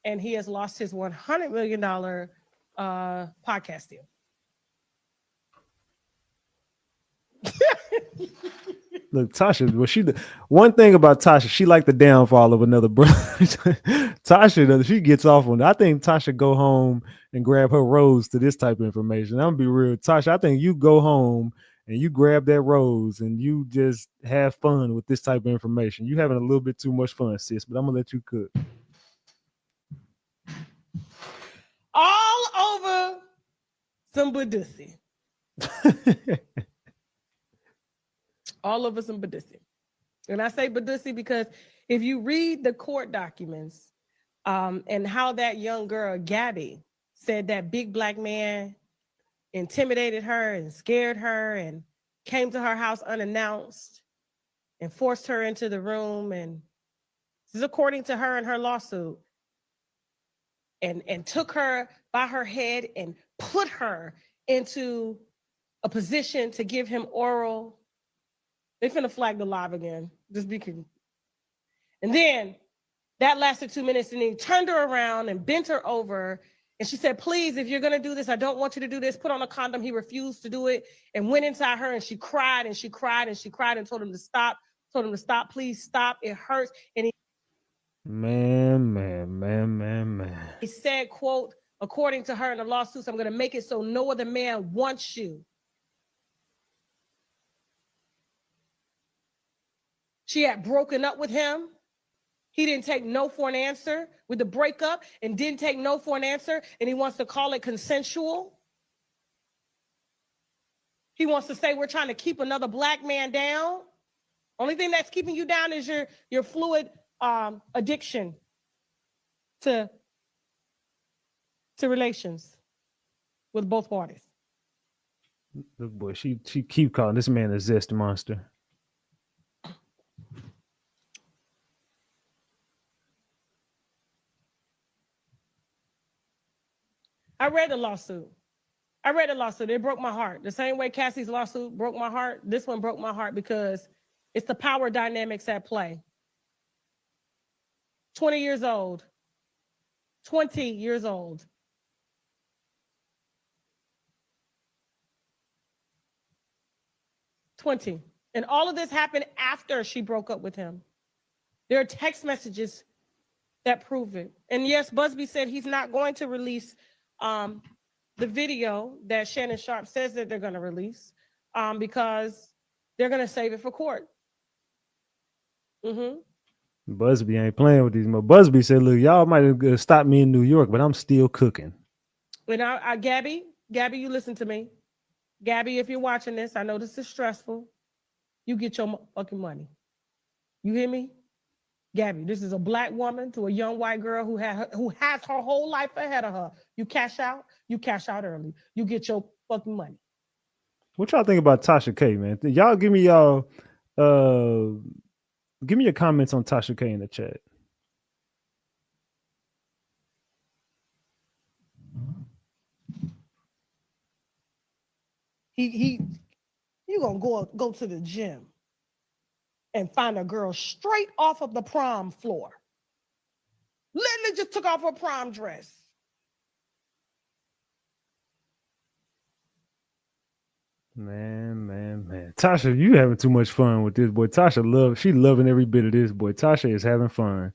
and he has lost his $100 million podcast deal. Look, Tasha, one thing about Tasha, she like the downfall of another brother. Tasha, she gets off on it. I think Tasha go home and grab her rose to this type of information. I'm gonna be real. Tasha, I think you go home and you grab that rose and you just have fun with this type of information. You having a little bit too much fun, sis, but I'm gonna let you cook. All over some Badusi. All over some Badusi. And I say Badusi because if you read the court documents and how that young girl, Gabby, said that big black man intimidated her and scared her and came to her house unannounced and forced her into the room, and this is according to her in her lawsuit, and took her by her head and put her into a position to give him oral. They finna flag the live again. Just be kidding. And then that lasted 2 minutes, and then he turned her around and bent her over And she said, please, if you're going to do this, I don't want you to do this. Put on a condom. He refused to do it and went inside her, and she cried and she cried and she cried and told him to stop, please stop. It hurts. And Man. he said, quote, according to her in the lawsuits, I'm going to make it so no other man wants you. She had broken up with him. He didn't take no for an answer with the breakup and didn't take no for an answer. And he wants to call it consensual. He wants to say we're trying to keep another black man down. Only thing that's keeping you down is your fluid addiction to relations with both parties. Look, boy, she keep calling this man a zest monster. I read the lawsuit. It broke my heart. The same way Cassie's lawsuit broke my heart, this one broke my heart because it's the power dynamics at play. 20 years old. 20 years old. And all of this happened after she broke up with him. There are text messages that prove it. And yes, Busby said he's not going to release the video that Shannon Sharpe says that they're going to release because they're going to save it for court. Busby ain't playing with these. Busby said, look, y'all might have stopped me in New York, but I'm still cooking. And Gabby, you listen to me. Gabby, if you're watching this, I know this is stressful. You get your fucking money. You hear me? Gabby, this is a black woman to a young white girl who has her whole life ahead of her. You cash out early. You get your fucking money. What y'all think about Tasha K, man? Y'all give me your comments on Tasha K in the chat. You gonna go to the gym and find a girl straight off of the prom floor. Literally just took off her prom dress. Man. Tasha, you having too much fun with this, boy. Tasha she loving every bit of this, boy. Tasha is having fun.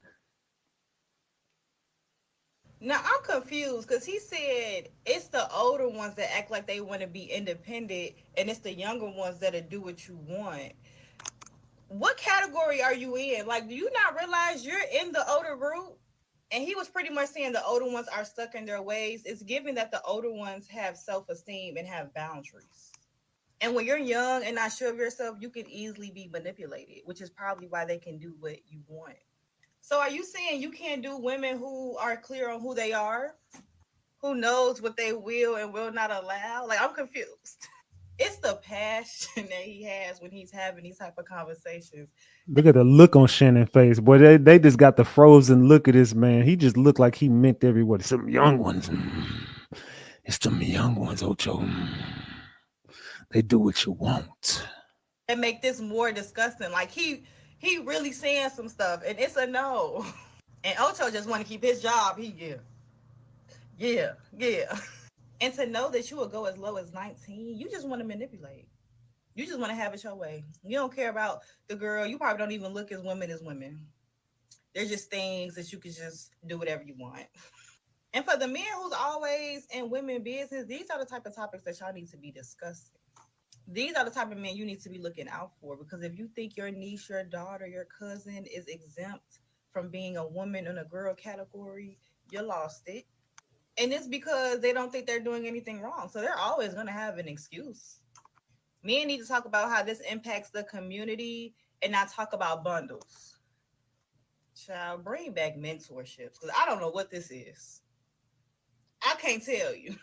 Now I'm confused because he said it's the older ones that act like they want to be independent and it's the younger ones that'll do what you want. What category are you in? Like, do you not realize you're in the older group? And he was pretty much saying the older ones are stuck in their ways. It's given that the older ones have self-esteem and have boundaries. And when you're young and not sure of yourself, you can easily be manipulated, which is probably why they can do what you want. So are you saying you can't do women who are clear on who they are? Who knows what they will and will not allow? Like, I'm confused. It's the passion that he has when he's having these type of conversations. Look at the look on Shannon's face, boy. They just got the frozen look at this man. He just looked like he meant everybody. Some young ones. It's some young ones, Ocho. They do what you want. And make this more disgusting. Like he really saying some stuff, and it's a no. And Ocho just want to keep his job. Yeah. And to know that you will go as low as 19, you just want to manipulate. You just want to have it your way. You don't care about the girl. You probably don't even look as women. There's just things that you can just do whatever you want. And for the men who's always in women business, these are the type of topics that y'all need to be discussing. These are the type of men you need to be looking out for, because if you think your niece, your daughter, your cousin is exempt from being a woman in a girl category, you lost it. And it's because they don't think they're doing anything wrong. So they're always going to have an excuse. Men need to talk about how this impacts the community and not talk about bundles. Child, bring back mentorships, because I don't know what this is. I can't tell you.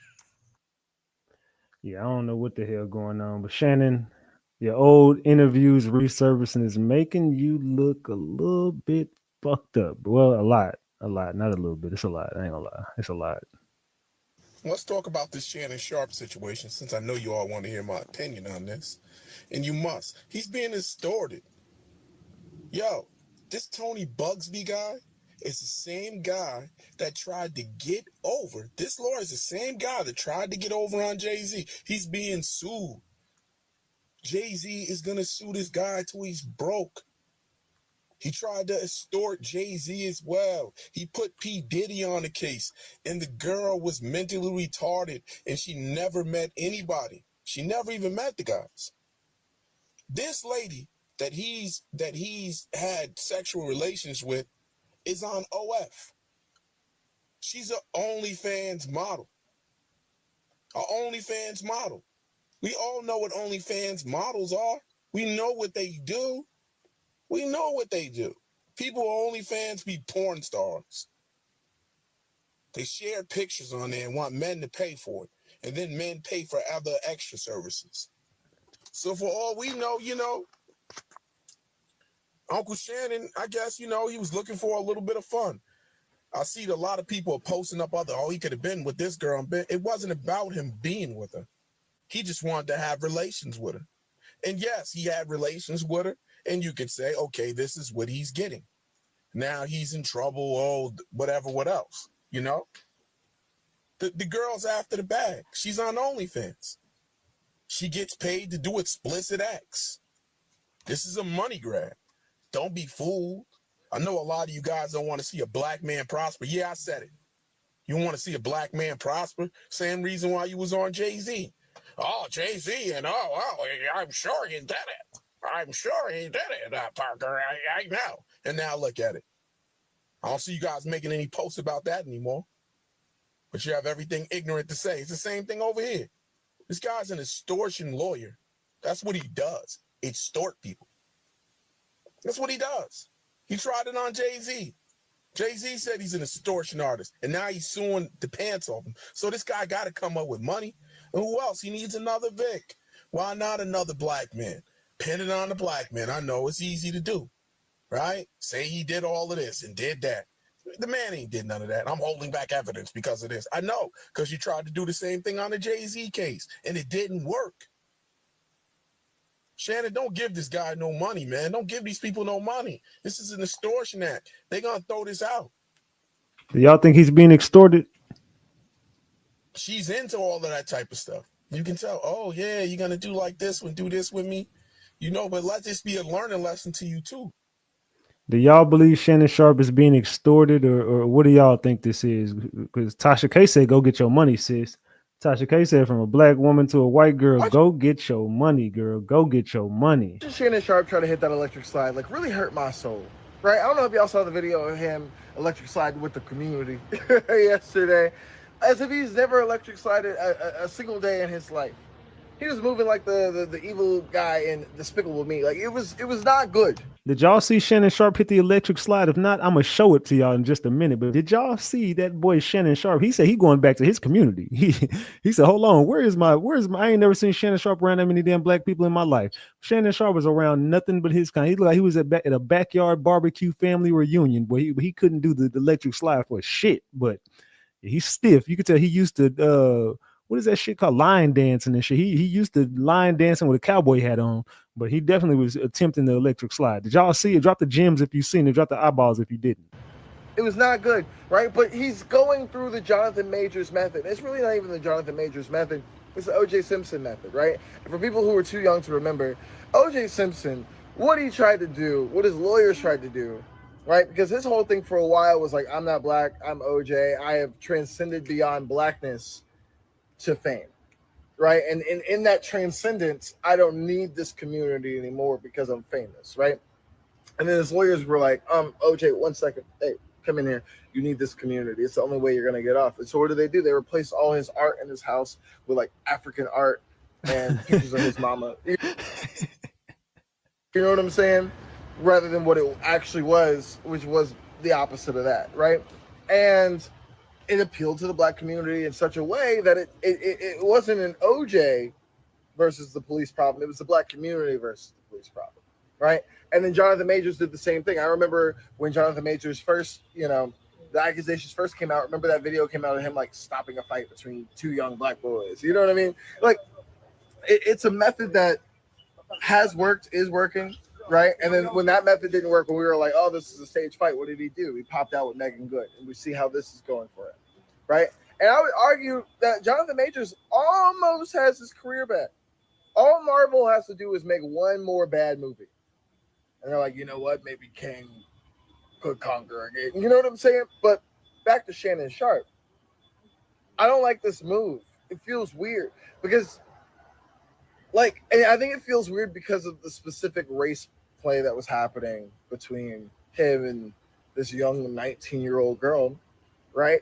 Yeah, I don't know what the hell going on, but Shannon, your old interviews resurfacing is making you look a little bit fucked up. Well, a lot, not a little bit. It's a lot. I ain't gonna lie. It's a lot. Let's talk about this Shannon Sharpe situation, since I know you all want to hear my opinion on this. And you must. He's being extorted. Yo, this Tony Bugsby guy, is the same guy that tried to get over. This lawyer is the same guy that tried to get over on Jay-Z. He's being sued. Jay-Z is going to sue this guy till he's broke. He tried to extort Jay-Z as well. He put P. Diddy on the case, and the girl was mentally retarded, and she never met anybody. She never even met the guys. This lady that he's had sexual relations with is on OF. She's an OnlyFans model. An OnlyFans model. We all know what OnlyFans models are. We know what they do. We know what they do. People on OnlyFans be porn stars. They share pictures on there and want men to pay for it. And then men pay for other extra services. So for all we know, Uncle Shannon, I guess, he was looking for a little bit of fun. I see a lot of people posting up he could have been with this girl. It wasn't about him being with her. He just wanted to have relations with her. And yes, he had relations with her. And you could say, okay, this is what he's getting. Now he's in trouble, whatever, what else, The girl's after the bag. She's on OnlyFans. She gets paid to do explicit acts. This is a money grab. Don't be fooled. I know a lot of you guys don't want to see a black man prosper. Yeah, I said it. You want to see a black man prosper? Same reason why you was on Jay-Z. Oh, Jay-Z, and I'm sure he did it. I'm sure he did it, Parker. I know. And now look at it. I don't see you guys making any posts about that anymore. But you have everything ignorant to say. It's the same thing over here. This guy's an extortion lawyer. That's what he does. Extort people. That's what he does. He tried it on Jay-Z. Jay-Z said he's an extortion artist, and now he's suing the pants off him. So this guy got to come up with money. And who else? He needs another Vic. Why not another black man? Pin it on the black man. I know it's easy to do, right? Say he did all of this and did that. The man ain't did none of that. I'm holding back evidence because of this. I know, because you tried to do the same thing on the Jay-Z case, and it didn't work. Shannon, don't give this guy no money, man. Don't give these people no money. This is an extortion act. They're going to throw this out. Do y'all think he's being extorted? She's into all of that type of stuff. You can tell, oh, yeah, you're going to do like this and do this with me. But let this be a learning lesson to you, too. Do y'all believe Shannon Sharpe is being extorted, or what do y'all think this is? Because Tasha K said, go get your money, sis. Tasha K said, from a black woman to a white girl, go get your money, girl. Go get your money. Shannon Sharpe trying to hit that electric slide, really hurt my soul, right? I don't know if y'all saw the video of him electric sliding with the community yesterday, as if he's never electric slided a single day in his life. He was moving like the evil guy in Despicable Me. It was not good. Did y'all see Shannon Sharpe hit the electric slide? If not, I'm gonna show it to y'all in just a minute. But did y'all see that boy Shannon Sharpe? He said he going back to his community. He said, hold on, where's my I ain't never seen Shannon Sharpe around that many damn black people in my life. Shannon Sharpe was around nothing but his kind. He looked like he was at a backyard barbecue family reunion, but he couldn't do the electric slide for shit. But he's stiff. You could tell he used to what is that shit called? Line dancing and shit. He used to line dancing with a cowboy hat on, but he definitely was attempting the electric slide. Did y'all see it? Drop the gems if you've seen it. Drop the eyeballs if you didn't. It was not good, right? But he's going through the Jonathan Majors method. It's really not even the Jonathan Majors method. It's the O.J. Simpson method, right? And for people who are too young to remember, O.J. Simpson, what he tried to do, what his lawyers tried to do, right? Because his whole thing for a while was like, I'm not black, I'm O.J. I have transcended beyond blackness to fame, right? And in that transcendence, I don't need this community anymore because I'm famous, right? And then his lawyers were like, OJ, 1 second, hey, come in here. You need this community. It's the only way you're gonna get off. And so what do? They replaced all his art in his house with African art and pictures of his mama. You know what I'm saying? Rather than what it actually was, which was the opposite of that, right? And it appealed to the black community in such a way that it wasn't an OJ versus the police problem. It was the black community versus the police problem, right? And then Jonathan Majors did the same thing. I remember when Jonathan Majors first, the accusations first came out. Remember that video came out of him stopping a fight between two young black boys. You know what I mean? It's a method that has worked, is working, right? And then when that method didn't work, when we were like, oh, this is a stage fight, what did he do? He popped out with Megan Good, and we see how this is going for him, right? And I would argue that Jonathan Majors almost has his career back. All Marvel has to do is make one more bad movie. And they're like, you know what? Maybe Kang could conquer again. You know what I'm saying? But back to Shannon Sharpe. I don't like this move. It feels weird because, and I think it feels weird because of the specific race play that was happening between him and this young 19-year-old girl, right?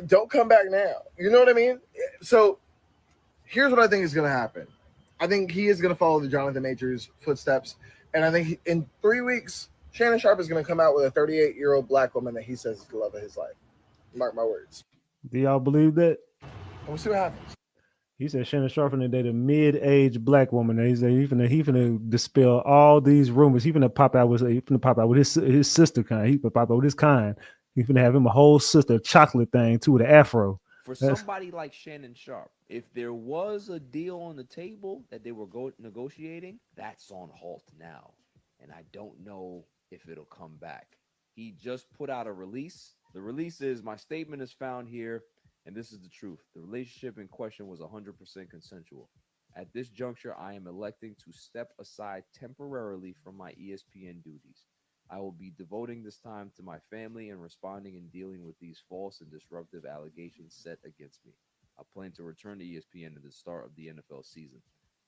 Don't come back now. You know what I mean? So here's what I think is going to happen. I think he is going to follow the Jonathan Majors footsteps. And I think in 3 weeks, Shannon Sharpe is going to come out with a 38-year-old black woman that he says is the love of his life. Mark my words. Do y'all believe that? We'll see what happens. He said Shannon Sharpe finna date a mid-aged black woman. And he said he finna dispel all these rumors. He finna pop out with his sister kind. He finna pop out with his kind. He finna have him a whole sister chocolate thing too with an afro. For somebody like Shannon Sharpe, if there was a deal on the table that they were negotiating, that's on halt now. And I don't know if it'll come back. He just put out a release. The release is, my statement is found here, and this is the truth. The relationship in question was 100% consensual. At this juncture, I am electing to step aside temporarily from my ESPN duties. I will be devoting this time to my family and responding and dealing with these false and disruptive allegations set against me. I plan to return to ESPN at the start of the NFL season.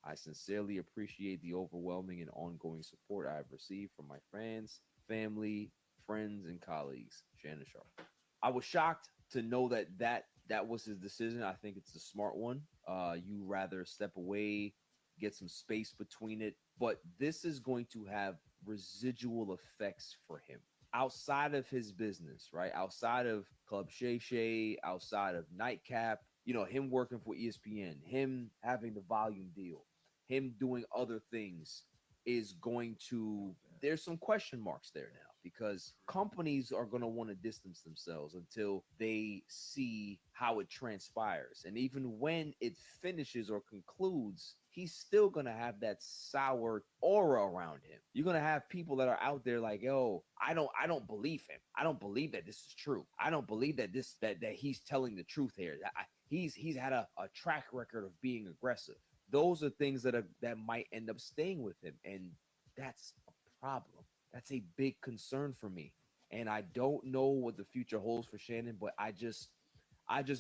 I sincerely appreciate the overwhelming and ongoing support I have received from my fans, family, friends, and colleagues. Shannon Sharpe. I was shocked to know that was his decision. I think it's a smart one. You rather step away, get some space between it, but this is going to have residual effects for him outside of his business, right? Outside of Club Shay Shay, outside of Nightcap, him working for ESPN, him having the volume deal, him doing other things is going to, there's some question marks there now because companies are going to want to distance themselves until they see how it transpires. And even when it finishes or concludes, he's still going to have that sour aura around him. You're going to have people that are out there like, yo, I don't believe him. I don't believe that this is true. I don't believe that that he's telling the truth here. He's had a track record of being aggressive. Those are things that might end up staying with him. And that's a problem. That's a big concern for me. And I don't know what the future holds for Shannon, but I just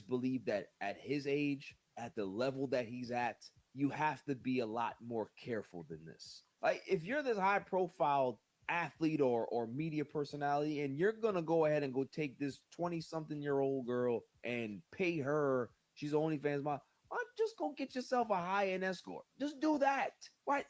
believe that at his age, at the level that he's at, you have to be a lot more careful than this. Like, if you're this high profile athlete or media personality, and you're going to go ahead and go take this 20-something-year-old girl and pay her, she's OnlyFans model, just go get yourself a high-end escort. Just do that. Why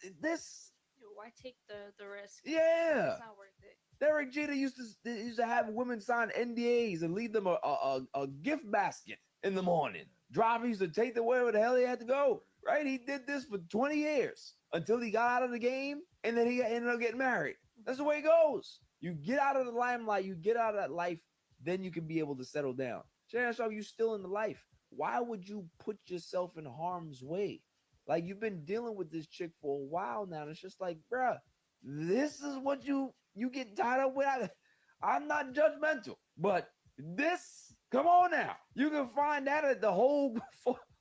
take the risk? Yeah. It's not worth it. Derek Jeter used to have women sign NDAs and leave them a gift basket in the morning. Driver used to take them wherever the hell he had to go, right? He did this for 20 years until he got out of the game, and then he ended up getting married. That's the way it goes. You get out of the limelight, you get out of that life, then you can be able to settle down. Shannon Sharpe, you're still in the life. Why would you put yourself in harm's way? Like, you've been dealing with this chick for a while now, and it's just like, bruh, this is what you get tied up with. I'm not judgmental, but this, come on now. You can find that at the Whole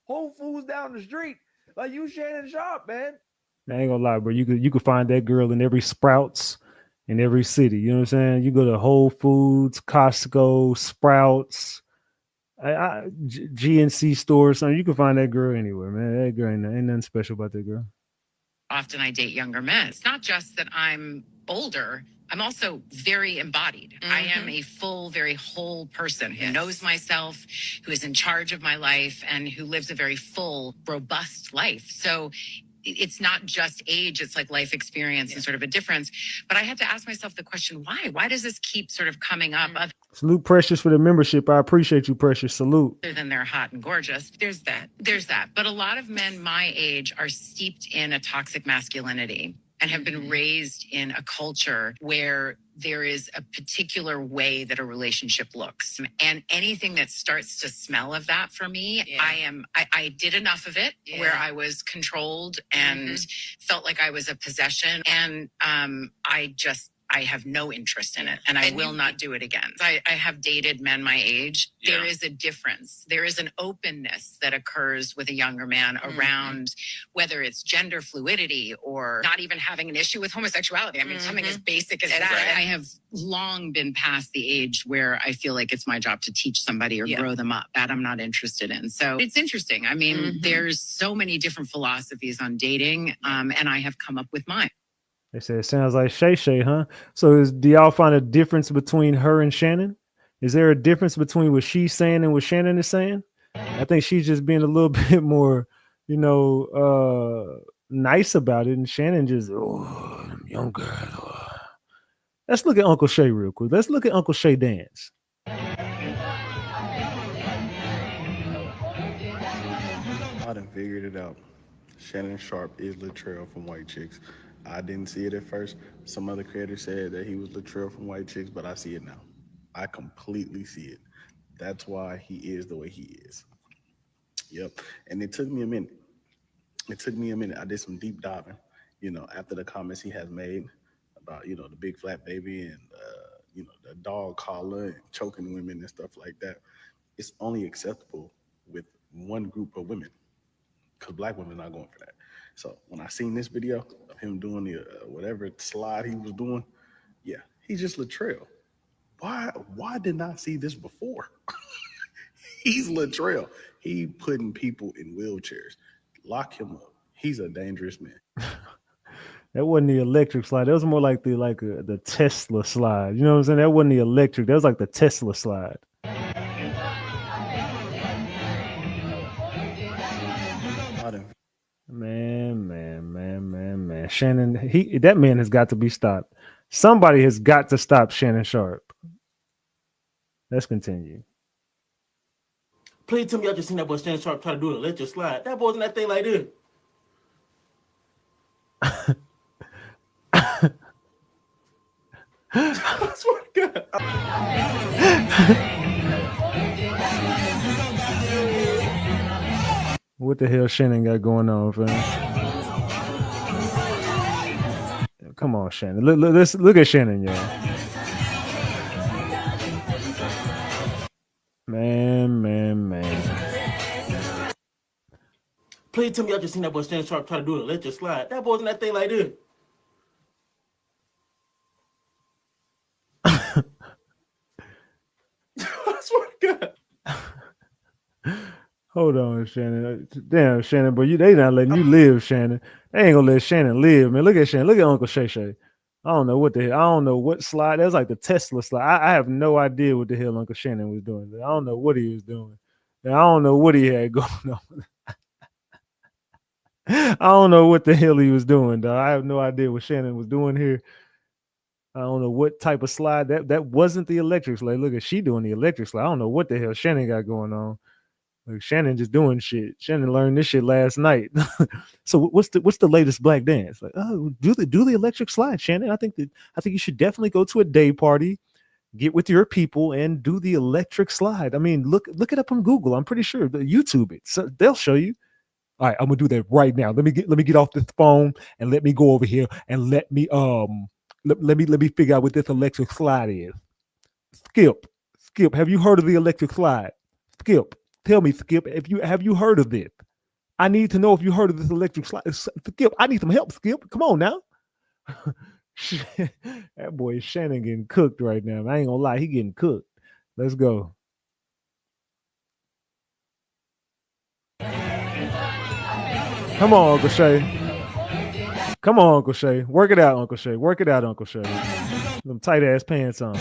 Foods down the street. Like, you Shannon Sharpe, man. I ain't gonna lie, bro. You could find that girl in every Sprouts in every city. You know what I'm saying? You go to Whole Foods, Costco, Sprouts, GNC stores. You can find that girl anywhere, man. That girl ain't nothing special about that girl. Often I date younger men. It's not just that I'm older. I'm also very embodied. I am a full, very whole person who knows myself, who is in charge of my life, and who lives a very full, robust life. So it's not just age, it's like life experience and sort of a difference. But I had to ask myself the question, why? Why does this keep sort of coming up? Salute Precious for the membership. I appreciate you, Precious. Salute. Other than they're hot and gorgeous. There's that. But a lot of men my age are steeped in a toxic masculinity and have been raised in a culture where there is a particular way that a relationship looks. And anything that starts to smell of that for me, I did enough of it where I was controlled and felt like I was a possession. And I have no interest in it, and I will not do it again. I have dated men my age. Yeah. There is a difference. There is an openness that occurs with a younger man around whether it's gender fluidity or not even having an issue with homosexuality. I mean, something as basic as that. Right. I have long been past the age where I feel like it's my job to teach somebody or grow them up. That I'm not interested in. So it's interesting. I mean, there's so many different philosophies on dating, and I have come up with mine. They said it sounds like Shay Shay, huh? So do y'all find a difference between her and Shannon? Is there a difference between what she's saying and what Shannon is saying? I think she's just being a little bit more, nice about it, and Shannon just, young girl. Let's look at Uncle Shay real quick. Let's look at Uncle Shay dance. I done figured it out. Shannon Sharpe is Latrell from White Chicks. I didn't see it at first. Some other creators said that he was Latrell from White Chicks, but I see it now. I completely see it. That's why he is the way he is. Yep. And it took me a minute. I did some deep diving, after the comments he has made about, the big flat baby and, the dog collar and choking women and stuff like that. It's only acceptable with one group of women, because black women are not going for that. So when I seen this video of him doing the whatever slide he was doing, he's just Latrell. Why didn't I see this before? He's Latrell. He putting people in wheelchairs. Lock him up. He's a dangerous man. That wasn't the electric slide. That was more like the Tesla slide. You know what I'm saying? That wasn't the electric. That was like the Tesla slide. Man. Shannon, that man has got to be stopped. Somebody has got to stop Shannon Sharpe. Let's continue. Please tell me y'all just seen that boy Shannon Sharpe try to do an electric slide. That boy's in that thing like this. I swear to God. What the hell Shannon got going on, fam? Come on, Shannon. Let's look at Shannon, y'all. Man. Please tell me y'all just seen that boy Shannon Sharpe try to do an electric slide. That boy's in that thing like this. I swear to God. Hold on, Shannon. Damn, Shannon, but they not letting you live, Shannon. They ain't gonna let Shannon live, man. Look at Shannon. Look at Uncle Shay Shay. I don't know what the hell. I don't know what slide. That's like the Tesla slide. I have no idea what the hell Uncle Shannon was doing. I don't know what he was doing. I don't know what he had going on. I don't know what the hell he was doing, dog. I have no idea what Shannon was doing here. I don't know what type of slide. That wasn't the electric slide. Look at she doing the electric slide. I don't know what the hell Shannon got going on. Like Shannon just doing shit. Shannon learned this shit last night. So what's the latest black dance? Like, do the electric slide, Shannon. I think you should definitely go to a day party, get with your people, and do the electric slide. I mean, look it up on Google. I'm pretty sure YouTube it. So they'll show you. All right, I'm gonna do that right now. Let me get off this phone and let me go over here and let me figure out what this electric slide is. Skip. Have you heard of the electric slide? Skip. Tell me, Skip, have you heard of this? I need to know if you heard of this electric slide. Skip, I need some help, Skip. Come on now. That boy Shannon getting cooked right now. I ain't gonna lie, he getting cooked. Let's go. Come on, Uncle Shay. Come on, Uncle Shay. Work it out, Uncle Shay. Work it out, Uncle Shay. Them tight ass pants on.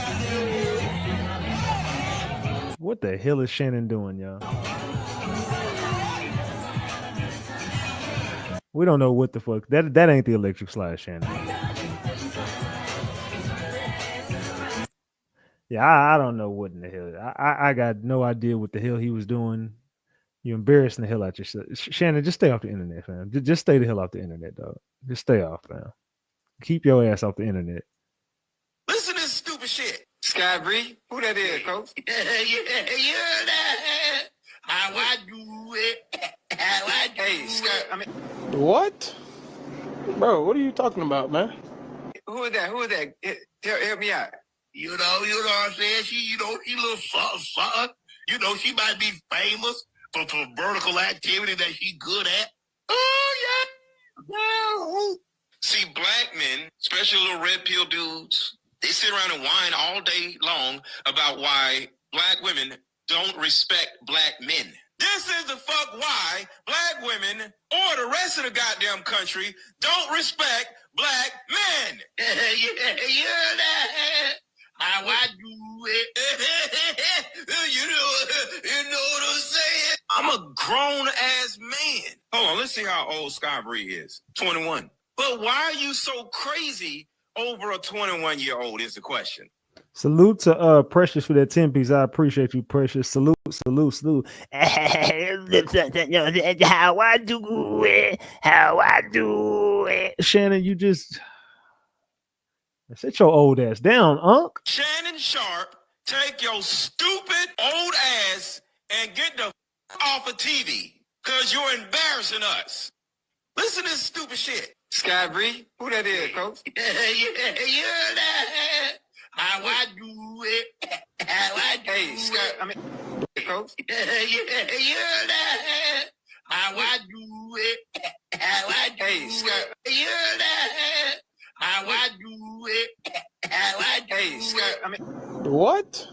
What the hell is Shannon doing, y'all? We don't know what the fuck. That ain't the electric slide, Shannon. Yeah, I don't know what in the hell. I got no idea what the hell he was doing. You're embarrassing the hell out yourself. Shannon, just stay off the internet, fam. Just stay the hell off the internet, dog. Just stay off, fam. Keep your ass off the internet. Listen to this Sky Bree, who that is, coach? Yeah, that. How I do it. How I do Hey, Sky, it. I mean, What? Bro, what are you talking about, man? who is that? Who is that? Help me out. You know what I'm saying? She little something. You know, she might be famous for vertical activity that she good at. Oh, yeah. Yeah. See, black men, especially little red pill dudes, they sit around and whine all day long about why black women don't respect black men. This is the fuck why black women or the rest of the goddamn country don't respect black men. Yeah, that. How I do it. you know what I'm saying? I'm a grown ass man. Hold on, let's see how old Sky Bree is. 21. But why are you so crazy over a 21-year-old is the question. Salute to Precious for that 10 piece. I appreciate you, Precious. Salute. How I do it. Shannon, you just sit your old ass down, Unc. Shannon Sharpe, take your stupid old ass and get the off of TV. Cause you're embarrassing us. Listen to this stupid shit. Sky Bree, who that is, coach? Yeah, that. How I do it. How I do Hey, Sky, I mean, coach. it. Yeah, that. How I do it. How I do Hey, Sky. it. Yeah, that. How I do it. How I do Hey, Sky, I mean, What?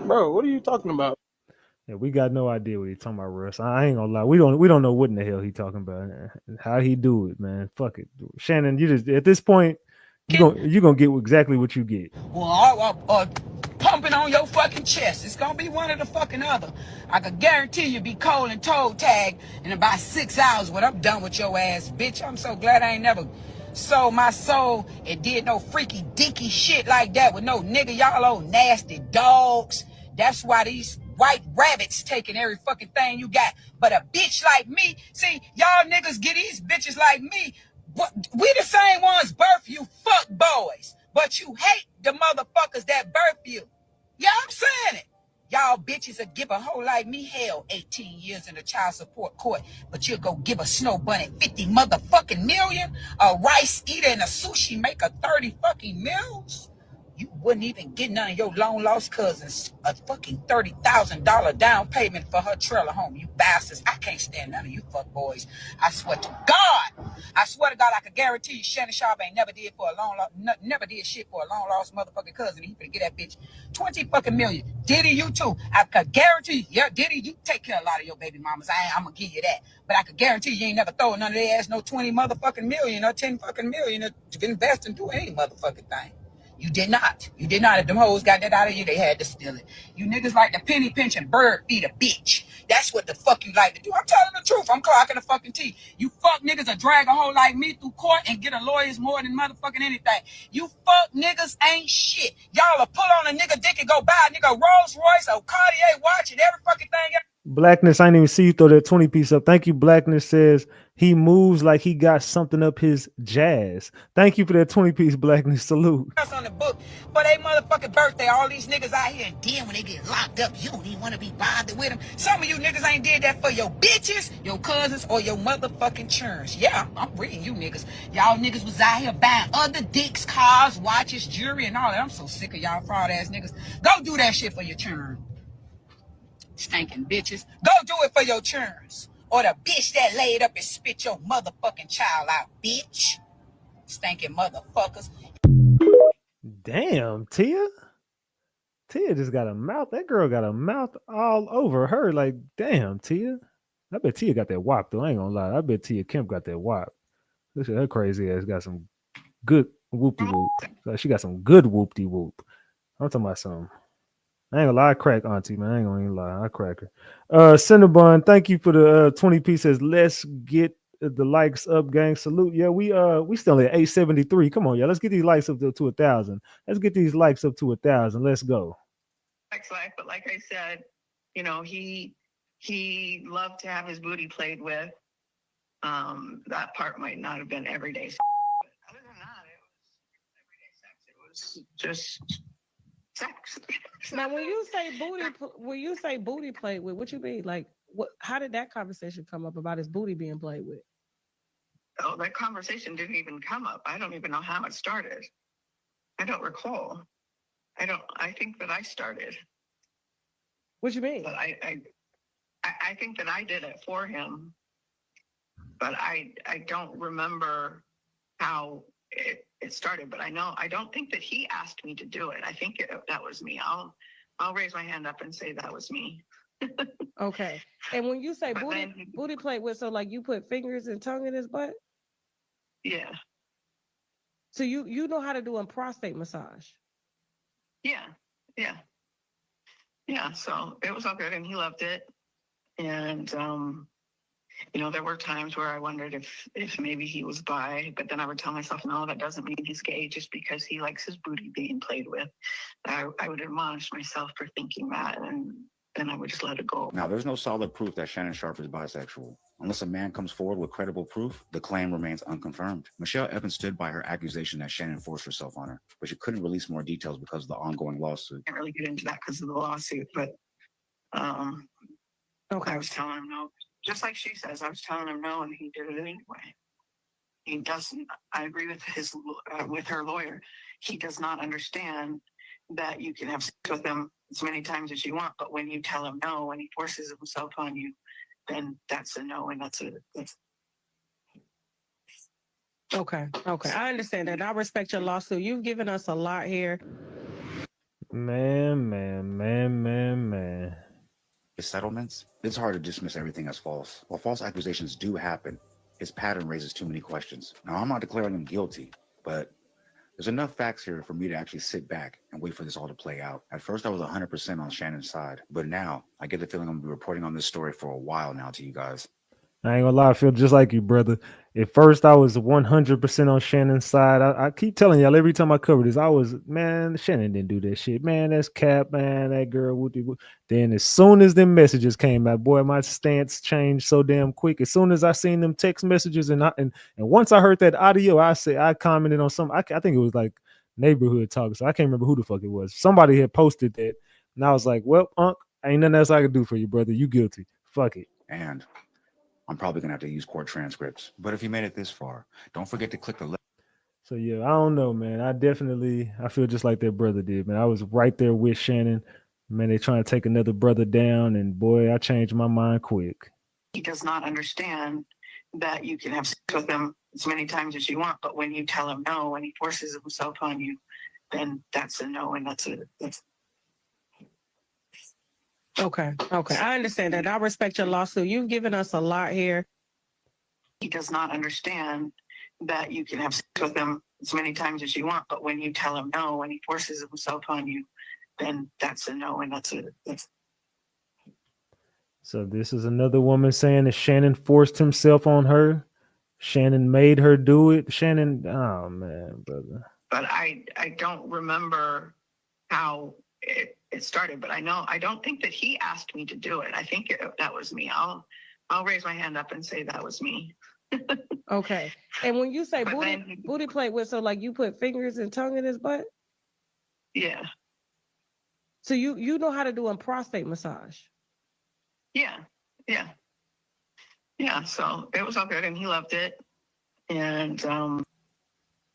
Bro, what are you talking about? Yeah, we got no idea what he's talking about, Russ. I ain't gonna lie. We don't know what in the hell he talking about. How he do it, man. Fuck it. Shannon, you just at this point, you gonna get exactly what you get. Well, pumping on your fucking chest. It's gonna be one of the fucking other. I can guarantee you be cold and toe tag in about 6 hours when I'm done with your ass, bitch. I'm so glad I ain't never sold my soul and did no freaky deaky shit like that with no nigga. Y'all old nasty dogs. That's why these white rabbits taking every fucking thing you got. But a bitch like me, see, y'all niggas get these bitches like me. We the same ones birth you fuck boys. But you hate the motherfuckers that birth you. Yeah, I'm saying it. Y'all bitches will give a hoe like me hell 18 years in the child support court, but you'll go give a snow bunny 50 motherfucking million, a rice eater and a sushi maker 30 fucking meals. You wouldn't even get none of your long lost cousins a fucking $30,000 down payment for her trailer home. You bastards. I can't stand none of you fuck boys. I swear to God. I swear to God, I can guarantee you Shannon Sharpe ain't never did shit for a long lost motherfucking cousin. He finna get that bitch 20 fucking million. Diddy, you too. I could guarantee you, yeah, Diddy, you take care of a lot of your baby mamas. I'm gonna give you that. But I could guarantee you ain't never throwing none of their ass no 20 motherfucking million or 10 fucking million to invest and do any motherfucking thing. You did not. You did not. If them hoes got that out of you, they had to steal it. You niggas like the penny pinching bird feed a bitch. That's what the fuck you like to do. I'm telling the truth. I'm clocking the fucking tea. You fuck niggas will drag a hoe like me through court and get a lawyer's more than motherfucking anything. You fuck niggas ain't shit. Y'all will pull on a nigga dick and go buy a nigga Rolls Royce or Cartier watch and every fucking thing. Blackness, I didn't even see you throw that 20 piece up. Thank you. Blackness says he moves like he got something up his jazz. Thank you for that 20 piece, Blackness. Salute. On the book for their motherfucking birthday. All these niggas out here, and then when they get locked up, you don't even want to be bothered with them. Some of you niggas ain't did that for your bitches, your cousins, or your motherfucking churns. Yeah, I'm reading you niggas. Y'all niggas was out here buying other dicks, cars, watches, jewelry, and all that. I'm so sick of y'all fraud ass niggas. Go do that shit for your churn. Stinking bitches. Go do it for your churns. Or the bitch that laid up and spit your motherfucking child out, bitch. Stinking motherfuckers. Damn, Tia. Tia just got a mouth. That girl got a mouth all over her. Like, damn, Tia. I bet Tia got that wop, though. I ain't gonna lie. I bet Tia Kemp got that wop. Look at her crazy ass. Got some good whoop-de-whoop. Like, she got some good whoop-de-whoop. I'm talking about some. I ain't gonna lie. I crack Auntie, man. I ain't gonna even lie. I crack her. Cinnabon, thank you for the 20 pieces. Let's get the likes up, gang. Salute. Yeah, we still at 873. Come on, y'all. Let's get these likes up to 1,000. Let's get these likes up to 1,000. Let's go. Life, but like I said, you know, he loved to have his booty played with. That part might not have been everyday sex, but other than that, it was everyday sex. It was just Now, when you say booty played with, what you mean? Like, what? How did that conversation come up about his booty being played with? Oh, that conversation didn't even come up. I don't even know how it started. I don't recall. I think that I started. What you mean? But I think that I did it for him. But I don't remember how it started. But I don't think that he asked me to do it. I think that was me. I'll raise my hand up and say that was me. Okay. And when you say booty played with, so like you put fingers and tongue in his butt? Yeah. So you know how to do a prostate massage? Yeah. So it was all good, and he loved it. And there were times where I wondered if maybe he was bi, but then I would tell myself, no, that doesn't mean he's gay just because he likes his booty being played with. I would admonish myself for thinking that, and then I would just let it go. Now, there's no solid proof that Shannon Sharpe is bisexual. Unless a man comes forward with credible proof, the claim remains unconfirmed. Michelle Evans stood by her accusation that Shannon forced herself on her, but she couldn't release more details because of the ongoing lawsuit. I can't really get into that because of the lawsuit, but I was telling him no. Just like she says, I was telling him no, and he did it anyway. He doesn't. I agree with her lawyer. He does not understand that you can have sex with him as many times as you want, but when you tell him no and he forces himself on you, then that's a no, and that's Okay. I understand that. I respect your lawsuit. You've given us a lot here. Man. His settlements, it's hard to dismiss everything as false. While false accusations do happen, his pattern raises too many questions. Now, I'm not declaring him guilty, but there's enough facts here for me to actually sit back and wait for this all to play out. At first, I was 100% on Shannon's side, but now I get the feeling I'm going to be reporting on this story for a while now to you guys. I ain't gonna lie, I feel just like you, brother. At first, I was 100% on Shannon's side. I keep telling y'all every time I cover this, man, Shannon didn't do that shit. Man, that's cap, man, that girl. Whoopty. Then as soon as them messages came out, boy, my stance changed so damn quick. As soon as I seen them text messages and once I heard that audio, I commented on some, I think it was like neighborhood talk, so I can't remember who the fuck it was. Somebody had posted that, and I was like, well, ain't nothing else I can do for you, brother. You guilty. Fuck it. And I'm probably going to have to use court transcripts. But if you made it this far, don't forget to click the link. So, yeah, I don't know, man. I feel just like that brother did, man. I was right there with Shannon. Man, they trying to take another brother down, and boy, I changed my mind quick. He does not understand that you can have sex with him as many times as you want, but when you tell him no and he forces himself on you, then that's a no, and that's Okay. I understand that. I respect your lawsuit. You've given us a lot here. He does not understand that you can have sex with him as many times as you want, but when you tell him no and he forces himself on you, then that's a no, and that's So this is another woman saying that Shannon forced himself on her. Shannon made her do it. Shannon, oh man, brother. But I don't remember how it started, but I don't think that he asked me to do it. I think that was me. I'll raise my hand up and say that was me. Okay. And when you say booty played with, so like you put fingers and tongue in his butt? Yeah. So you know how to do a prostate massage? Yeah. So it was all good, and he loved it. And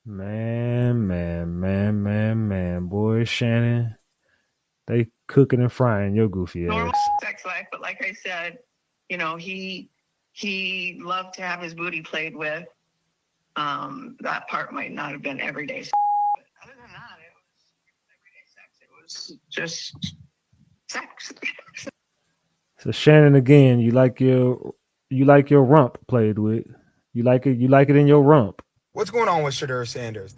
Man, boy, Shannon, they cooking and frying your goofy normal ass. sex life, but like I said, he loved to have his booty played with. That part might not have been everyday sex, but other than that, it was everyday sex. It was just sex. So Shannon, again, you like your rump played with. You like it in your rump. What's going on with Shador Sanders?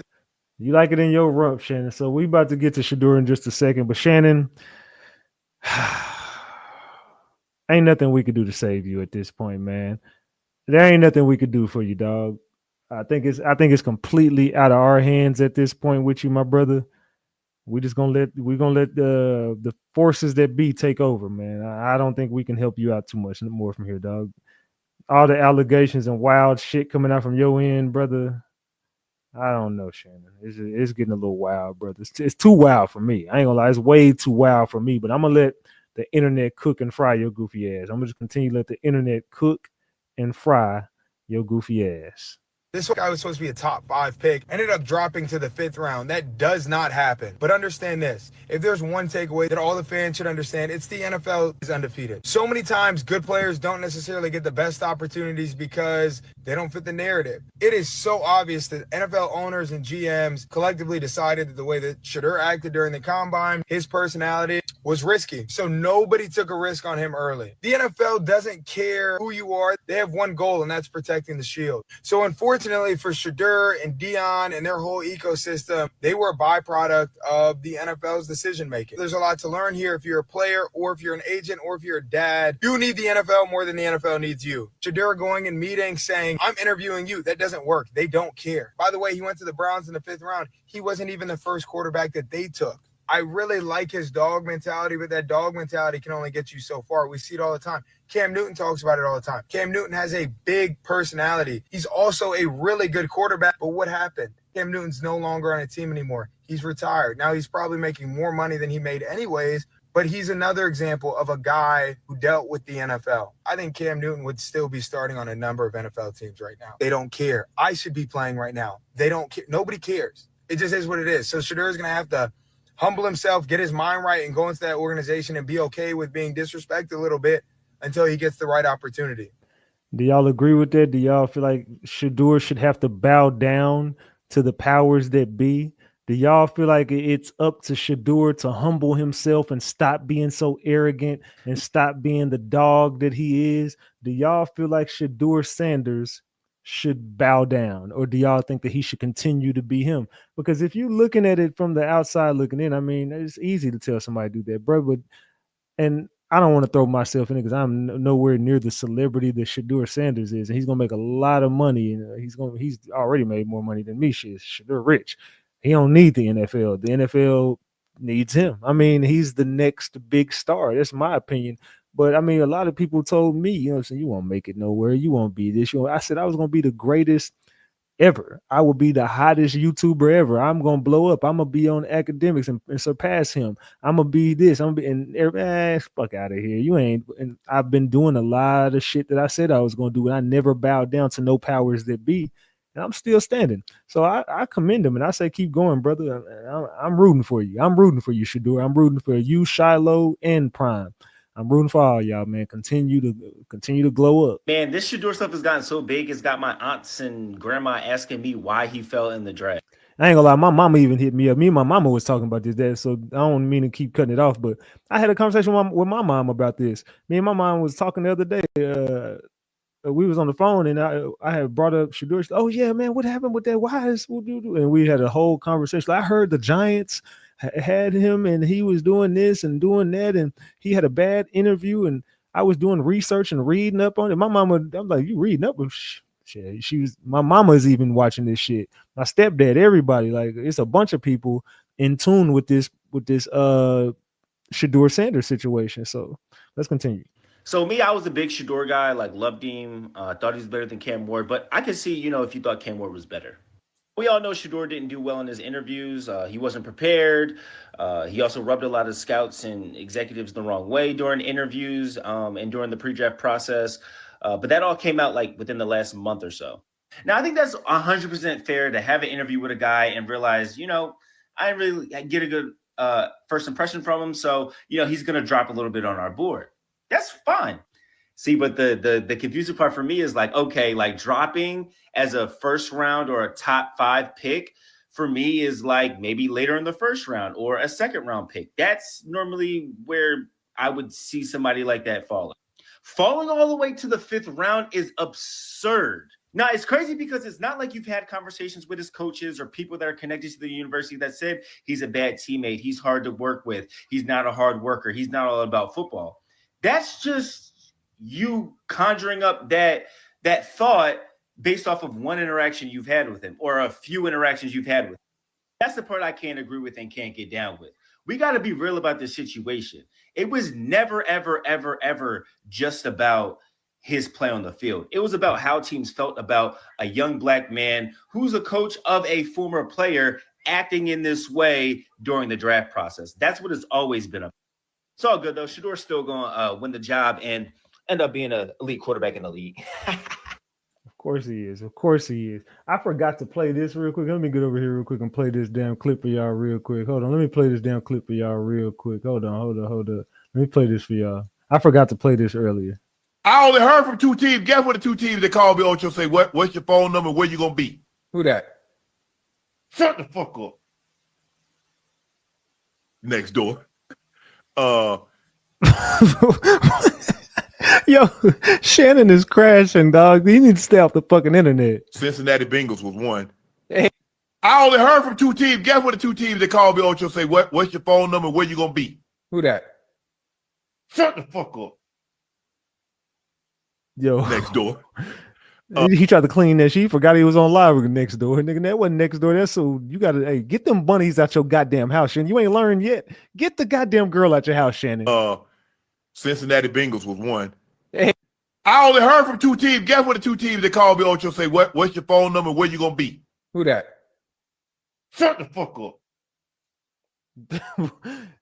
You like it in your rump, Shannon. So we about to get to Shedeur in just a second, but Shannon, ain't nothing we could do to save you at this point, man. There ain't nothing we could do for you, dog. I think it's completely out of our hands at this point with you, my brother. We're gonna let the forces that be take over, man. I don't think we can help you out too much more from here, dog. All the allegations and wild shit coming out from your end, brother. I don't know, Shannon. It's getting a little wild, brother. It's too wild for me. I ain't gonna lie. It's way too wild for me. But I'm gonna let the internet cook and fry your goofy ass. I'm gonna just continue to let the internet cook and fry your goofy ass. This guy was supposed to be a top 5 pick, ended up dropping to the 5th round. That does not happen. But understand this. If there's one takeaway that all the fans should understand, it's the NFL is undefeated. So many times, good players don't necessarily get the best opportunities because they don't fit the narrative. It is so obvious that NFL owners and GMs collectively decided that the way that Shedeur acted during the combine, his personality, was risky. So nobody took a risk on him early. The NFL doesn't care who you are. They have one goal, and that's protecting the shield. So unfortunately for Shedeur and Deion and their whole ecosystem, they were a byproduct of the NFL's decision making. There's a lot to learn here if you're a player or if you're an agent or if you're a dad. You need the NFL more than the NFL needs you. Shedeur going in meetings saying, I'm interviewing you. That doesn't work. They don't care. By the way, he went to the Browns in the 5th round. He wasn't even the first quarterback that they took. I really like his dog mentality, but that dog mentality can only get you so far. We see it all the time. Cam Newton talks about it all the time. Cam Newton has a big personality. He's also a really good quarterback, but what happened? Cam Newton's no longer on a team anymore. He's retired. Now he's probably making more money than he made anyways, but he's another example of a guy who dealt with the NFL. I think Cam Newton would still be starting on a number of NFL teams right now. They don't care. I should be playing right now. They don't care. Nobody cares. It just is what it is. So Shedeur is going to have to humble himself, get his mind right, and go into that organization and be okay with being disrespected a little bit until he gets the right opportunity. Do y'all agree with that? Do y'all feel like Shedeur should have to bow down to the powers that be? Do y'all feel like it's up to Shedeur to humble himself and stop being so arrogant and stop being the dog that he is? Do y'all feel like Shedeur Sanders should bow down, or do y'all think that he should continue to be him? Because if you're looking at it from the outside looking in, I mean, it's easy to tell somebody to do that, bro. But and I don't want to throw myself in it because I'm nowhere near the celebrity that Shedeur Sanders is, and he's gonna make a lot of money. And he's already made more money than me. Shit, Shedeur rich. He don't need the NFL. The NFL needs him. I mean, he's the next big star. That's my opinion. But I mean, a lot of people told me, so you won't make it nowhere. You won't be this. I said I was gonna be the greatest ever. I will be the hottest YouTuber ever. I'm gonna blow up. I'm gonna be on academics and surpass him. I'm gonna be this. I'm gonna be and fuck out of here. You ain't. And I've been doing a lot of shit that I said I was gonna do, and I never bowed down to no powers that be. And I'm still standing. So I commend him, and I say keep going, brother. I'm rooting for you. I'm rooting for you, Shedeur. I'm rooting for you, Shiloh, and Prime. I'm rooting for all y'all, man. Continue to glow up. Man, this Shedeur stuff has gotten so big, it's got my aunts and grandma asking me why he fell in the draft. I ain't gonna lie, my mama even hit me up. Me and my mama was talking about this, so I don't mean to keep cutting it off, but I had a conversation with my mom about this. Me and my mom was talking the other day. We was on the phone, and I had brought up Shedeur. Oh yeah, man, what happened with that? Why is and we had a whole conversation. I heard the Giants had him, and he was doing this and doing that, and he had a bad interview, and I was doing research and reading up on it. My mama, I'm like, you reading up? My mama's even watching this shit. My stepdad, everybody, like it's a bunch of people in tune with this Shedeur Sanders situation. So let's continue. So me, I was a big Shedeur guy, like loved him, thought he was better than Cam Ward, but I could see, if you thought Cam Ward was better. We all know Shedeur didn't do well in his interviews. He wasn't prepared. He also rubbed a lot of scouts and executives the wrong way during interviews and during the pre-draft process. But that all came out like within the last month or so. Now, I think that's 100% fair to have an interview with a guy and realize, I didn't really get a good first impression from him. So, he's going to drop a little bit on our board. That's fine. See, but the confusing part for me is like, okay, like dropping as a first round or a top 5 pick for me is like maybe later in the first round or a second round pick. That's normally where I would see somebody like that falling. Falling all the way to the 5th round is absurd. Now, it's crazy because it's not like you've had conversations with his coaches or people that are connected to the university that said he's a bad teammate, he's hard to work with, he's not a hard worker, he's not all about football. That's just you conjuring up that thought based off of one interaction you've had with him or a few interactions you've had with him. That's the part I can't agree with and can't get down with. We got to be real about this situation. It was never, ever, ever, ever just about his play on the field. It was about how teams felt about a young black man who's a coach of a former player acting in this way during the draft process. That's what it's always been about. It's all good though. Shedor's still going to win the job and end up being an elite quarterback in the league. Of course he is. Of course he is. I forgot to play this real quick. Let me get over here real quick and play this damn clip for y'all real quick. Hold on. Let me play this damn clip for y'all real quick. Hold on. Let me play this for y'all. I forgot to play this earlier. I only heard from 2 teams. Guess what the 2 teams that called me, Ocho, say, what's your phone number? Where you going to be? Who that? Shut the fuck up. Next door. Yo, Shannon is crashing, dog. He needs to stay off the fucking internet. Cincinnati Bengals was one. I only heard from 2 teams. Guess what the 2 teams that called me, Ocho, say, what's your phone number? Where you going to be? Who that? Shut the fuck up. Yo. Next door. He tried to clean that shit. He forgot he was on live with next door. Nigga, that wasn't next door. That's so you gotta get them bunnies out your goddamn house, Shannon. You ain't learned yet. Get the goddamn girl out your house, Shannon. Cincinnati Bengals was one. I only heard from 2 teams. Guess what the 2 teams that called me, Ocho, say, what's your phone number? Where you gonna be? Who that? Shut the fuck up.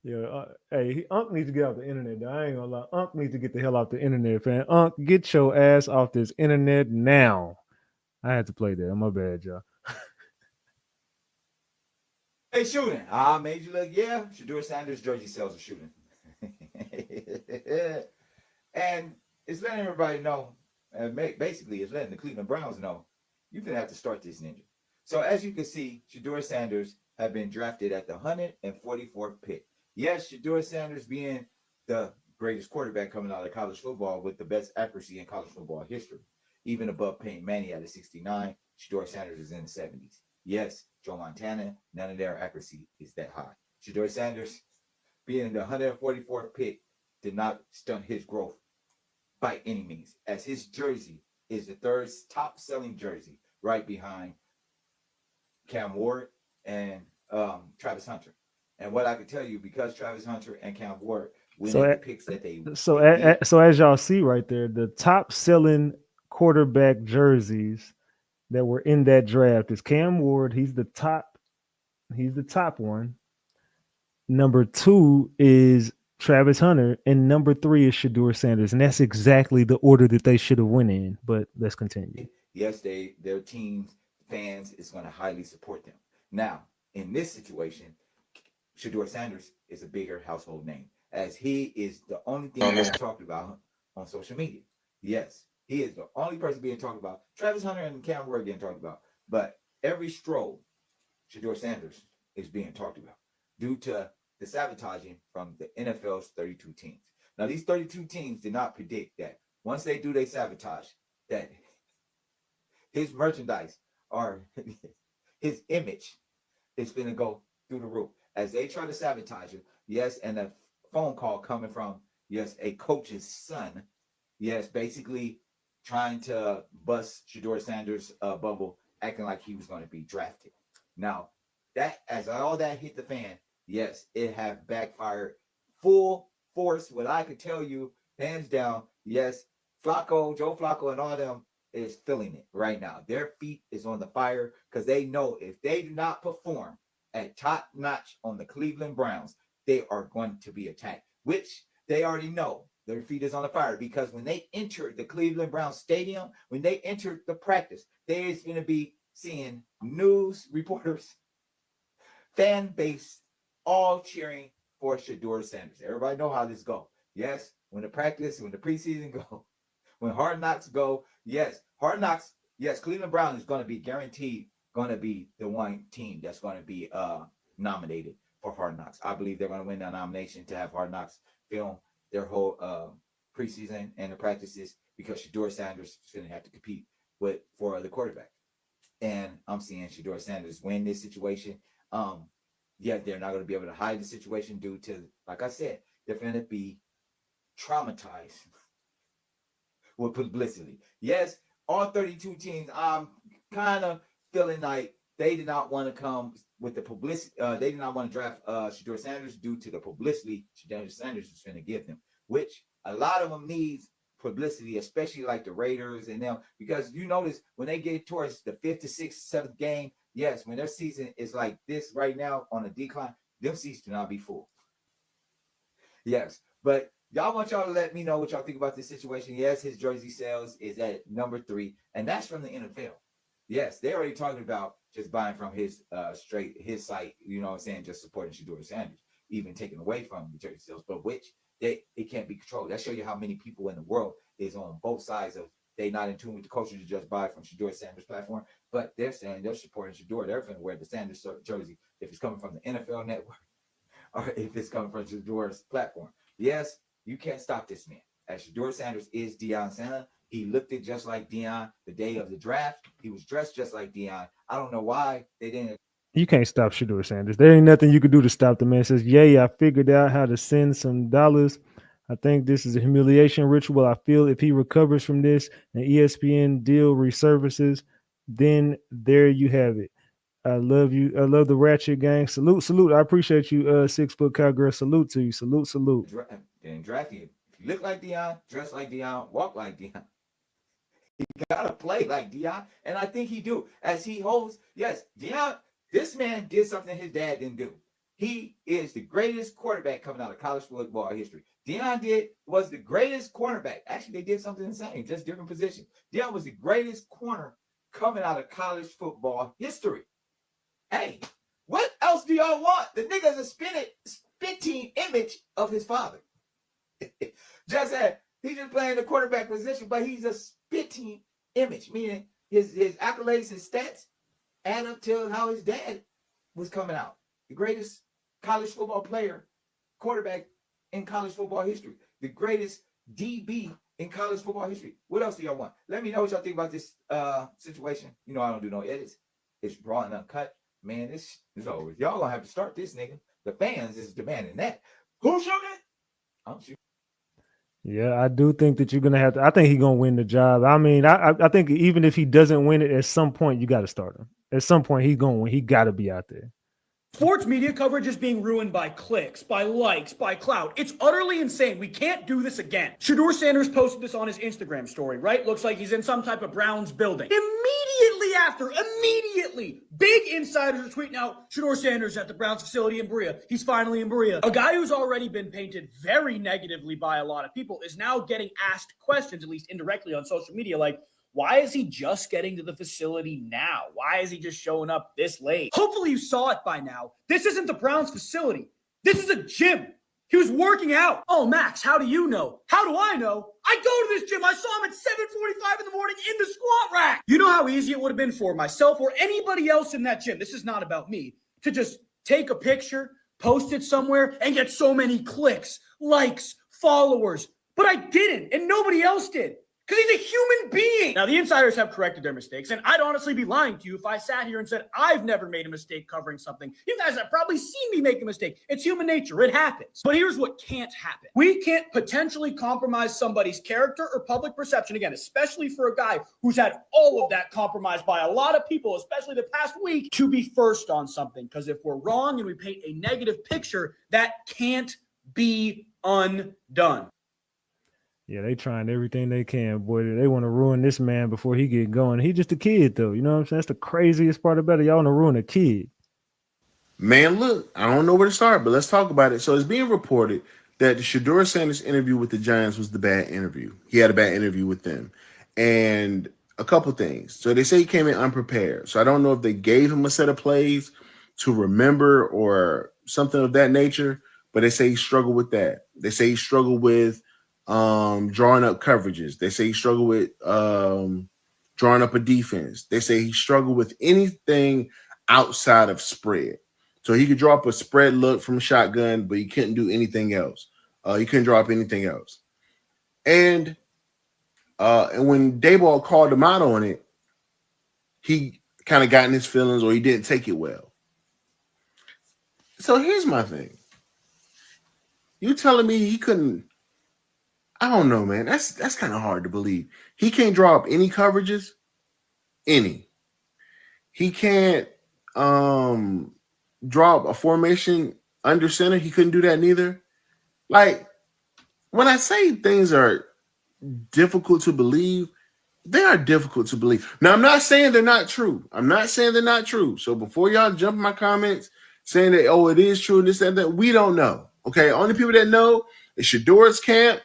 Yeah, hey, Unc needs to get off the internet. Though. I ain't gonna lie. Unc needs to get the hell off the internet, fam. Unc, get your ass off this internet now. I had to play that. My bad, y'all. Hey, shooting. Made you look, yeah. Shador Sanders jersey sales are shooting. And it's letting everybody know, basically it's letting the Cleveland Browns know, you're going to have to start this ninja. So as you can see, Shedeur Sanders have been drafted at the 144th pick. Yes, Shedeur Sanders being the greatest quarterback coming out of college football with the best accuracy in college football history. Even above Peyton Manning at a 69, Shedeur Sanders is in the 70s. Yes, Joe Montana, none of their accuracy is that high. Shedeur Sanders being the 144th pick did not stunt his growth by any means, as his jersey is the 3rd top selling jersey right behind Cam Ward and Travis Hunter. And what I can tell you, because Travis Hunter and Cam Ward win the picks that they so as y'all see right there, the top selling quarterback jerseys that were in that draft is Cam Ward. He's the top one. Number 2 is Travis Hunter, and number 3 is Shedeur Sanders, and that's exactly the order that they should have went in. But let's continue. Yes, their teams, fans is going to highly support them. Now, in this situation, Shedeur Sanders is a bigger household name, as he is the only thing being talked about on social media. Yes, he is the only person being talked about. Travis Hunter and Cam Ward getting talked about, but every stroll, Shedeur Sanders is being talked about due to the sabotaging from the NFL's 32 teams. Now, these 32 teams did not predict that once they do their sabotage, that his merchandise or his image is going to go through the roof. As they try to sabotage him, yes, and a phone call coming from, yes, a coach's son, yes, basically trying to bust Shedeur Sanders' bubble, acting like he was going to be drafted. Now, that as all that hit the fan, yes, it have backfired full force. What I could tell you, hands down, yes, Joe Flacco and all them is feeling it right now. Their feet is on the fire because they know if they do not perform at top notch on the Cleveland Browns, they are going to be attacked, which they already know. Their feet is on the fire because when they entered the Cleveland Browns stadium, when they entered the practice, they're going to be seeing news reporters, fan base, all cheering for Shedeur Sanders. Everybody know how this go. Yes, when the practice, when the preseason go, when Hard Knocks go, yes, Hard Knocks, yes, Cleveland Brown is going to be guaranteed going to be the one team that's going to be nominated for Hard Knocks. I believe they're going to win that nomination to have Hard Knocks film their whole preseason and the practices because Shedeur Sanders is going to have to compete for the quarterback. And I'm seeing Shedeur Sanders win this situation. Yeah, they're not going to be able to hide the situation due to, like I said, they're going to be traumatized with publicity. Yes, all 32 teams, I'm kind of feeling like they did not want to come with the publicity. They did not want to draft Shedeur Sanders due to the publicity Shedeur Sanders is going to give them, which a lot of them needs publicity, especially like the Raiders and them, because you notice when they get towards the 5th to 6th, 7th game, yes, when their season is like this right now on a decline, them seats do not be full. Yes, but want y'all to let me know what y'all think about this situation. Yes, his jersey sales is at number 3, and that's from the NFL. Yes, they're already talking about just buying from his his site, you know what I'm saying, just supporting Shedeur Sanders, even taking away from the jersey sales, but which it can't be controlled. That shows you how many people in the world is on both sides of they not in tune with the culture to just buy from Shedeur Sanders platform, but they're saying they're supporting Shedeur. They're going to wear the Sanders jersey if it's coming from the NFL network or if it's coming from Shedeur's platform. Yes, you can't stop this man. As Shedeur Sanders is Deion Sanders. He looked it just like Deion the day of the draft. He was dressed just like Deion. I don't know why they didn't. You can't stop Shador Sanders. There ain't nothing you could do to stop the man. Says, yay, I figured out how to send some dollars. I think this is a humiliation ritual. I feel if he recovers from this and ESPN deal resurfaces, then there you have it. I love you. I love the Ratchet Gang. Salute, salute. I appreciate you, 6 foot cowgirl. Salute to you. Salute, salute. Didn't draft you. If you look like Deion, dress like Deion, walk like Deion. He gotta play like Deion, and I think he do. As he holds, yes, Deion, this man did something his dad didn't do. He is the greatest quarterback coming out of college football history. Deion was the greatest cornerback. Actually, they did something insane, just different position. Deion was the greatest corner coming out of college football history. Hey, what else do y'all want? The nigga's a spitting image of his father. Just that he's just playing the quarterback position, but he's a spitting image, meaning his accolades, his stats add up to how his dad was coming out. The greatest college football player, quarterback in college football history. The greatest DB in college football history. What else do y'all want? Let me know what y'all think about this situation. You know I don't do no edits. It's raw and uncut. Man, this is over. Y'all gonna have to start this, nigga. The fans is demanding that. Who's shooting? I'm shooting. Yeah, I do think that you're gonna have to. I think he's gonna win the job. I mean, I think even if he doesn't win it, at some point you got to start him. At some point he's gonna win. He got to be out there. Sports media coverage is being ruined by clicks, by likes, by clout. It's utterly insane. We can't do this again. Shedeur Sanders posted this on his Instagram story, right? Looks like he's in some type of Browns building. Immediately, big insiders are tweeting out Shedeur Sanders at the Browns facility in Berea. He's finally in Berea. A guy who's already been painted very negatively by a lot of people is now getting asked questions, at least indirectly on social media, like, why is he just getting to the facility now? Why is he just showing up this late? Hopefully you saw it by now. This isn't the Browns facility. This is a gym. He was working out. Oh, Max, how do you know? How do I know? I go to this gym. I saw him at 7:45 in the morning in the squat rack. You know how easy it would have been for myself or anybody else in that gym, this is not about me, to just take a picture, post it somewhere, and get so many clicks, likes, followers. But I didn't, and nobody else did. Because he's a human being. Now, the insiders have corrected their mistakes, and I'd honestly be lying to you if I sat here and said I've never made a mistake covering something. You guys have probably seen me make a mistake. It's human nature. It happens. But here's what can't happen. We can't potentially compromise somebody's character or public perception, again, especially for a guy who's had all of that compromised by a lot of people, especially the past week, to be first on something. Because if we're wrong and we paint a negative picture, that can't be undone. Yeah, they trying everything they can, boy. They want to ruin this man before he get going. He just a kid, though. You know what I'm saying? That's the craziest part about it. Y'all want to ruin a kid. Man, look, I don't know where to start, but let's talk about it. So it's being reported that the Shedeur Sanders interview with the Giants was the bad interview. He had a bad interview with them. And a couple things. So they say he came in unprepared. So I don't know if they gave him a set of plays to remember or something of that nature, but they say he struggled with that. They say he struggled with drawing up coverages. They say he struggled with drawing up a defense. They say he struggled with anything outside of spread. So he could draw up a spread look from a shotgun, but he couldn't do anything else. He couldn't draw up anything else. And when Dayball called him out on it, he kind of got in his feelings or he didn't take it well. So here's my thing. You telling me he couldn't? I don't know, man. That's kind of hard to believe. He can't draw up any coverages. Any. He can't draw up a formation under center. He couldn't do that neither. Like, when I say things are difficult to believe. They are difficult to believe. Now, I'm not saying they're not true. I'm not saying they're not true. So before y'all jump in my comments saying that, oh, it is true, and this and that, we don't know. Okay, only people that know is Shedor's camp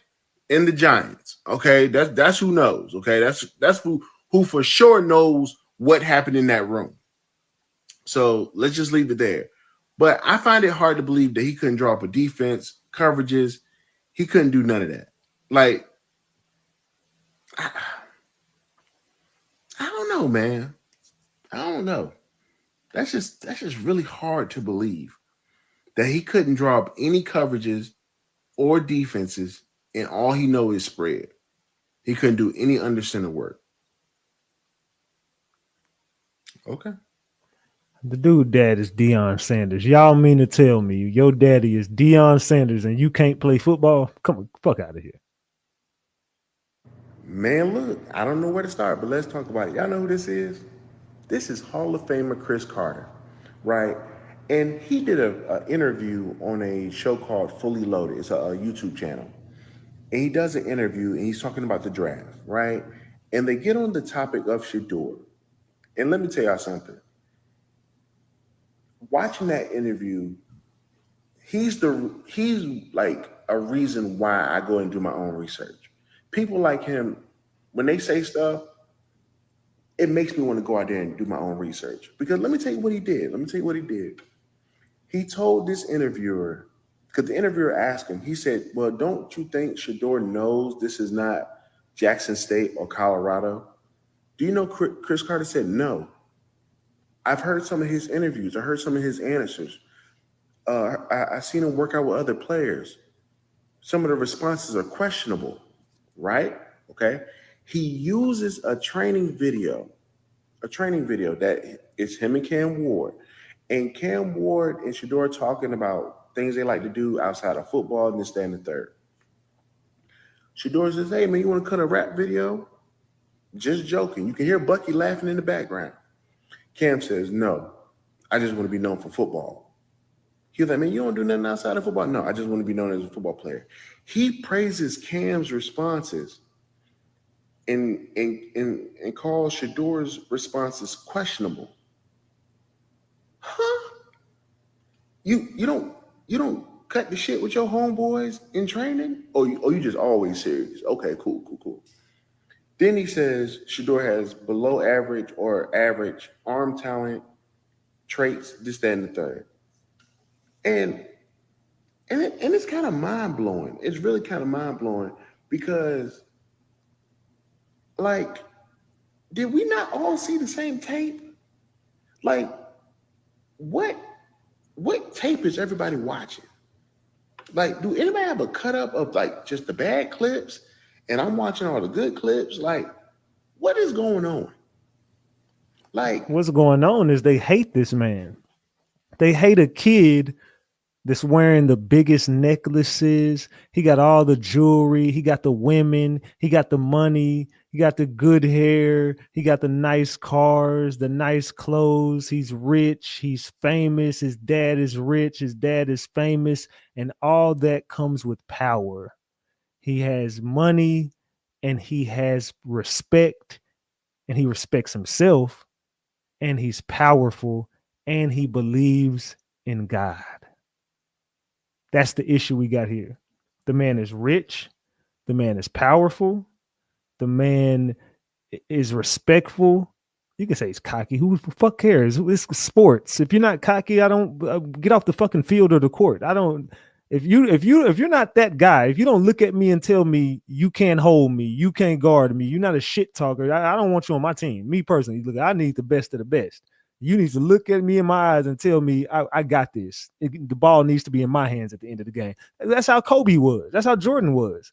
and the Giants. Okay, that's who knows. Okay, that's who for sure knows what happened in that room. So let's just leave it there. But I find it hard to believe that he couldn't draw up a defense, coverages. He couldn't do none of that. Like, I don't know, man. I don't know. That's just really hard to believe that he couldn't draw up any coverages or defenses, and all he knows is spread. He couldn't do any under center work. Okay. The dude dad is Deion Sanders. Y'all mean to tell me your daddy is Deion Sanders and you can't play football? Come on, fuck out of here. Man, look, I don't know where to start, but let's talk about it. Y'all know who this is? This is Hall of Famer Chris Carter, right? And he did an interview on a show called Fully Loaded. It's a YouTube channel. And he does an interview and he's talking about the draft, right? And they get on the topic of Shedeur. And let me tell y'all something. Watching that interview, he's like a reason why I go and do my own research. People like him, when they say stuff, it makes me want to go out there and do my own research. Because let me tell you what he did. He told this interviewer, because the interviewer asked him, he said, well, don't you think Shedeur knows this is not Jackson State or Colorado? Do you know Chris Carter said no? I've heard some of his interviews. I heard some of his answers. I've seen him work out with other players. Some of the responses are questionable, right? Okay. He uses a training video that is him and Cam Ward. And Cam Ward and Shedeur talking about things they like to do outside of football and this, that, and the third. Shedeur says, hey, man, you want to cut a rap video? Just joking. You can hear Bucky laughing in the background. Cam says, no, I just want to be known for football. He's like, man, you don't do nothing outside of football? No, I just want to be known as a football player. He praises Cam's responses and calls Shedeur's responses questionable. Huh? You don't cut the shit with your homeboys in training? Or you just always serious? Okay, cool. Then he says Shedeur has below average or average arm talent, traits, this, that, and the third. And it's kind of mind-blowing. It's really kind of mind-blowing because, like, did we not all see the same tape? Like, what tape is everybody watching? Like, do anybody have a cut up of like just the bad clips and I'm watching all the good clips? Like, what is going on? Like, what's going on is they hate this man. They hate a kid that's wearing the biggest necklaces. He got all the jewelry. He got the women. He got the money. He got the good hair. He got the nice cars, the nice clothes. He's rich. He's famous. His dad is rich. His dad is famous. And all that comes with power. He has money and he has respect and he respects himself and he's powerful and he believes in God. That's the issue we got here. The man is rich. The man is powerful. The man is respectful. You can say he's cocky. Who the fuck cares? It's sports. If you're not cocky, I don't get off the fucking field or the court. I don't. If you're not that guy, if you don't look at me and tell me you can't hold me, you can't guard me, you're not a shit talker. I don't want you on my team. Me personally, look, I need the best of the best. You need to look at me in my eyes and tell me I got this. The ball needs to be in my hands at the end of the game. That's how Kobe was. That's how Jordan was.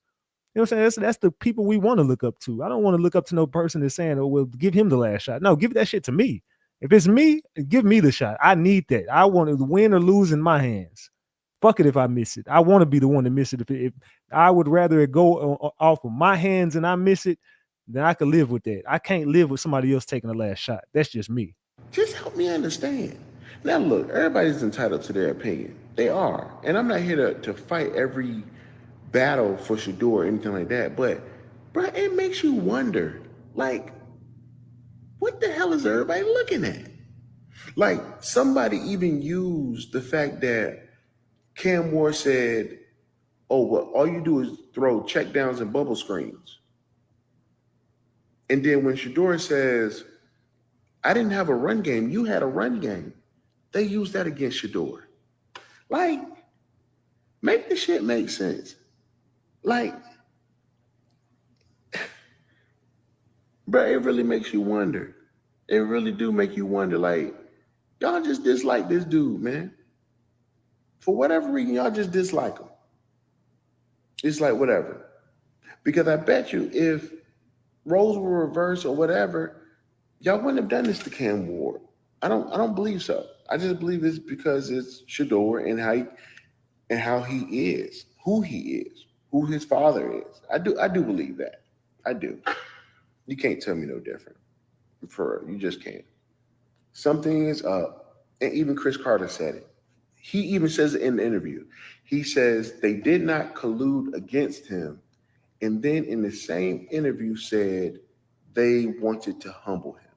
You know what I'm saying? That's the people we want to look up to. I don't want to look up to no person that's saying, oh, well, give him the last shot. No, give that shit to me. If it's me, give me the shot. I need that. I want to win or lose in my hands. Fuck it if I miss it. I want to be the one to miss it. If I would rather it go off of my hands and I miss it, then I could live with that. I can't live with somebody else taking the last shot. That's just me. Just help me understand. Now, look, everybody's entitled to their opinion. They are. And I'm not here to fight every battle for Shedeur or anything like that. But bro, it makes you wonder, like, what the hell is everybody looking at? Like, somebody even used the fact that Cam Moore said, oh, well, all you do is throw check downs and bubble screens. And then when Shedeur says, I didn't have a run game, you had a run game, they use that against Shedeur. Like, make the shit make sense. Like, bro, it really makes you wonder. It really do make you wonder, like, y'all just dislike this dude, man. For whatever reason, y'all just dislike him. It's like, whatever. Because I bet you if roles were reversed or whatever, y'all wouldn't have done this to Cam Ward. I don't believe so. I just believe it's because it's Shedeur and how he is, who he is, who his father is. I do believe that. I do. You can't tell me no different. You just can't. Something is up. And even Chris Carter said it. He even says it in the interview. He says they did not collude against him. And then in the same interview said they wanted to humble him.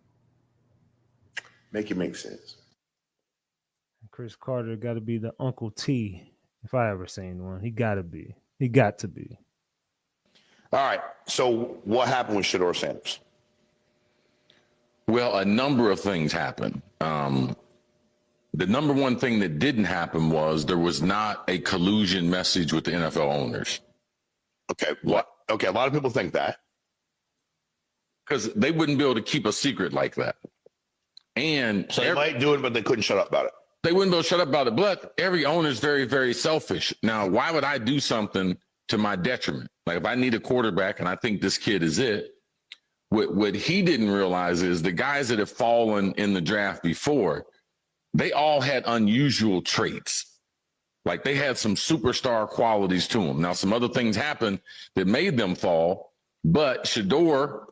Make it make sense. Chris Carter got to be the Uncle T, if I ever seen one. He got to be. He got to be. All right. So what happened with Shador Sanders? Well, a number of things happened. The number one thing that didn't happen was there was not a collusion message with the NFL owners. Okay. What? Okay. A lot of people think that. Because they wouldn't be able to keep a secret like that. And so they might do it, but they couldn't shut up about it. They wouldn't be able to shut up about it. But every owner is very, very selfish. Now, why would I do something to my detriment? Like if I need a quarterback and I think this kid is it, what he didn't realize is the guys that have fallen in the draft before, they all had unusual traits. Like they had some superstar qualities to them. Now, some other things happened that made them fall, but Shedeur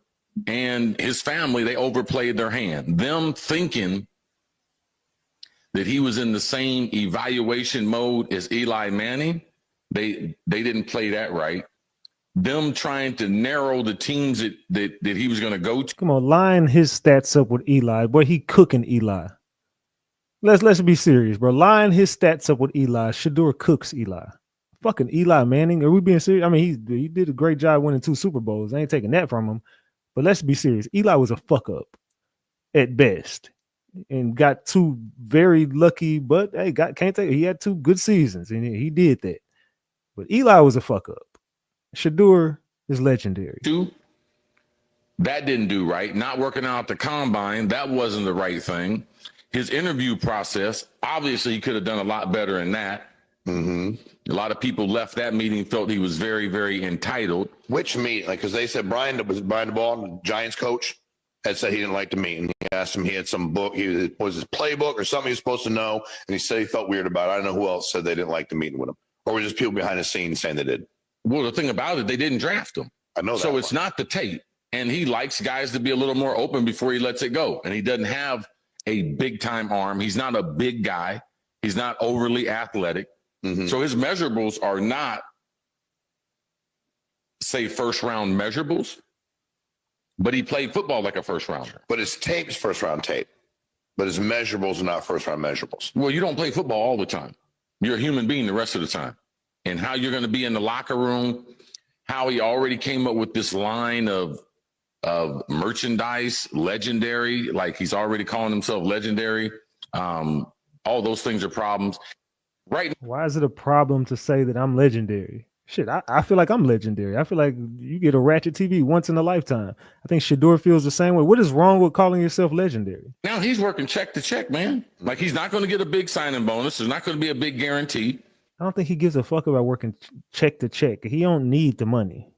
and his family, they overplayed their hand. Them thinking that he was in the same evaluation mode as Eli Manning, they didn't play that right. Them trying to narrow the teams that he was going to go to. Come on, line his stats up with Eli. Boy, he cooking Eli. Let's be serious, bro. Line his stats up with Eli. Shedeur cooks Eli. Fucking Eli Manning. Are we being serious? I mean, he did a great job winning 2 Super Bowls. I ain't taking that from him. But let's be serious. Eli was a fuck up at best. And got 2 very lucky, but hey, he had 2 good seasons, and he did that. But Eli was a fuck up. Shedeur is legendary. That didn't do right. Not working out the combine, that wasn't the right thing. His interview process, obviously, he could have done a lot better in that. Mm-hmm. A lot of people left that meeting, felt he was very, very entitled. Which meeting? Like, because they said Brian DeBall, the Giants coach, had said he didn't like the meeting. He asked him, he had some book, was his playbook or something he was supposed to know, and he said he felt weird about it. I don't know who else said they didn't like the meeting with him. Or was just people behind the scenes saying they did? Well, the thing about it, they didn't draft him. I know that. So it's not the tape. And he likes guys to be a little more open before he lets it go. And he doesn't have a big-time arm. He's not a big guy. He's not overly athletic. Mm-hmm. So his measurables are not, say, first-round measurables. But he played football like a first-rounder. But his tape's first-round tape. But his measurables are not first-round measurables. Well, you don't play football all the time. You're a human being the rest of the time. And how you're going to be in the locker room, how he already came up with this line of merchandise, legendary, like he's already calling himself legendary. All those things are problems. Right. Why is it a problem to say that I'm legendary? Shit, I feel like I'm legendary. I feel like you get a Ratchet TV once in a lifetime. I think Shedeur feels the same way. What is wrong with calling yourself legendary? Now he's working check to check, man. Like he's not going to get a big signing bonus. There's not going to be a big guarantee. I don't think he gives a fuck about working check to check. He don't need the money.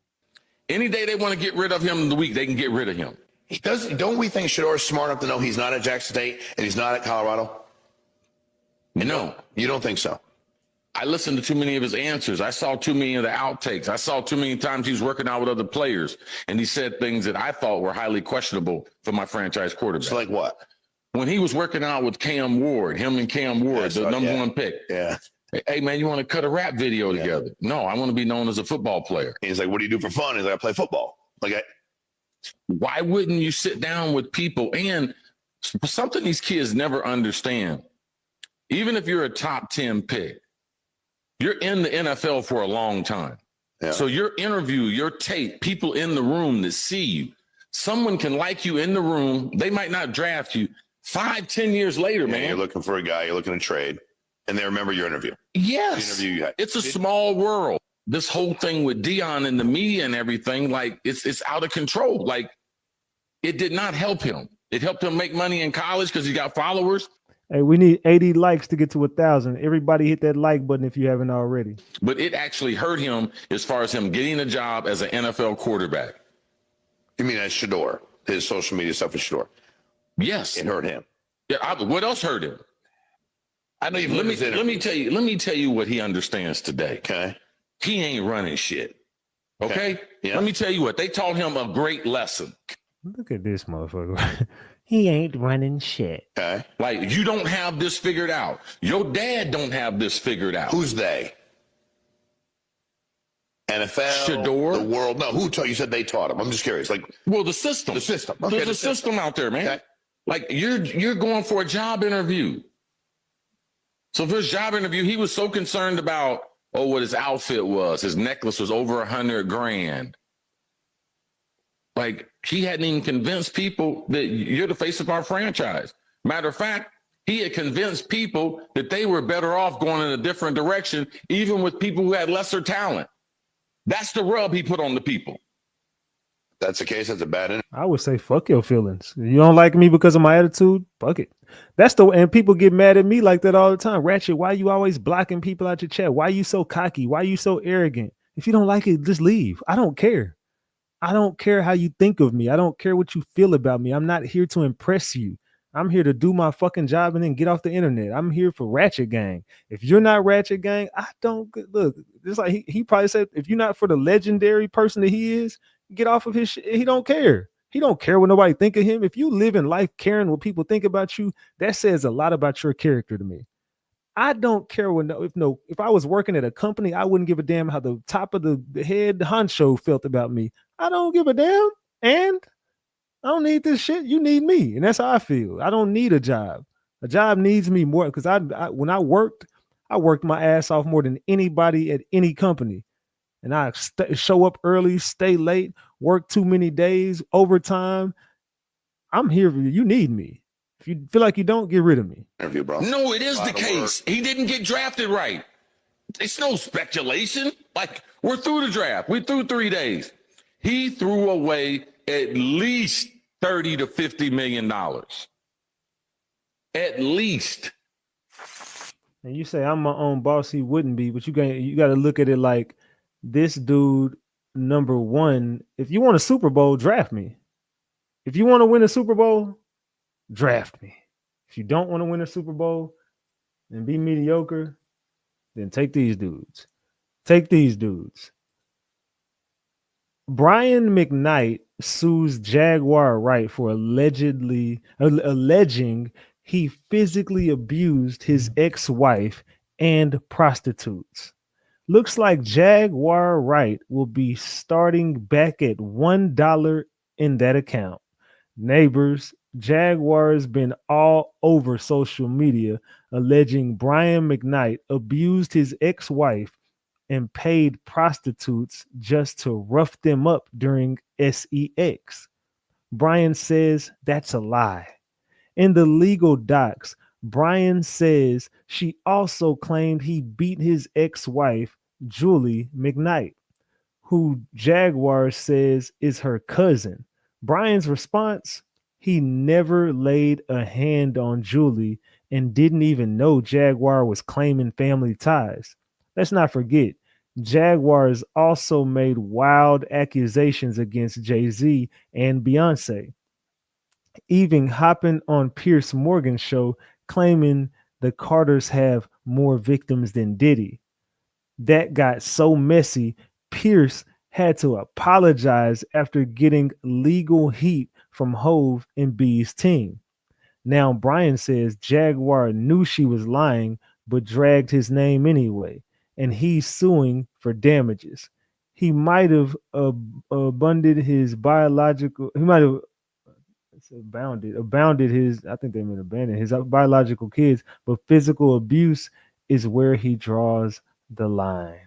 Any day they want to get rid of him in the week, they can get rid of him. He does. Don't we think Shedeur is smart enough to know he's not at Jackson State and he's not at Colorado? No. You don't think so? I listened to too many of his answers. I saw too many of the outtakes. I saw too many times he was working out with other players, and he said things that I thought were highly questionable for my franchise quarterback. So like what? When he was working out with Cam Ward, him and Cam Ward, the number 1 pick. Yeah. Hey, man, you want to cut a rap video together? No, I want to be known as a football player. He's like, what do you do for fun? He's like, I play football. Why wouldn't you sit down with people? And something these kids never understand, even if you're a top 10 pick, you're in the NFL for a long time. Yeah. So your interview, your tape, people in the room that see you, someone can like you in the room. They might not draft you 5-10 years later, man. You're looking for a guy, you're looking to trade, and they remember your interview. Yes. The interview you had. It's a small world. This whole thing with Deion and the media and everything, like it's out of control. Like it did not help him. It helped him make money in college because he got followers. Hey, we need 80 likes to get to 1,000. Everybody hit that like button if you haven't already. But it actually hurt him as far as him getting a job as an NFL quarterback. You mean as Shedeur? His social media stuff with Shedeur? Yes. It hurt him. Yeah. What else hurt him? I know Let me tell you what he understands today. Okay. He ain't running shit. Okay? Yeah. Let me tell you what. They taught him a great lesson. Look at this motherfucker. He ain't running shit. Okay. Like, you don't have this figured out. Your dad don't have this figured out. Who's they? NFL, Shedeur? the world. No, who taught you? Said they taught him. I'm just curious. Like, well, the system. The system. Okay, There's a system out there, man. Okay. Like, you're going for a job interview. So for his job interview, he was so concerned about, what his outfit was. His necklace was over $100,000. Like, he hadn't even convinced people that you're the face of our franchise. Matter of fact, he had convinced people that they were better off going in a different direction, even with people who had lesser talent. That's the rub he put on the people. That's the case. That's a bad interview. I would say fuck your feelings. You don't like me because of my attitude? Fuck it. And people get mad at me like that all the time. Ratchet, why you always blocking people out your chat? Why you so cocky? Why you so arrogant? If you don't like it, just leave. I don't care. I don't care how you think of me. I don't care what you feel about me. I'm not here to impress you. I'm here to do my fucking job and then get off the internet. I'm here for Ratchet Gang. If you're not Ratchet Gang, I don't look. It's like he probably said, if you're not for the legendary person that he is, get off of his shit. He don't care. He don't care what nobody think of him. If you live in life caring what people think about you, that says a lot about your character to me. I don't care if I was working at a company, I wouldn't give a damn how the top of the head honcho felt about me. I don't give a damn. And I don't need this shit. You need me. And that's how I feel. I don't need a job. A job needs me more because when I worked my ass off more than anybody at any company. And I show up early, stay late, work too many days, overtime. I'm here for you. You need me. If you feel like you don't, get rid of me. Interview, bro. No, it is the case. He didn't get drafted right. It's no speculation. Like, we're through the draft. We're through 3 days. He threw away at least $30 to $50 million. At least. And you say I'm my own boss, he wouldn't be, but you got to look at it like this dude, number one, if you want a Super Bowl, draft me. If you want to win a Super Bowl, draft me. If you don't want to win a Super Bowl and be mediocre, then take these dudes. Take these dudes. Brian McKnight sues Jaguar Wright for alleging he physically abused his ex-wife and prostitutes. Looks like Jaguar Wright will be starting back at $1 in that account. Neighbors, Jaguar's been all over social media alleging Brian McKnight abused his ex-wife and paid prostitutes just to rough them up during sex. Brian says that's a lie. In the legal docs, Brian says she also claimed he beat his ex-wife, Julie McKnight, who Jaguar says is her cousin. Brian's response, he never laid a hand on Julie and didn't even know Jaguar was claiming family ties. Let's not forget, Jaguar has also made wild accusations against Jay-Z and Beyonce, even hopping on Piers Morgan's show claiming the Carters have more victims than Diddy. That got so messy, Pierce had to apologize after getting legal heat from Hove and B's team. Now Brian says Jaguar knew she was lying but dragged his name anyway, and he's suing for damages. he might have abundant his biological. He might have abounded his. I think they meant abandoned his biological kids, but physical abuse is where he draws the line.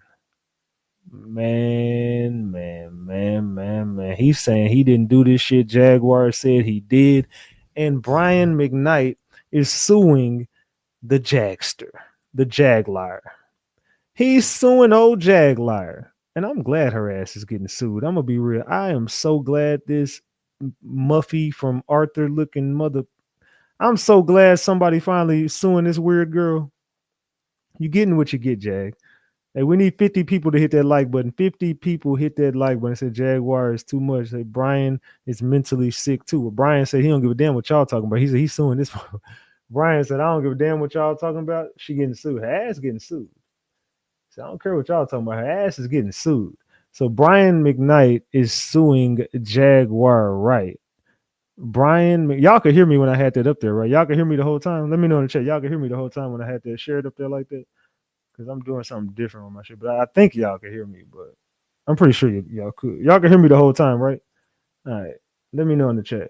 Man. He's saying he didn't do this shit. Jaguar said he did. And Brian McKnight is suing the Jagster, the Jagliar. He's suing old Jagliar. And I'm glad her ass is getting sued. I'm going to be real. I am so glad this Muffy from Arthur looking mother. I'm so glad somebody finally suing this weird girl. You getting what you get, Jag. Hey, we need 50 people to hit that like button. 50 people hit that like button. Said Jaguar is too much. Say Brian is mentally sick too. Well, Brian said he don't give a damn what y'all talking about. He said he's suing this. Brian said I don't give a damn what y'all talking about. She getting sued. Her ass getting sued. So I don't care what y'all talking about. Her ass is getting sued. So Brian McKnight is suing Jaguar, right? Y'all could hear me when I had that up there, right? Y'all could hear me the whole time. Let me know in the chat. Y'all could hear me the whole time when I had that shared up there like that. Because I'm doing something different on my shit. But I think y'all can hear me, but I'm pretty sure y'all could. Y'all can hear me the whole time, right? All right. Let me know in the chat.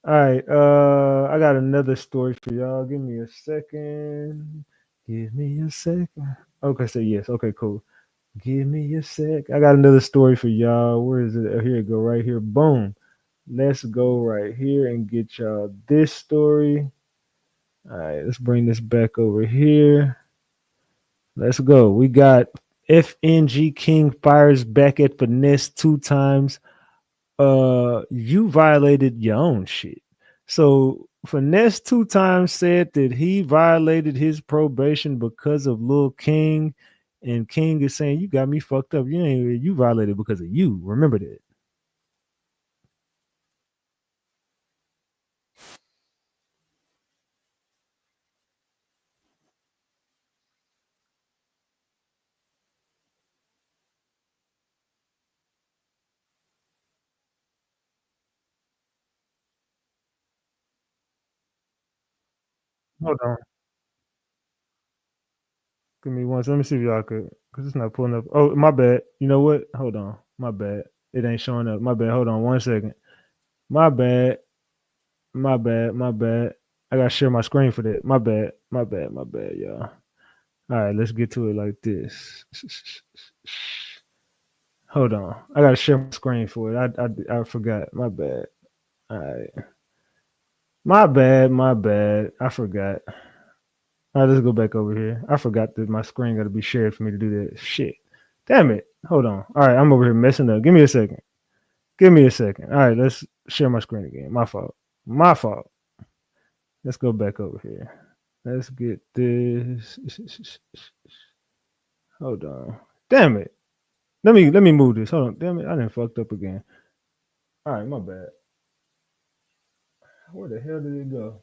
All right. I got another story for y'all. Give me a second. Give me a second. Okay, say yes. Okay, cool. Give me a sec. I got another story for y'all. Where is it? Oh, here it go, right here. Boom. Let's go right here and get y'all this story. All right, let's bring this back over here. Let's go. We got FNG King fires back at Finesse 2 times. You violated your own shit. So Finesse 2 times said that he violated his probation because of Lil King, and King is saying you got me fucked up. You violated because of you. Remember that. Hold on. Give me one. Let me see if y'all could, because it's not pulling up. Oh, my bad. You know what? Hold on. My bad. It ain't showing up. My bad. Hold on 1 second. My bad. My bad. I gotta share my screen for that. My bad, y'all. All right, let's get to it like this. Hold on. I gotta share my screen for it. I forgot. My bad. All right. My bad. I forgot. All right, let's go back over here. I forgot that my screen got to be shared for me to do that. Shit. Damn it. Hold on. All right, I'm over here messing up. Give me a second. All right, let's share my screen again. My fault. Let's go back over here. Let's get this. Hold on. Damn it. Let me move this. Hold on. Damn it. I done fucked up again. All right, my bad. Where the hell did it go?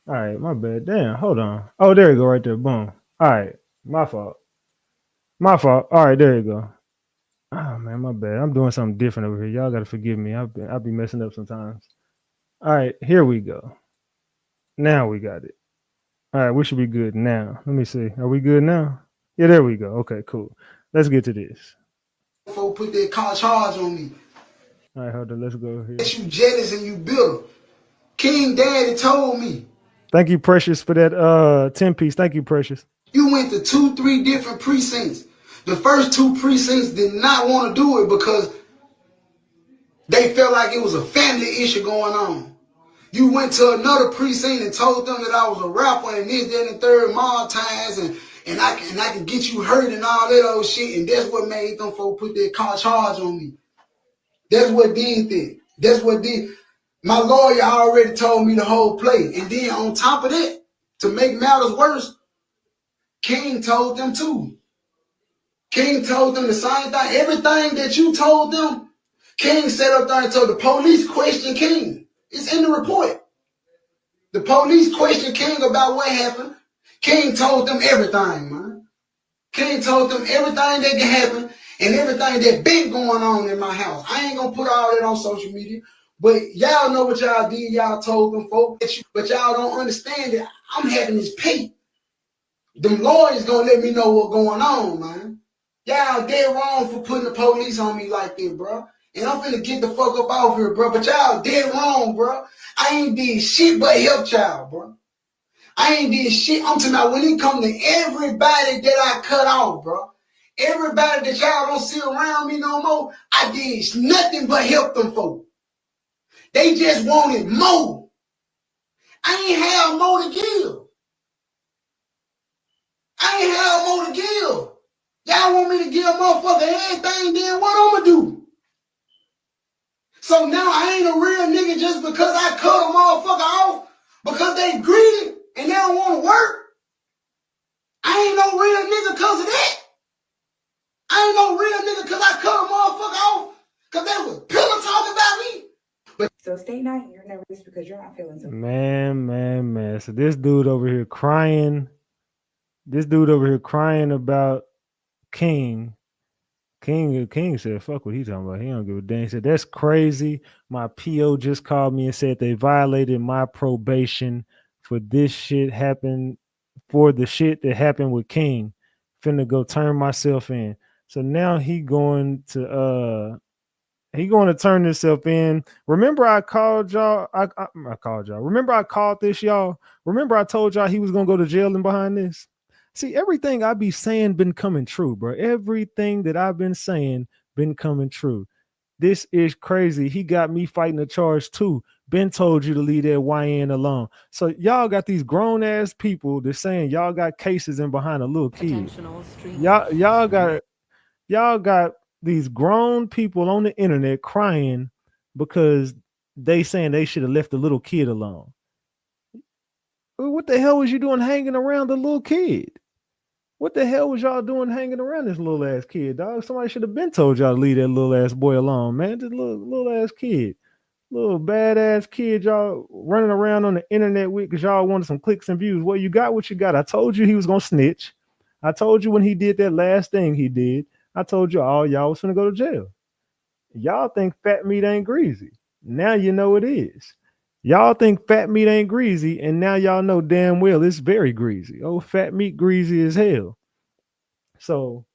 All right, my bad. Damn, hold on. Oh, there you go, right there. Boom. All right, my fault. All right, there you go. Oh man, my bad. I'm doing something different over here. Y'all gotta forgive me. I'll be messing up sometimes. All right, here we go. Now we got it. All right, we should be good now. Let me see. Are we good now? Yeah, there we go. Okay, cool. Let's get to this. Folk put that car charge on me. All right, hold on. Let's go here. That you jealous and you bitter. King Daddy told me. Thank you, Precious, for that 10 piece. Thank you, Precious. You went to 2-3 different precincts. The first 2 precincts did not want to do it because they felt like it was a family issue going on. You went to another precinct and told them that I was a rapper and this, that, and the third mob ties and I can get you hurt and all that old shit. And that's what made them folk put that car charge on me. That's what did it. That's what did. My lawyer already told me the whole play. And then on top of that, to make matters worse, King told them too. King told them the same thing. Everything that you told them, King sat up there and told the police questioned King. It's in the report. The police questioned King about what happened. King told them everything, man. King told them everything that can happen and everything that been going on in my house. I ain't gonna put all that on social media, but y'all know what y'all did. Y'all told them folks, but y'all don't understand that I'm having this pay. Them lawyers gonna let me know what's going on, man. Y'all dead wrong for putting the police on me like that, bro. And I'm finna get the fuck up off here, bro. But y'all dead wrong, bro. I ain't did shit but help y'all, bro. I ain't did shit. I'm talking about when it come to everybody that I cut off, bro. Everybody that y'all don't see around me no more, I did nothing but help them folks. They just wanted more. I ain't have more to give. I ain't have more to give. Y'all want me to give a motherfucker everything, then what I'm gonna do? So now I ain't a real nigga just because I cut a motherfucker off because they greedy and they don't want to work. I ain't no real nigga because of that. I ain't no real nigga because I cut a motherfucker off because they was pillow talking about me. So stay night. You're nervous because you're not feeling so. Man. So this dude over here crying. This dude over here crying about King. King said, fuck what he talking about. He don't give a damn. He said, that's crazy. My PO just called me and said they violated my probation for this shit happened, for the shit that happened with King. Finna go turn myself in. So now he going to turn himself in. Remember I called y'all. I called y'all. Remember I called this, y'all. Remember I told y'all he was gonna go to jail and behind this. See, everything I be saying been coming true, bro. Everything that I've been saying been coming true. This is crazy. He got me fighting a charge too. Ben told you to leave that YN alone. So y'all got these grown ass people that saying y'all got cases in behind a little kid. Y'all got these grown people on the internet crying because they saying they should have left the little kid alone. What the hell was you doing hanging around the little kid? What the hell was y'all doing hanging around this little ass kid, dog? Somebody should have been told y'all to leave that little ass boy alone, man. This little ass kid. Little badass kid y'all running around on the internet with because y'all wanted some clicks and views. Well, you got what you got. I told you he was gonna snitch. I told you when he did that last thing he did, I told you all y'all was gonna go to jail. Y'all think fat meat ain't greasy. Now you know it is. Y'all think fat meat ain't greasy, and now y'all know damn well it's very greasy. Oh, fat meat greasy as hell. So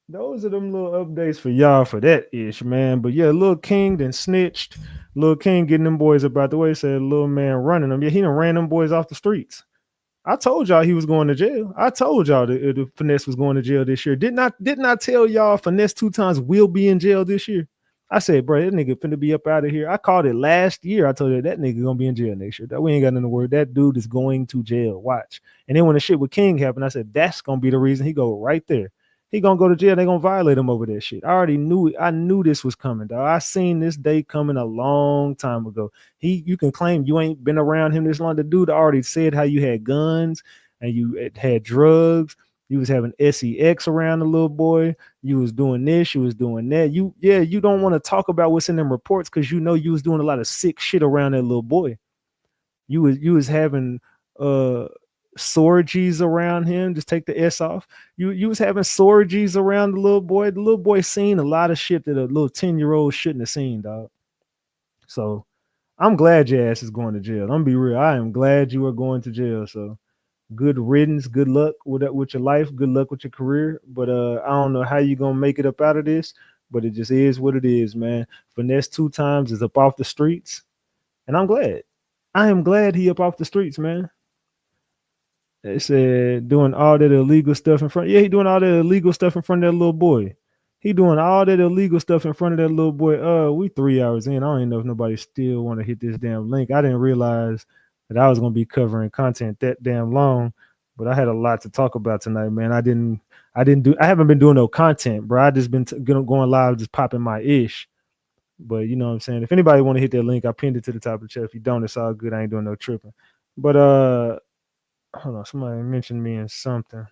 those are them little updates for y'all for that ish, man. But yeah, Lil King then snitched. Lil King getting them boys about the way, said little man running them. Yeah, he done ran them boys off the streets. I told y'all he was going to jail. I told y'all the Finesse was going to jail this year. Didn't I tell y'all Finesse 2 times will be in jail this year? I said, bro, that nigga finna be up out of here. I called it last year. I told you that nigga gonna be in jail next year. That we ain't got nothing to worry. That dude is going to jail. Watch. And then when the shit with King happened, I said that's gonna be the reason he go right there. He gonna go to jail. They gonna violate him over that shit. I already knew it. I knew this was coming, dog. I seen this day coming a long time ago. You can claim you ain't been around him this long. The dude already said how you had guns and you had drugs. You was having sex around the little boy. You was doing this. You was doing that. You don't want to talk about what's in them reports because you know you was doing a lot of sick shit around that little boy. You was having sorgies around him. Just take the S off. You was having sorgies around the little boy. The little boy seen a lot of shit that a little 10-year-old shouldn't have seen, dog. So I'm glad your ass is going to jail. I'm gonna be real. I am glad you are going to jail. So good riddance, good luck with your life, good luck with your career. But I don't know how you gonna make it up out of this, but it just is what it is, man. Finesse 2 times is up off the streets, and I'm glad. I am glad he up off the streets, man. They said doing all that illegal stuff in front. Yeah, he doing all that illegal stuff in front of that little boy. He doing all that illegal stuff in front of that little boy. We 3 hours in. I don't even know if nobody still want to hit this damn link. I didn't realize that I was gonna be covering content that damn long, but I had a lot to talk about tonight, man. I haven't been doing no content, bro. I just been going live, just popping my ish. But you know what I'm saying? If anybody want to hit that link, I pinned it to the top of the chat. If you don't, it's all good. I ain't doing no tripping. But hold on, somebody mentioned me in something.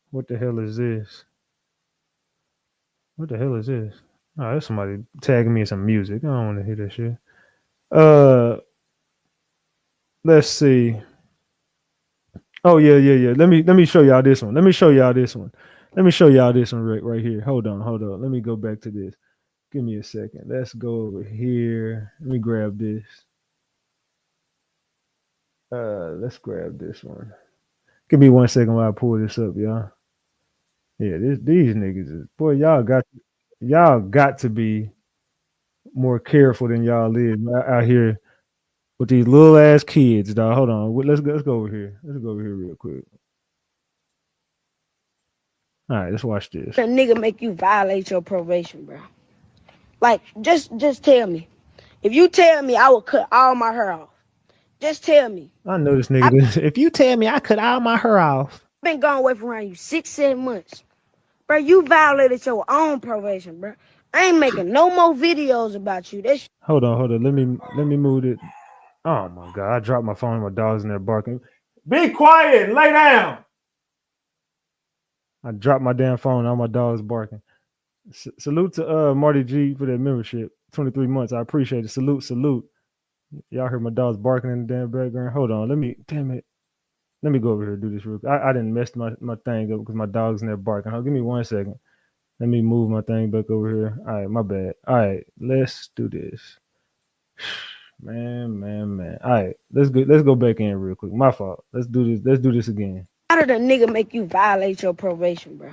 What the hell is this? What the hell is this? Oh, there's somebody tagging me in some music. I don't want to hear that shit. Let's see. Oh yeah. Let me show y'all this one. Let me show y'all this one right here. Hold on. Let me go back to this. Give me a second. Let's go over here. Let me grab this. Let's grab this one. Give me 1 second while I pull this up, y'all. Yeah, these niggas is, boy, y'all got to be more careful than y'all is out here with these little ass kids, dog. Hold on. Let's go over here. Let's go over here real quick. All right, let's watch this. A nigga make you violate your probation, bro. Like, just tell me. If you tell me I will cut all my hair off, just tell me. I know this nigga. If you tell me I cut all my hair off, I've been gone away from around you 6-7 months. Bro, you violated your own probation, bro. I ain't making no more videos about you. This hold on. Let me move it. Oh my god, I dropped my phone. My dog's in there barking. Be quiet, lay down. I dropped my damn phone. All my dog's barking. Salute to Marty G for that membership. 23 months. I appreciate it. Salute. Y'all heard my dogs barking in the damn background. Hold on. Let me go over here and do this real quick. I didn't mess my thing up because my dog's in there barking. Give me 1 second. Let me move my thing back over here. All right, my bad. All right, let's do this. Man. All right, let's go back in real quick. My fault. Let's do this again. How did a nigga make you violate your probation, bro?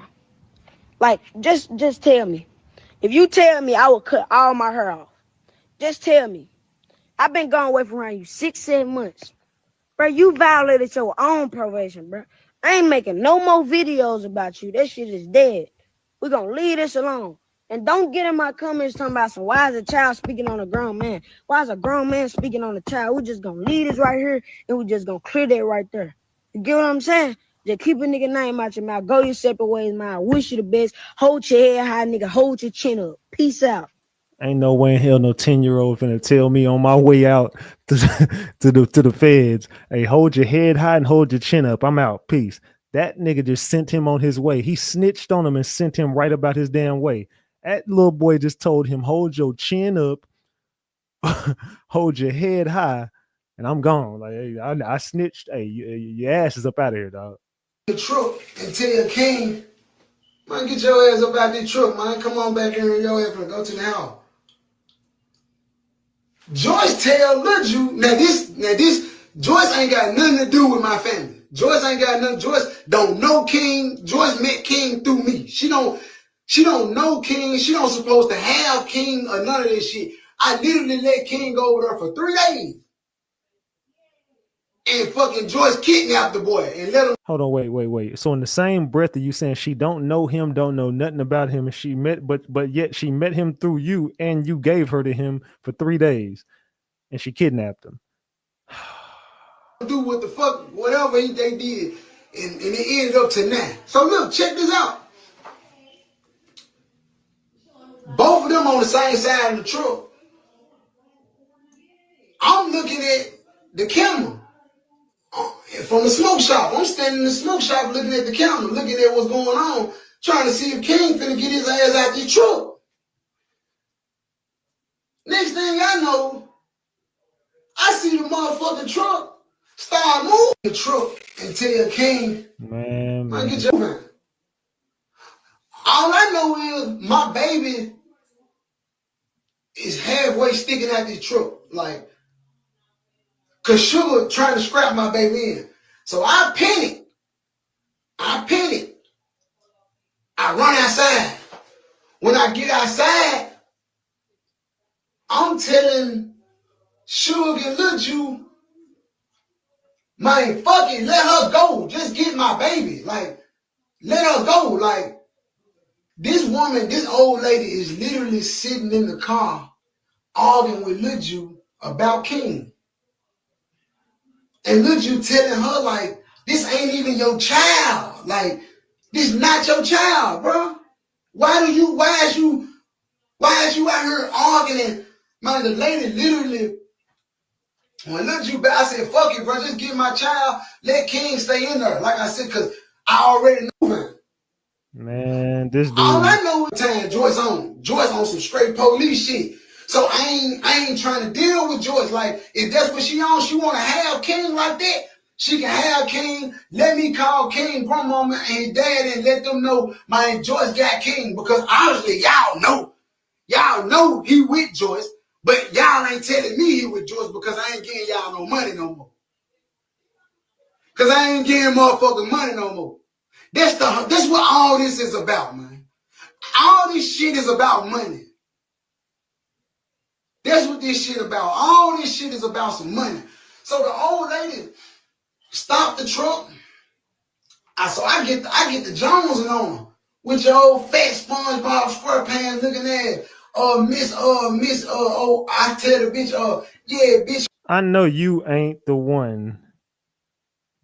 Like, just tell me. If you tell me I will cut all my hair off, just tell me. I've been gone away from around you 6-7 months. Bro, you violated your own probation, bro. I ain't making no more videos about you. That shit is dead. We're gonna leave this alone. And don't get in my comments talking about some, why is a child speaking on a grown man? Why is a grown man speaking on a child? We're just gonna leave this right here and we're just gonna clear that right there. You get what I'm saying? Just keep a nigga name out your mouth. Go your separate ways, man. I wish you the best. Hold your head high, nigga. Hold your chin up. Peace out. Ain't no way in hell no 10-year-old finna tell me on my way out to the feds, hey, hold your head high and hold your chin up. I'm out. Peace. That nigga just sent him on his way. He snitched on him and sent him right about his damn way. That little boy just told him, hold your chin up, hold your head high, and I'm gone. Like, hey, I snitched. Hey, your ass is up out of here, dog. The truck and tell your king, man, get your ass up out this truck, man. Come on back here and your ass finna go to the house. Joyce tell Lil Ju, now this, Joyce ain't got nothing to do with my family. Joyce ain't got nothing. Joyce don't know King. Joyce met King through me. She don't know King. She don't supposed to have King or none of this shit. I literally let King go over there for 3 days. And fucking Joyce kidnapped the boy and let him. Hold on, wait. So in the same breath that you saying she don't know him, don't know nothing about him, and she met, but yet she met him through you, and you gave her to him for 3 days, and she kidnapped him. Do what the fuck, whatever they did, and it ended up to now. So look, check this out. Both of them on the same side of the truck. I'm looking at the camera from the smoke shop. I'm standing in the smoke shop looking at the camera, looking at what's going on, trying to see if King finna get his ass out this truck. Next thing I know, I see the motherfucking truck start moving the truck and tell King, man, get your man. All I know is my baby is halfway sticking out this truck, like, cause Sugar trying to scrap my baby in. So I panic. I run outside. When I get outside, I'm telling Sugar and Lil Ju, man, fuck it, let her go. Just get my baby. Like, let her go. Like, this woman, this old lady is literally sitting in the car arguing with Lil Ju about King. And Lil Ju telling her, like, this ain't even your child. Like, this not your child, bro. Why is you out here arguing? Man, the lady literally, when Lil Ju back, I said, fuck it, bro, just give my child, let King stay in there. Like I said, because I already know him. Man, this dude. All I know is time Joyce on some straight police shit. So I ain't trying to deal with Joyce. Like, if that's what she on, she want to have King like that, she can have King. Let me call King grandmama and his dad and let them know my Joyce got King. Because obviously y'all know he with Joyce, but y'all ain't telling me he with Joyce because I ain't giving y'all no money no more. Because I ain't giving motherfucking money no more. That's what all this is about, man. All this shit is about money. That's what this shit about. All this shit is about some money. So the old lady stopped the truck. I get the Jonesing on her with your old fat SpongeBob SquarePants looking at I tell the bitch, yeah, bitch. I know you ain't the one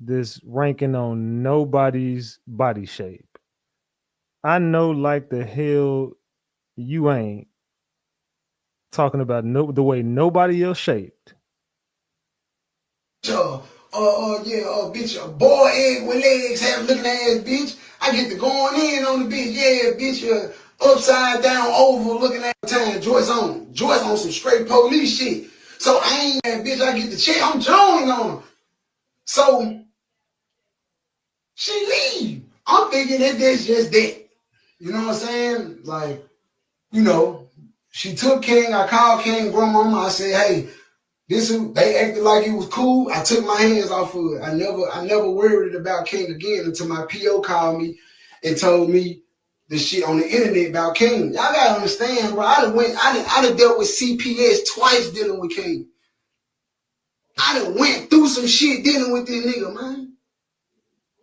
that's ranking on nobody's body shape. I know like the hell you ain't talking about the way nobody else shaped. Bitch, boy egg with legs, have looking ass bitch. I get to going in on the bitch, yeah, bitch, upside down, oval, looking at time. Joyce on some straight police shit. So I ain't that bitch, I get the check, I'm joning on her. So she leave. I'm thinking that that's just that. You know what I'm saying? Like, you know, she took King, I called King grandmama, I said, hey, they acted like it was cool. I took my hands off of it. I never worried about King again until my PO called me and told me the shit on the internet about King. Y'all gotta understand, bro. I done dealt with CPS twice dealing with King. I done went through some shit dealing with this nigga, man.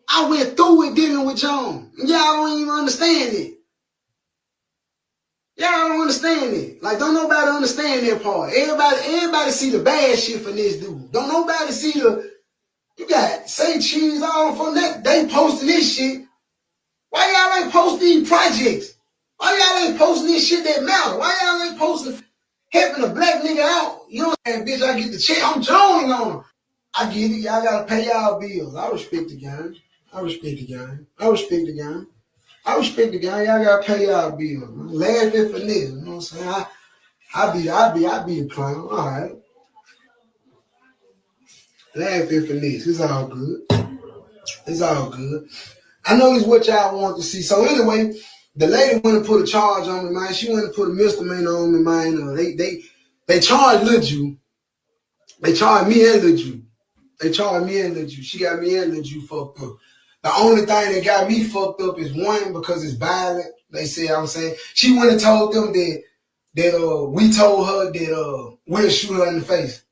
I went through it dealing with John. Y'all don't even understand it. Y'all don't understand it. Like, don't nobody understand that part. Everybody see the bad shit from this dude. Don't nobody see you got say cheese all from that. They posting this shit. Why y'all ain't posting these projects? Why y'all ain't posting this shit that matter? Why y'all ain't posting helping a black nigga out? You know what I'm saying, bitch, I get the check. I'm joining on them. I get it. Y'all gotta pay y'all bills. I respect the game. I respect the game. I respect the game. I respect the game. Y'all gotta pay y'all bills. Laugh at for this. You know what I'm saying? I be a clown. All right. Laugh at for this. It's all good. It's all good. I know it's what y'all want to see. So anyway, the lady went and put a charge on me, man. She went and put a misdemeanor on me, man. They charged Lil Ju. They charged me and Lil Ju. They charged me and Lil Ju. She got me and Lil Ju fucked up. The only thing that got me fucked up is one, because it's violent. They said, I'm saying, she went and told them that we told her that we'll shoot her in the face.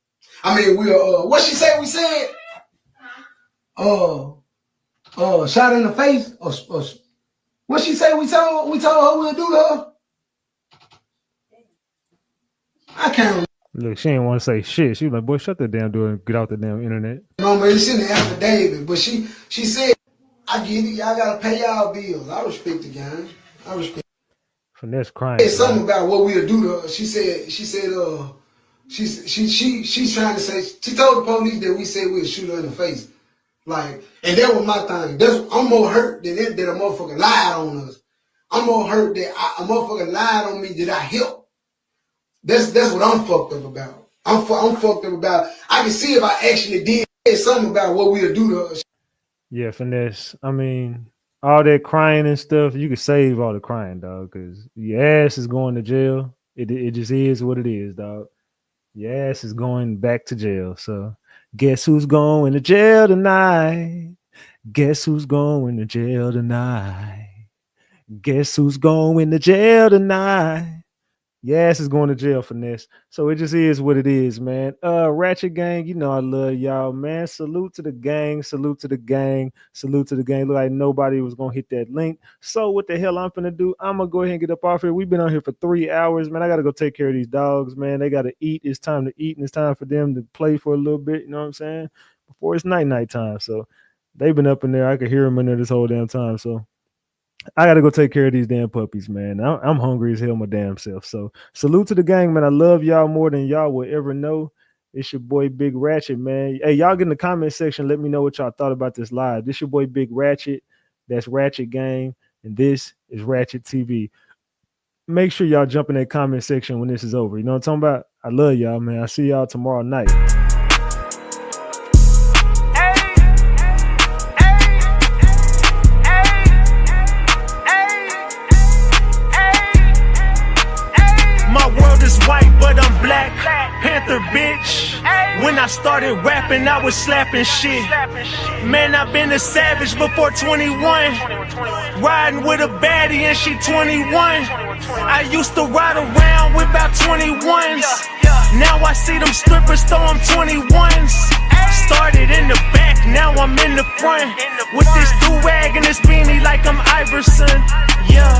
I mean, what she said we said? Shot in the face? What she say we told her we'll do to her? I can't remember. Look, she didn't want to say shit. She was like, boy, shut that damn door and get out the damn internet. No, man, it's in the affidavit. But she said, I get it. Y'all gotta pay y'all bills. I respect the game. I respect. Finesse crying. It's something about what we'll do to her. She's trying to say, she told the police that we said we'll shoot her in the face. Like, and that was my thing. I'm more hurt than a motherfucker lied on us. I'm more hurt that a motherfucker lied on me that I helped. That's what I'm fucked up about. I'm fucked up about. I can see if I actually did something about what we'll do to her. Yeah, Finesse. I mean, all that crying and stuff, you can save all the crying, dog, because your ass is going to jail. It just is what it is, dog. Your ass is going back to jail. So guess who's going to jail tonight? Guess who's going to jail tonight? Guess who's going to jail tonight? Your ass is going to jail, Finesse. So it just is what it is, man. Ratchet Gang, you know I love y'all, man. Salute to the gang. Salute to the gang. Salute to the gang. Look like nobody was going to hit that link. So what the hell I'm finna do? I'm going to go ahead and get up off here. We've been on here for 3 hours, man. I got to go take care of these dogs, man. They got to eat. It's time to eat, and it's time for them to play for a little bit, you know what I'm saying? Before it's night time. So they've been up in there. I could hear them in there this whole damn time, so I got to go take care of these damn puppies, man. I'm hungry as hell my damn self. So salute to the gang, man. I love y'all more than y'all will ever know. It's your boy Big Ratchet, man. Hey, y'all get in the comment section. Let me know what y'all thought about this live. This your boy Big Ratchet. That's Ratchet Gang. And this is Ratchet TV. Make sure y'all jump in that comment section when this is over. You know what I'm talking about? I love y'all, man. I'll see y'all tomorrow night. White, but I'm Black Panther, bitch. When I started rapping, I was slapping shit. Man, I've been a savage before 21. Riding with a baddie and she 21. I used to ride around with about 21s. Now I see them strippers throw them 21s. Started in the back, now I'm in the front. With this do-rag and this beanie like I'm Iverson. Yeah.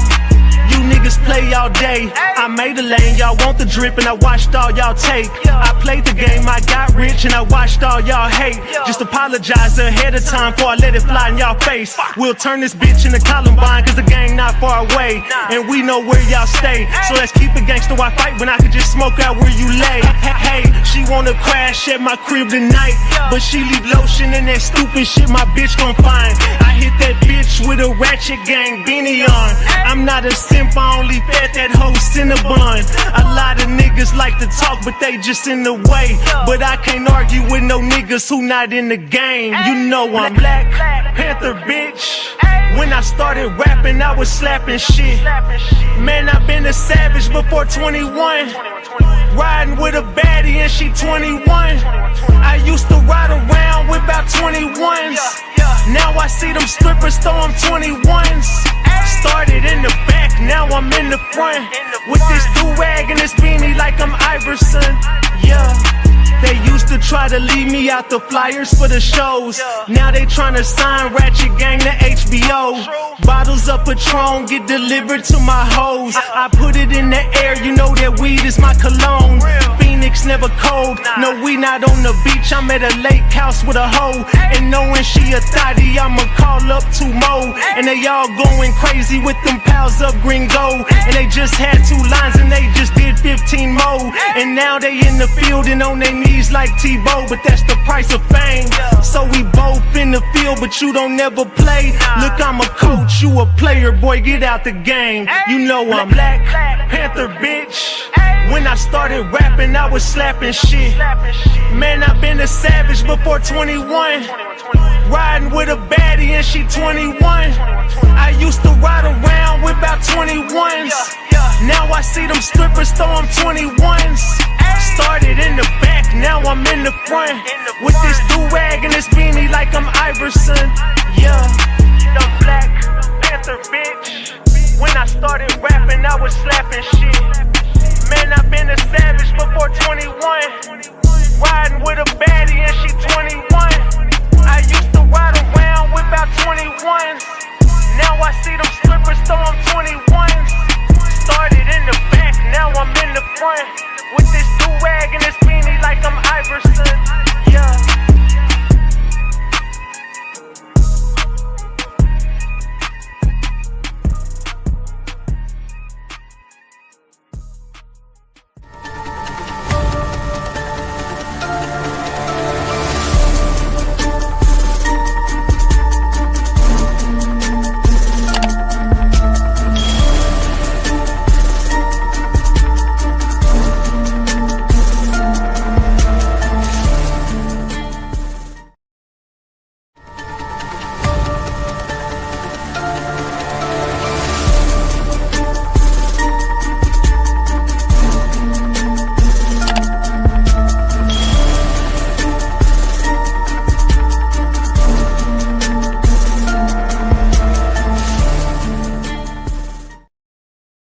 You niggas play all day. I made a lane, y'all want the drip, and I watched all y'all take. I played the game, I got rich, and I watched all y'all hate. Just apologize ahead of time before I let it fly in y'all face. We'll turn this bitch into Columbine, cause the gang not far away. And we know where y'all stay. So let's keep it gangster, why fight when I could just smoke out where you lay? Hey, she wanna crash at my crib tonight, but she leave lotion and that stupid shit my bitch gon' find. I hit that bitch with a ratchet gang beanie on. I'm not a simp, I only fed that whole Cinnabon. A lot of niggas like to talk, but they just in the way. But I can't argue with no niggas who not in the game. You know I'm Black Panther, bitch. When I started rapping, I was slapping shit. Man, I've been a savage before 21. Riding with a baddie and she 21. I used to ride around with about 21s. Now I see them strippers throw them 21s. Started in the back, now I'm in the front. With this do-rag and this beanie like I'm Iverson. Yeah. They used to try to leave me out the flyers for the shows. Now they tryna sign Ratchet Gang to HBO. Bottles of Patron get delivered to my hoes. I put it in the air, you know that weed is my cologne. Phoenix never cold, no we not on the beach. I'm at a lake house with a hoe. And knowing she a thotty, I'ma call up 2 more. And they all going crazy with them pals of green gold. And they just had 2 lines and they just did 15 more. And now they in the field and on their knees like Tebow, but that's the price of fame. So we both in the field, but you don't never play. Look, I'm a coach, you a player, boy, get out the game. You know I'm Black Panther, bitch. When I started rapping, I was slapping shit. Man, I've been a savage before 21. Riding with a baddie and she 21. I used to ride around with about 21s. Now I see them strippers throw them 21s. Started in the back, now I'm in the front. With this do-rag and this beanie like I'm Iverson. Yeah, the Black Panther, bitch. When I started rapping, I was slapping shit. Man, I've been a savage before 21. Riding with a baddie and she 21. I used to ride around with about 21s. Now I see them strippers throw them 21s.